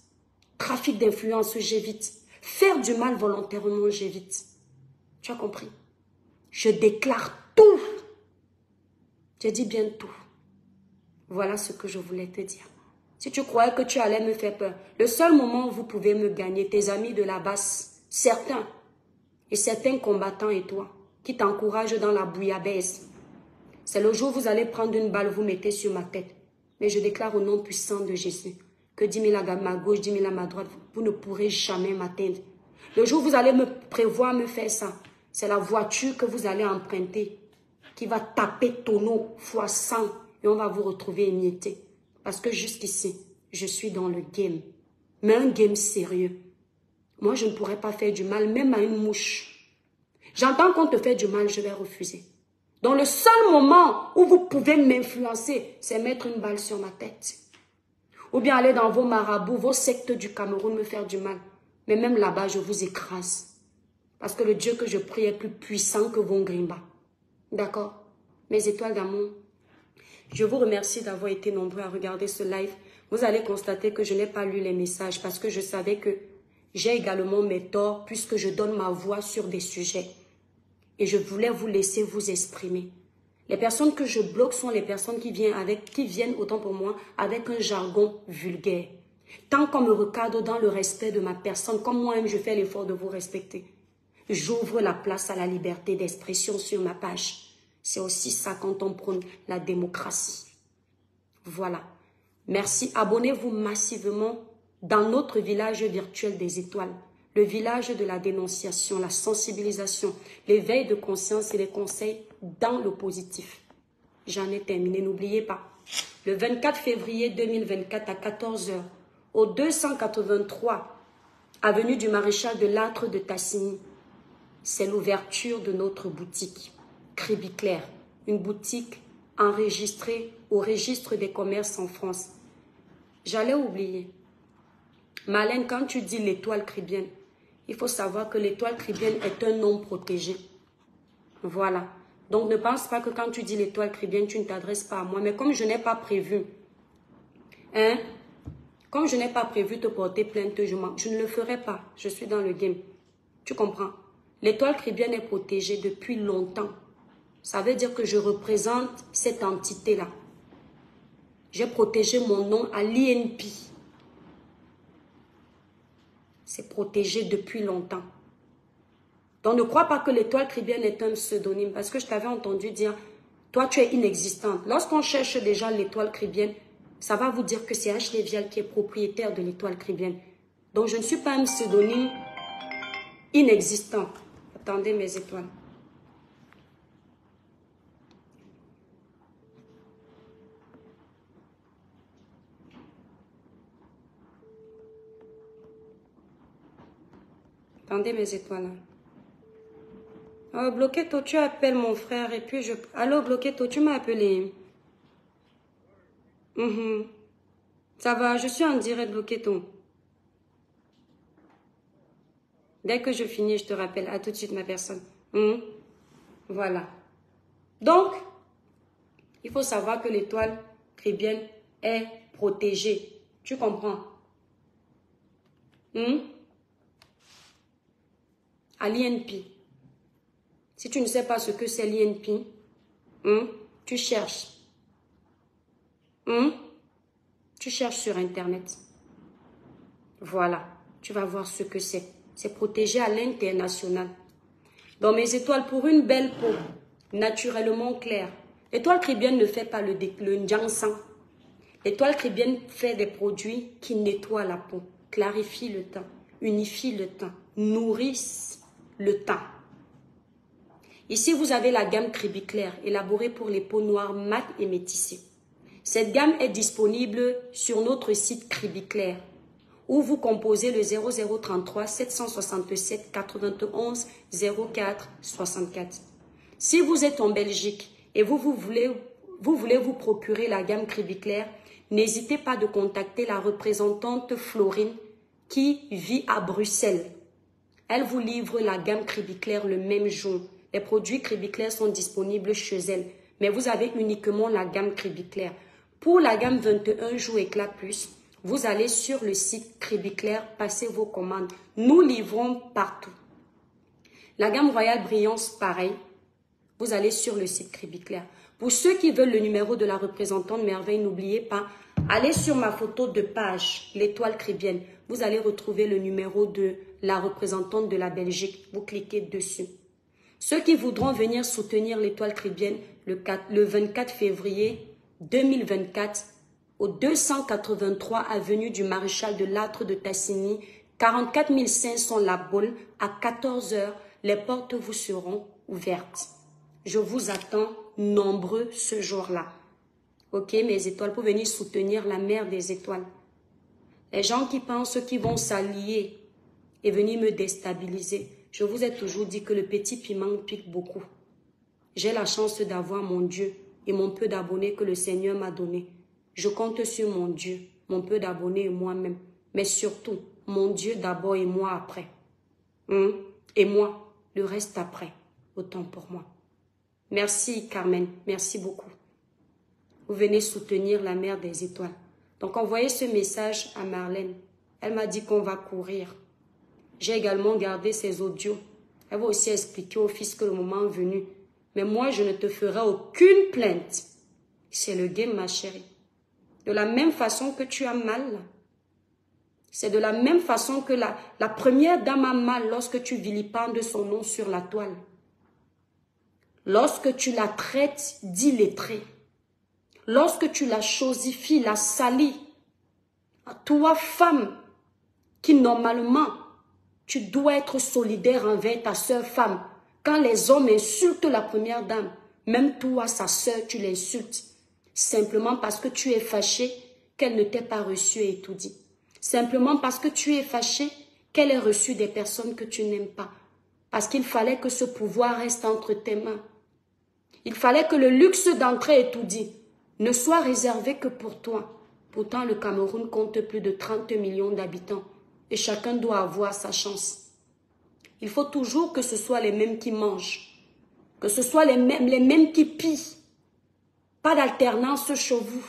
Trafic d'influence, j'évite. Faire du mal volontairement, j'évite. Tu as compris? Je déclare tout. J'ai dit bien tout. Voilà ce que je voulais te dire. Si tu croyais que tu allais me faire peur, le seul moment où vous pouvez me gagner, tes amis de la basse, certains, et certains combattants et toi, qui t'encouragent dans la bouillabaisse, c'est le jour où vous allez prendre une balle, vous mettez sur ma tête. Mais je déclare au nom puissant de Jésus que 10 000 à ma gauche, 10 000 à ma droite, vous ne pourrez jamais m'atteindre. Le jour où vous allez me prévoir me faire ça, c'est la voiture que vous allez emprunter qui va taper tonneau fois 100 et on va vous retrouver émietté. Parce que jusqu'ici, je suis dans le game. Mais un game sérieux. Moi, je ne pourrais pas faire du mal, même à une mouche. J'entends qu'on te fait du mal, je vais refuser. Donc le seul moment où vous pouvez m'influencer, c'est mettre une balle sur ma tête. Ou bien aller dans vos marabouts, vos sectes du Cameroun, me faire du mal. Mais même là-bas, je vous écrase. Parce que le Dieu que je prie est plus puissant que Vongrimba. D'accord? Mes étoiles d'amour, je vous remercie d'avoir été nombreux à regarder ce live. Vous allez constater que je n'ai pas lu les messages parce que je savais que j'ai également mes torts puisque je donne ma voix sur des sujets. Et je voulais vous laisser vous exprimer. Les personnes que je bloque sont les personnes qui viennent autant pour moi avec un jargon vulgaire. Tant qu'on me recadre dans le respect de ma personne, comme moi-même je fais l'effort de vous respecter, j'ouvre la place à la liberté d'expression sur ma page. C'est aussi ça quand on prône la démocratie. Voilà. Merci. Abonnez-vous massivement dans notre village virtuel des étoiles. Le village de la dénonciation, la sensibilisation, l'éveil de conscience et les conseils dans le positif. J'en ai terminé. N'oubliez pas, le 24 février 2024 à 14 h, au 283 avenue du Maréchal de Lattre de Tassigny, c'est l'ouverture de notre boutique. Cribiclair, une boutique enregistrée au registre des commerces en France. J'allais oublier. Marlène, quand tu dis l'étoile cribienne, il faut savoir que l'étoile cribienne est un nom protégé. Voilà. Donc ne pense pas que quand tu dis l'étoile cribienne, tu ne t'adresses pas à moi. Mais comme je n'ai pas prévu, comme je n'ai pas prévu te porter plainte, je ne le ferai pas. Je suis dans le game. Tu comprends? L'étoile cribienne est protégée depuis longtemps. Ça veut dire que je représente cette entité-là. J'ai protégé mon nom à l'INP. C'est protégé depuis longtemps. Donc ne crois pas que l'étoile cribienne est un pseudonyme. Parce que je t'avais entendu dire, toi tu es inexistante. Lorsqu'on cherche déjà l'étoile cribienne, ça va vous dire que c'est H. Lévial qui est propriétaire de l'étoile cribienne. Donc je ne suis pas un pseudonyme inexistant. Attendez mes étoiles. Attendez mes étoiles. Oh, Bloqueto, tu appelles mon frère et puis je... Allô, Bloqueto, tu m'as appelé. Ça va, je suis en direct, Bloqueto. Dès que je finis, je te rappelle. À tout de suite, ma personne. Voilà. Donc, il faut savoir que l'étoile cribienne est protégée. Tu comprends? À l'INP. Si tu ne sais pas ce que c'est l'INP, tu cherches. Tu cherches sur Internet. Voilà. Tu vas voir ce que c'est. C'est protégé à l'international. Dans mes étoiles, pour une belle peau, naturellement claire, L'étoile caribéenne ne fait pas le Njansan. L'étoile caribéenne fait des produits qui nettoient la peau, clarifient le teint, unifient le teint, nourrissent le teint. Ici, vous avez la gamme Cribiclair, élaborée pour les peaux noires mat et métissées. Cette gamme est disponible sur notre site Cribiclair, où vous composez le 0033 767 91 04 64. Si vous êtes en Belgique et vous voulez vous procurer la gamme Cribiclair, n'hésitez pas de contacter la représentante Florine qui vit à Bruxelles. Elle vous livre la gamme Cribiclair le même jour. Les produits Cribiclair sont disponibles chez elle, mais vous avez uniquement la gamme Cribiclair. Pour la gamme 21 jours éclat plus, vous allez sur le site Cribiclair, passez vos commandes. Nous livrons partout. La gamme Royale Brillance, pareil. Vous allez sur le site Cribiclair. Pour ceux qui veulent le numéro de la représentante merveille, n'oubliez pas, allez sur ma photo de page, l'étoile caribéenne. Vous allez retrouver le numéro de la représentante de la Belgique. Vous cliquez dessus. Ceux qui voudront venir soutenir l'étoile caribéenne le 24 février 2024 au 283 avenue du Maréchal de Lattre de Tassigny, 44 500 La Baule, à 14 h, les portes vous seront ouvertes. Je vous attends nombreux ce jour-là. Ok, mes étoiles, pour venir soutenir la mère des étoiles. Les gens qui pensent qu'ils vont s'allier et venir me déstabiliser, je vous ai toujours dit que le petit piment pique beaucoup. J'ai la chance d'avoir mon Dieu et mon peu d'abonnés que le Seigneur m'a donné. Je compte sur mon Dieu, mon peu d'abonnés et moi-même. Mais surtout, mon Dieu d'abord et moi après. Et moi, le reste après. Autant pour moi. Merci Carmen, merci beaucoup. Vous venez soutenir la mère des étoiles. Donc envoyez ce message à Marlène. Elle m'a dit qu'on va courir. J'ai également gardé ses audios. Elle va aussi expliquer au fils que le moment est venu. Mais moi, je ne te ferai aucune plainte. C'est le game, ma chérie. De la même façon que tu as mal. C'est de la même façon que la première dame a mal lorsque tu vilipendes son nom sur la toile. Lorsque tu la traites d'illettrée. Lorsque tu la chosifies, la salis. Toi, femme, qui normalement, tu dois être solidaire envers ta sœur femme. Quand les hommes insultent la première dame, même toi, sa sœur, tu l'insultes. Simplement parce que tu es fâché qu'elle ne t'ait pas reçu et tout dit. Simplement parce que tu es fâché qu'elle ait reçu des personnes que tu n'aimes pas. Parce qu'il fallait que ce pouvoir reste entre tes mains. Il fallait que le luxe d'entrer et tout dit ne soit réservé que pour toi. Pourtant, le Cameroun compte plus de 30 millions d'habitants et chacun doit avoir sa chance. Il faut toujours que ce soit les mêmes qui mangent, que ce soit les mêmes qui pillent. Pas d'alternance chez vous.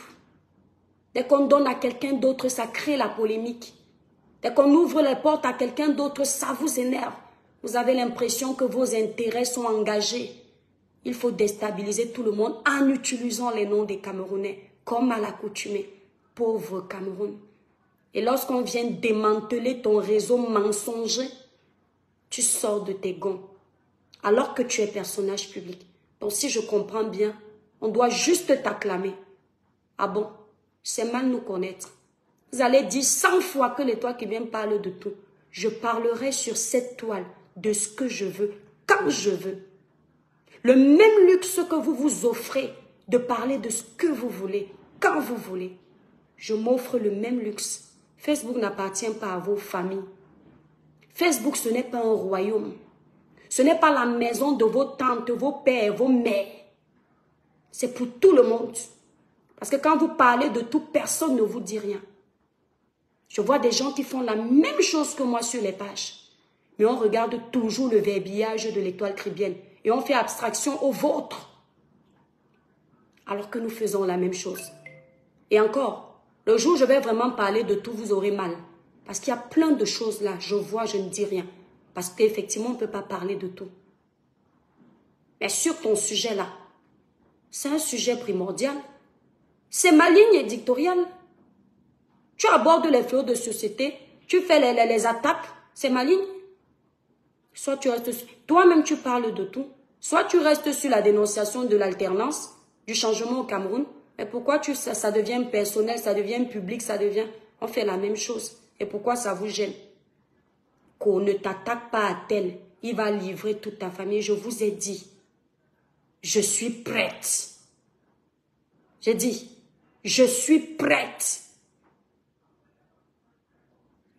Dès qu'on donne à quelqu'un d'autre, ça crée la polémique. Dès qu'on ouvre les portes à quelqu'un d'autre, ça vous énerve. Vous avez l'impression que vos intérêts sont engagés. Il faut déstabiliser tout le monde en utilisant les noms des Camerounais, comme à l'accoutumée. Pauvre Cameroun. Et lorsqu'on vient démanteler ton réseau mensonger, tu sors de tes gonds, alors que tu es personnage public. Donc si je comprends bien, on doit juste t'acclamer. Ah bon, c'est mal nous connaître. Vous allez dire 100 fois que l'étoile qui vient parle de tout. Je parlerai sur cette toile de ce que je veux, quand je veux. Le même luxe que vous vous offrez de parler de ce que vous voulez, quand vous voulez. Je m'offre le même luxe. Facebook n'appartient pas à vos familles. Facebook, ce n'est pas un royaume. Ce n'est pas la maison de vos tantes, vos pères, vos mères. C'est pour tout le monde. Parce que quand vous parlez de tout, personne ne vous dit rien. Je vois des gens qui font la même chose que moi sur les pages. Mais on regarde toujours le verbiage de l'étoile caribéenne. Et on fait abstraction au vôtre. Alors que nous faisons la même chose. Et encore, le jour où je vais vraiment parler de tout, vous aurez mal. Parce qu'il y a plein de choses là. Je vois, je ne dis rien. Parce qu'effectivement, on ne peut pas parler de tout. Mais sur ton sujet là, c'est un sujet primordial. C'est ma ligne éditoriale. Tu abordes les fléaux de société, tu fais les attaques, c'est ma ligne. Soit tu restes, toi-même tu parles de tout, soit tu restes sur la dénonciation de l'alternance, du changement au Cameroun. Mais pourquoi ça devient personnel, ça devient public, on fait la même chose. Et pourquoi ça vous gêne? Qu'on ne t'attaque pas à tel, il va livrer toute ta famille. Je vous ai dit, je suis prête. J'ai dit, je suis prête.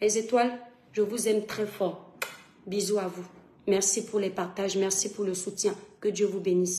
Les étoiles, je vous aime très fort. Bisous à vous. Merci pour les partages, merci pour le soutien. Que Dieu vous bénisse.